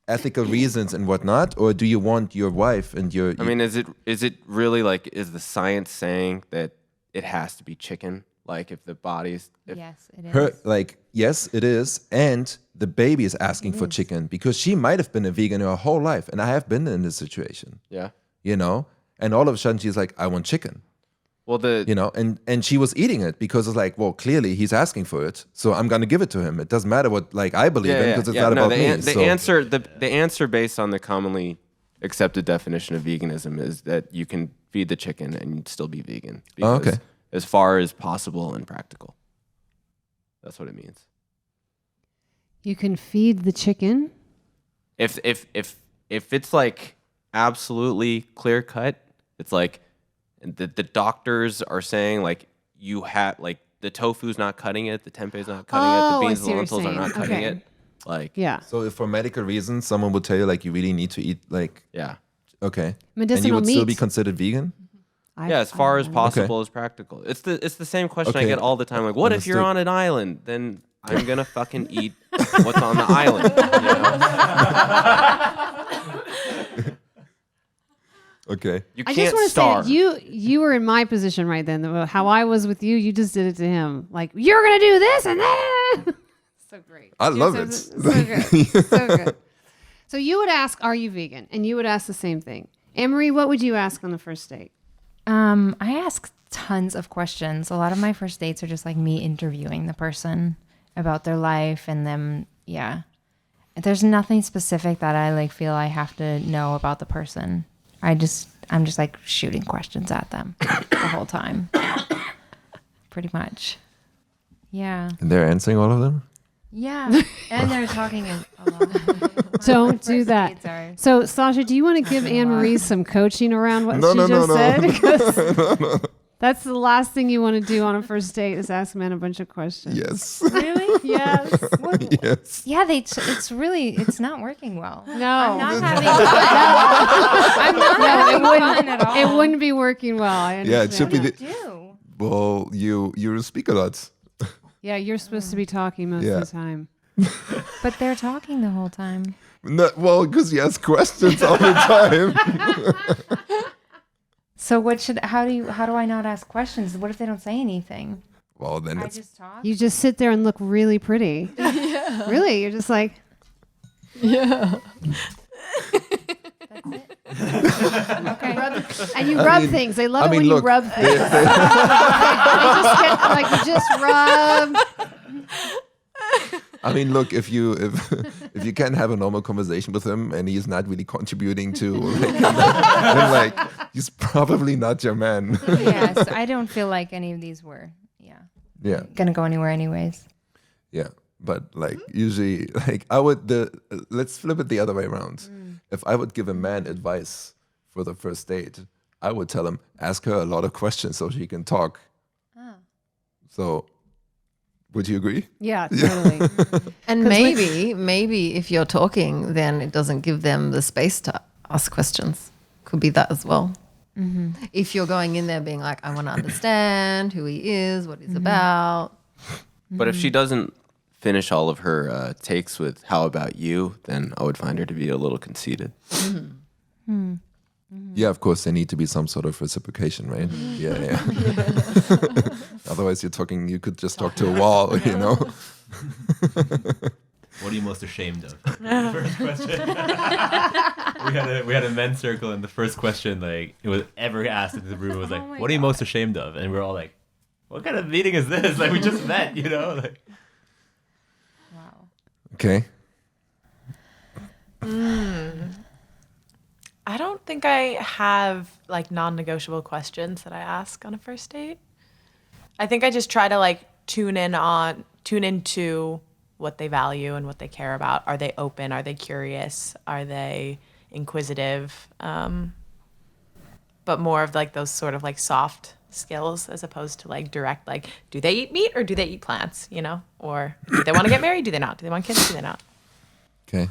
ethical reasons and whatnot? Or do you want your wife and your... is it really like, is the science saying that it has to be chicken? Like if the body's... Yes, it is. Yes, it is. And the baby is asking for chicken because she might have been a vegan her whole life. And I have been in this situation. Yeah. And all of a sudden she's like, I want chicken. Well, and she was eating it because it's like, well, clearly he's asking for it. So I'm going to give it to him. It doesn't matter what like I believe in because it's not about me. The answer based on the commonly accepted definition of veganism is that you can feed the chicken and you'd still be vegan. Because as far as possible and practical. That's what it means. You can feed the chicken? If it's like absolutely clear cut, it's like the doctors are saying like you have like the tofu's not cutting it, the tempeh's not cutting it, the beans and lentils are not cutting it. Like So if for medical reasons someone would tell you like you really need to eat like okay. Medicinal and you would meat. still be considered vegan? As far as possible as practical. It's the same question I get all the time. Like, what if you're on an island? Then I'm gonna fucking eat what's on the island. Okay. You I can't just want starve. to say you were in my position right then. How I was with you, you just did it to him. Like you're gonna do this and that. So great. I love it. So good. So good. So you would ask, "Are you vegan?" And you would ask the same thing. Anne-Marie, what would you ask on the first date? I ask tons of questions. A lot of my first dates are just like me interviewing the person about their life and them. Yeah. There's nothing specific that I like feel I have to know about the person. I'm just like shooting questions at them the whole time. Pretty much. Yeah. And they're answering all of them? Yeah. And they're talking a lot. Don't do that. So, Sasha, do you want to give Anne-Marie some coaching around what she just said? Because that's the last thing you want to do on a first date is ask men a bunch of questions. Yes. Really? Yes. Yes. Yeah, it's not working well. No. I'm not having fun. I'm not having fun at all. It wouldn't be working well. I understand. Yeah, it should be. What do you do? Well, you speak a lot. Yeah, you're supposed to be talking most of the time. But they're talking the whole time. No, well, because you ask questions all the time. So how do I not ask questions? What if they don't say anything? Well, then I it's just talk. You just sit there and look really pretty. Yeah. Really, you're just like. Yeah. That's it. Okay. And you rub things. They love I it mean, when look, you rub things. You just rub. I mean, look, if you can have a normal conversation with him and he's not really contributing to, like, then like he's probably not your man. Yes, I don't feel like any of these were. Yeah, Gonna go anywhere anyways. yeah. But like usually, like let's flip it the other way around. If I would give a man advice for the first date, I would tell him ask her a lot of questions so she can talk. So, would you agree? Yeah, totally. And maybe if you're talking, then it doesn't give them the space to ask questions. Could be that as well. If you're going in there being like, I want to understand who he is, what he's about. But if she doesn't finish all of her takes with "How about you?" then I would find her to be a little conceited. Yeah, of course, there need to be some sort of reciprocation, right? Yeah. Otherwise, you could just talk to a wall, you know? What are you most ashamed of? First question. we had a men's circle, and the first question, like, it was ever asked in the room was like, "What are you most ashamed of?" And we're all like, "What kind of meeting is this? Like, we just met, you know?" Like, Wow. Okay. I don't think I have like non-negotiable questions that I ask on a first date. I think I just try to like tune into what they value and what they care about. Are they open? Are they curious? Are they inquisitive? But more of like those sort of like soft skills as opposed to like direct, like, do they eat meat or do they eat plants, you know? Or do they want to get married? Do they not? Do they want kids? Do they not? Okay.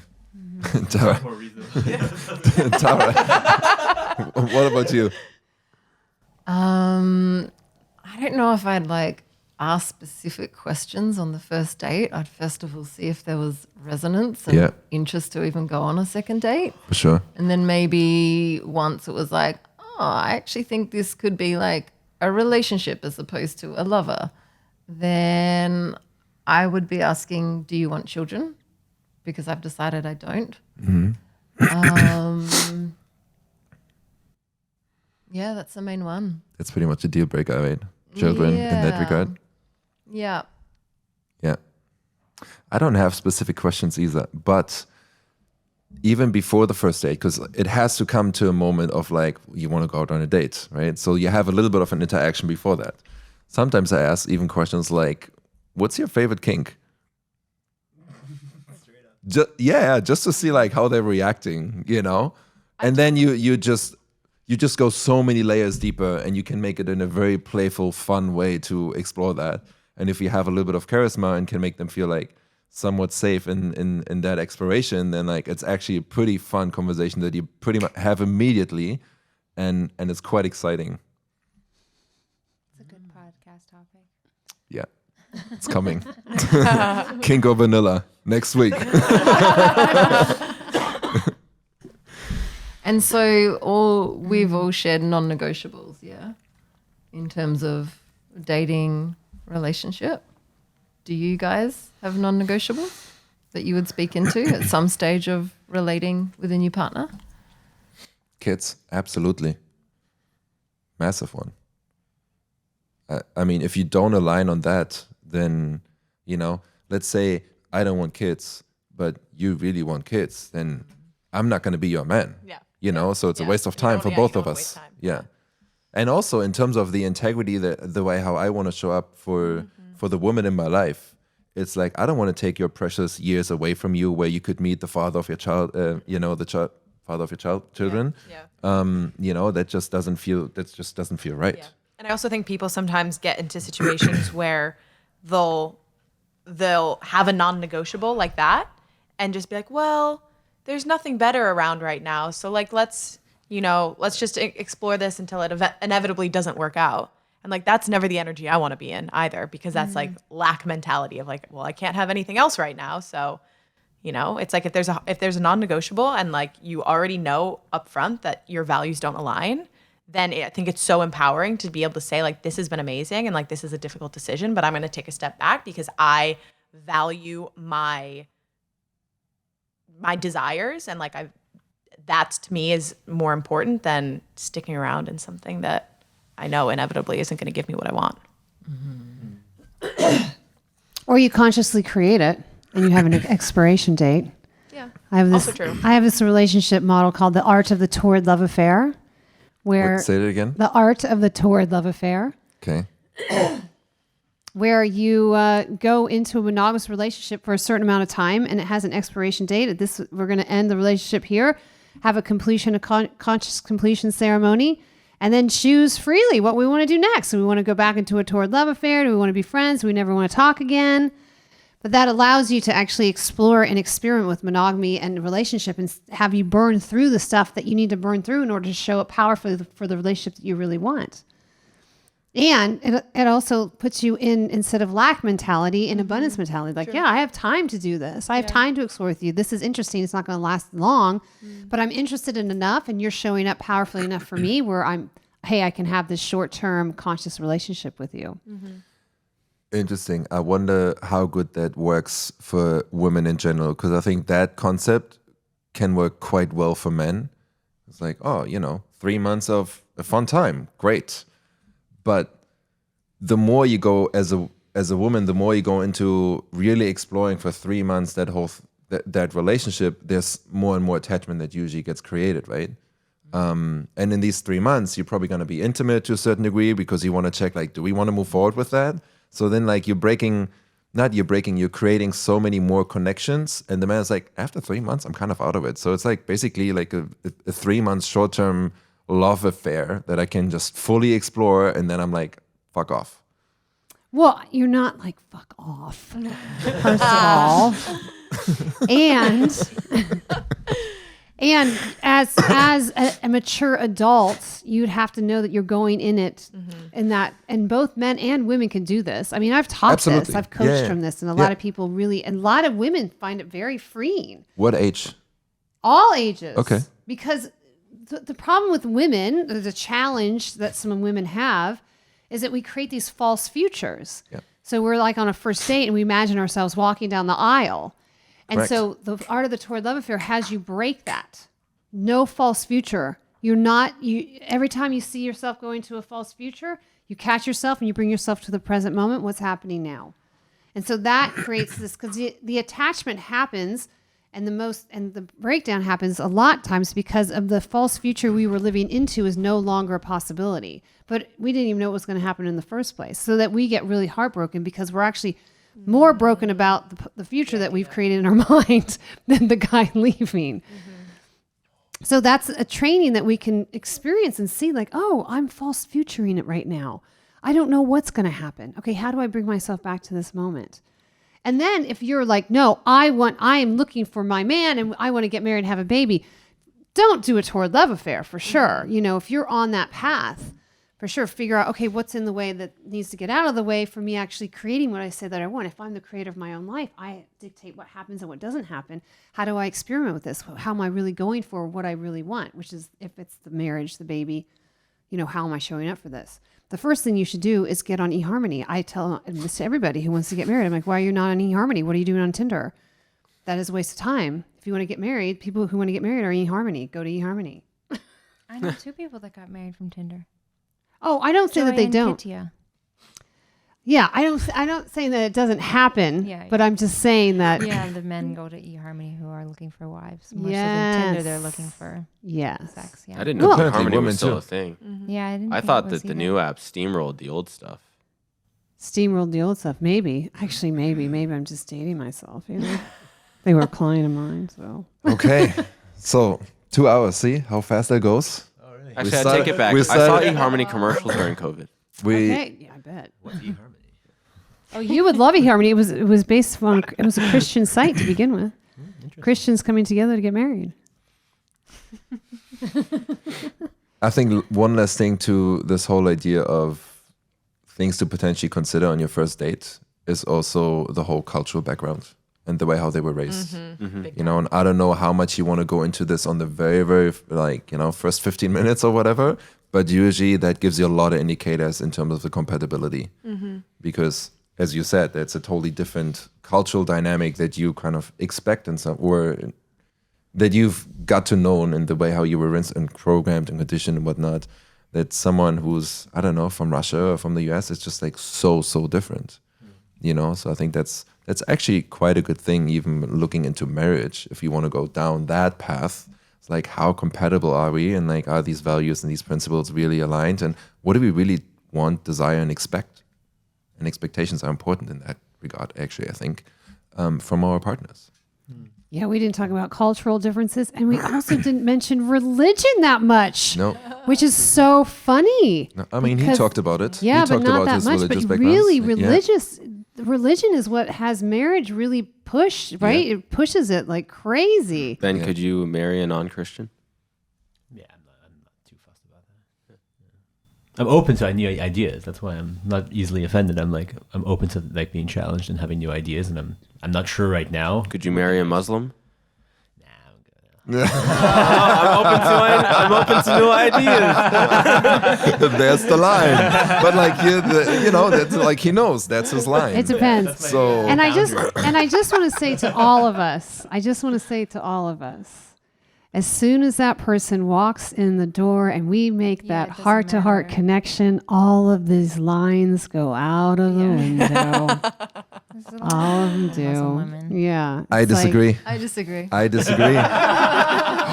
Tara. more reason. Tara. What about you? I don't know if I'd like ask specific questions on the first date. I'd first of all see if there was resonance and interest to even go on a second date. For sure. And then maybe once it was like, oh, I actually think this could be like a relationship as opposed to a lover, then I would be asking, do you want children? Because I've decided I don't. Yeah, that's the main one. That's pretty much a deal breaker, right? Children in that regard. Yeah. Yeah. I don't have specific questions either, but even before the first date, because it has to come to a moment of like, you want to go out on a date, right? So you have a little bit of an interaction before that. Sometimes I ask even questions like, what's your favorite kink? Just to see like how they're reacting, you know? And then you just go so many layers deeper, and you can make it in a very playful, fun way to explore that. And if you have a little bit of charisma and can make them feel like somewhat safe in that exploration, then like it's actually a pretty fun conversation that you pretty much have immediately, and it's quite exciting. It's a good podcast topic. Yeah, it's coming. King or Vanilla next week. And so we've all shared non-negotiables, yeah, in terms of dating, relationship. Do you guys have non-negotiables that you would speak into at some stage of relating with a new partner? Kids, absolutely. Massive one. I mean, if you don't align on that, then, you know, let's say I don't want kids, but you really want kids, then I'm not going to be your man. Yeah. You know, so it's a waste of time for both of us. Yeah. And also in terms of the integrity, the way how I want to show up for the woman in my life, it's like, I don't want to take your precious years away from you where you could meet the father of your child, father of your children. Yeah. You know, that just doesn't feel right. Yeah. And I also think people sometimes get into situations where they'll have a non-negotiable like that and just be like, well, there's nothing better around right now. So like, let's just explore this until it inevitably doesn't work out. And like, that's never the energy I want to be in either, because that's like lack mentality of like, well, I can't have anything else right now. So, you know, it's like if there's a non-negotiable and like you already know upfront that your values don't align, then I think it's so empowering to be able to say like, this has been amazing and like, this is a difficult decision, but I'm going to take a step back because I value my desires and like that to me is more important than sticking around in something that I know inevitably isn't going to give me what I want. Or you consciously create it and you have an expiration date. Yeah. I have this, Also true. I have this relationship model called the art of the torrid love affair, where Wait, say it again. the art of the torrid love affair, Okay. where you go into a monogamous relationship for a certain amount of time and it has an expiration date. At this, we're going to end the relationship here, have a completion, conscious completion ceremony, and then choose freely what we want to do next. So we want to go back into a torrid love affair. Do we want to be friends? Do we never want to talk again? But that allows you to actually explore and experiment with monogamy and relationship and have you burn through the stuff that you need to burn through in order to show up powerfully for the relationship that you really want. And it also puts you in, instead of lack mentality, in abundance mentality. Like, yeah, I have time to do this. I have time to explore with you. This is interesting. It's not going to last long, but I'm interested in enough and you're showing up powerfully enough for me where I can have this short-term conscious relationship with you. Interesting. I wonder how good that works for women in general, because I think that concept can work quite well for men. It's like, 3 months of a fun time. Great. But the more you go as a woman, the more you go into really exploring for 3 months that relationship, there's more and more attachment that usually gets created, right? And in these 3 months, you're probably going to be intimate to a certain degree because you want to check, like, do we want to move forward with that? So then, like, you're creating so many more connections. And the man's like, after 3 months, I'm kind of out of it. So it's like basically like a 3 month short-term love affair that I can just fully explore. And then I'm like, fuck off. Well, you're not like, fuck off, first of all. And as a mature adult, you'd have to know that you're going in it in that, and both men and women can do this. I mean, I've taught this, I've coached from this, and a lot of people and a lot of women find it very freeing. What age? All ages. Okay. Because the problem with women, the challenge that some women have, is that we create these false futures. Yep. So we're like on a first date and we imagine ourselves walking down the aisle. And Correct. so the art of the torrid love affair has you break that. No false future. Every time you see yourself going to a false future, you catch yourself and you bring yourself to the present moment. What's happening now? And so that creates this, because the attachment happens and the breakdown happens a lot of times because of the false future we were living into is no longer a possibility. But we didn't even know what was going to happen in the first place. So that we get really heartbroken because we're actually more broken about the future that we've created in our mind than the guy leaving. So that's a training that we can experience and see, like, oh, I'm false futuring it right now. I don't know what's going to happen. Okay, how do I bring myself back to this moment? And then if you're like, no, I am looking for my man and I want to get married and have a baby, don't do a torrid love affair for sure. If you're on that path, for sure, figure out, okay, what's in the way that needs to get out of the way for me actually creating what I say that I want. If I'm the creator of my own life, I dictate what happens and what doesn't happen. How do I experiment with this? How am I really going for what I really want? Which is, if it's the marriage, the baby, how am I showing up for this? The first thing you should do is get on eHarmony. I tell this to everybody who wants to get married. I'm like, why are you not on eHarmony? What are you doing on Tinder? That is a waste of time. If you want to get married, people who want to get married are eHarmony. Go to eHarmony. I know 2 people that got married from Tinder. Oh, I don't say that they and don't. Kittia. Yeah, I don't say that it doesn't happen, Yeah, but I'm just saying that. Yeah, the men go to eHarmony who are looking for wives. More so Yes. than Tinder, they're looking for Yes. sex. I Yeah. didn't know Well, that apparently Harmony women was still too. a thing. Yeah, I didn't. I think thought it was that the either. new app steamrolled the old stuff. Steamrolled the old stuff. Maybe. Actually, maybe I'm just dating myself. They were a client of mine, so. Okay. So 2 hours. See how fast that goes? Actually, I started- take it back. we I saw started- eHarmony commercials during COVID. Okay, yeah, I bet. Oh, you would love eHarmony. It was based on, it was a Christian site to begin with. Christians coming together to get married. I think one last thing to this whole idea of things to potentially consider on your first date is also the whole cultural background and the way how they were raised. And I don't know how much you want to go into this on the very, very first 15 minutes or whatever, but usually that gives you a lot of indicators in terms of the compatibility. Because as you said, it's a totally different cultural dynamic that you kind of expect or that you've got to know in the way how you were raised and programmed and conditioned and whatnot, that someone who's, I don't know, from Russia or from the US is just like so different, you know? So I think that's actually quite a good thing, even looking into marriage. If you want to go down that path, it's like, how compatible are we? And like, are these values and these principles really aligned? And what do we really want, desire, and expect? And expectations are important in that regard, actually, I think, from our partners. Yeah, we didn't talk about cultural differences, and we also didn't mention religion that much. No. Which is so funny. No, I mean, he talked about it. Yeah, he but talked not about that his much. religious But backgrounds. really, Yeah. religion is what has marriage really pushed, right? Yeah. It pushes it like crazy. Ben, Yeah. could you marry a non-Christian? Yeah, I'm not too fussed about that. I'm open to new ideas. That's why I'm not easily offended. I'm open to like being challenged and having new ideas, and I'm not sure right now. Could you marry a Muslim? I'm open to new ideas. There's the line. But like, you know, that's like, he knows that's his line. It depends. So And I just want to say to all of us, as soon as that person walks in the door and we make Yeah, that it doesn't heart-to-heart matter. connection, all of these lines go out of the window. All of them Muslim do. women. Yeah. I It's like- disagree. I disagree. I disagree.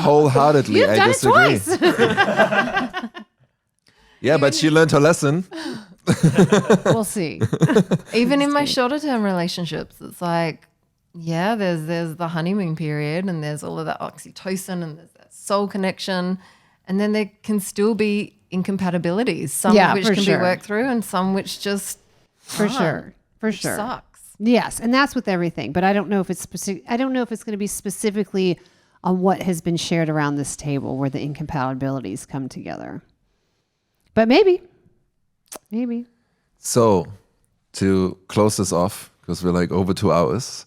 Wholeheartedly, You've I done disagree. it twice. Yeah, but she learned her lesson. We'll see. Even in my shorter term relationships, it's like, yeah, there's the honeymoon period and there's all of that oxytocin and there's that soul connection. And then there can still be incompatibilities, some Yeah, of which for can sure. be worked through and some which just For aren't, sure. For which sure. sucks. Yes, and that's with everything. But I don't know if it's specific. I don't know if it's going to be specifically on what has been shared around this table where the incompatibilities come together. But maybe. So, to close this off, because we're like over 2 hours,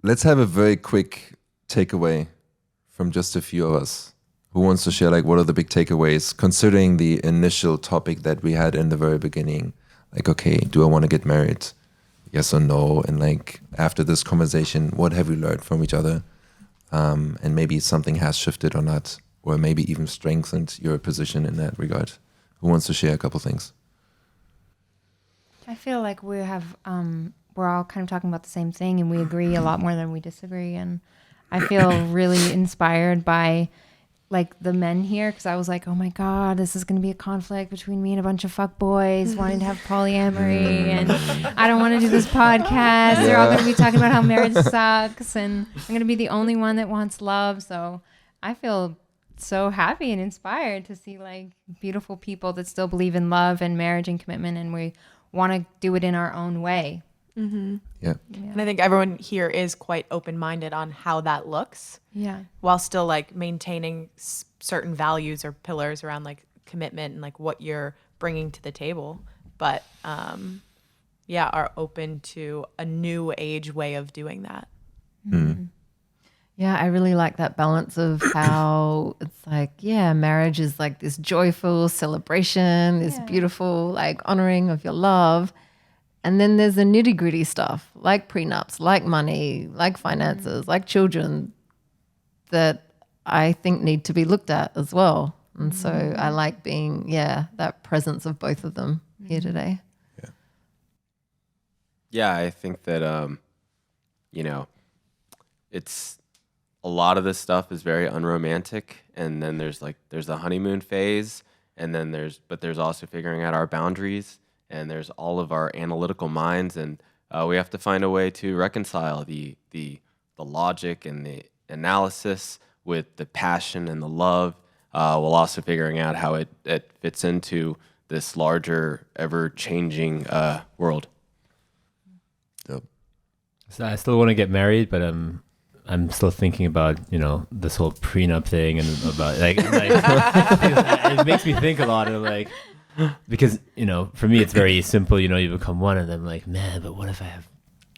let's have a very quick takeaway from just a few of us. Who wants to share, like, what are the big takeaways, considering the initial topic that we had in the very beginning? Like, okay, do I want to get married? Yes or no? And like, after this conversation, what have we learned from each other? And maybe something has shifted or not, or maybe even strengthened your position in that regard. Who wants to share a couple things? I feel like we're all kind of talking about the same thing, and we agree a lot more than we disagree. And I feel really inspired by like the men here, because I was like, oh my God, this is going to be a conflict between me and a bunch of fuckboys wanting to have polyamory, and I don't want to do this podcast. They're all going to be talking about how marriage sucks, and I'm going to be the only one that wants love. So I feel so happy and inspired to see like beautiful people that still believe in love and marriage and commitment, and we want to do it in our own way. Yeah. And I think everyone here is quite open-minded on how that looks, Yeah. while still like maintaining certain values or pillars around like commitment and like what you're bringing to the table. But are open to a new age way of doing that. Yeah, I really like that balance of how it's like, yeah, marriage is like this joyful celebration, this beautiful like honoring of your love. And then there's the nitty gritty stuff like prenups, like money, like finances, like children that I think need to be looked at as well. And so I like being, that presence of both of them here today. Yeah, I think that, it's a lot of this stuff is very unromantic. And then there's the honeymoon phase. And then there's also figuring out our boundaries. And there's all of our analytical minds. And we have to find a way to reconcile the logic and the analysis with the passion and the love, while also figuring out how it fits into this larger, ever-changing world. So I still want to get married, but I'm still thinking about this whole prenup thing and about like it makes me think a lot of like, because for me it's very simple. You become one, and I'm like, man, but what if I have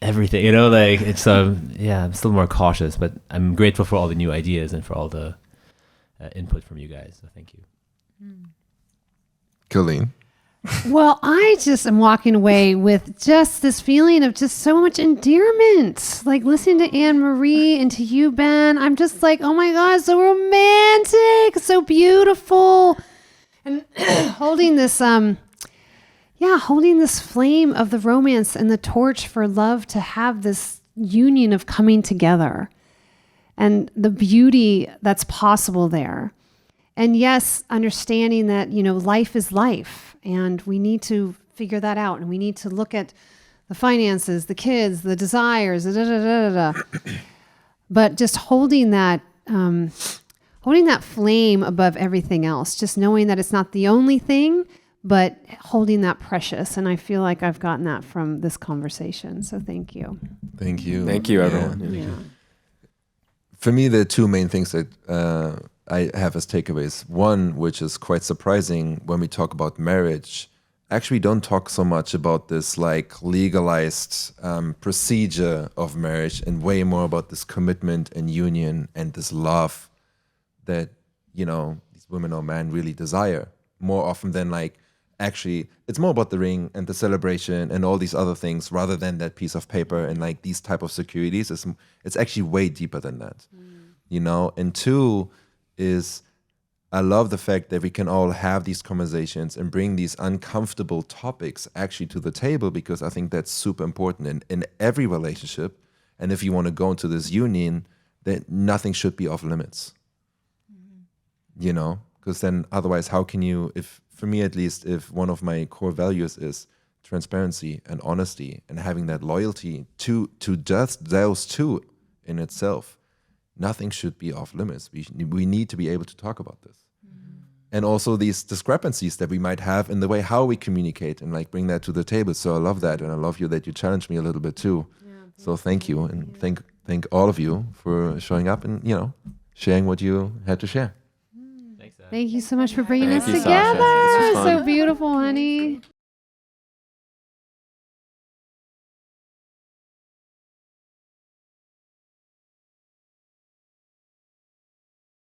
everything? Like it's I'm still more cautious, but I'm grateful for all the new ideas and for all the input from you guys. So thank you. Colleen. Well, I just am walking away with just this feeling of just so much endearment. Like listening to Anne Marie and to you, Ben. I'm just like, oh my God, so romantic, so beautiful. And holding this, holding this flame of the romance and the torch for love to have this union of coming together and the beauty that's possible there. And yes, understanding that, life is life and we need to figure that out and we need to look at the finances, the kids, the desires, but just holding that flame above everything else, just knowing that it's not the only thing, but holding that precious. And I feel like I've gotten that from this conversation. So thank you. Thank you. Thank you, everyone. Yeah. For me, there are two main things that I have as takeaways. One, which is quite surprising when we talk about marriage, actually don't talk so much about this like legalized procedure of marriage and way more about this commitment and union and this love that, these women or men really desire more often than like, actually, it's more about the ring and the celebration and all these other things rather than that piece of paper and like these type of securities. It's actually way deeper than that, And two is I love the fact that we can all have these conversations and bring these uncomfortable topics actually to the table, because I think that's super important in every relationship. And if you want to go into this union, that nothing should be off limits, because then otherwise how can you, for me at least, if one of my core values is transparency and honesty and having that loyalty to just those two in itself, nothing should be off limits. We need to be able to talk about this. And also these discrepancies that we might have in the way how we communicate and like bring that to the table. So I love that. And I love you that you challenged me a little bit too. So thank you. And thank all of you for showing up and, sharing what you had to share. Thanks, Ed. Thank you so much for bringing Thank us you, Sasha. together. This was fun. So beautiful, honey.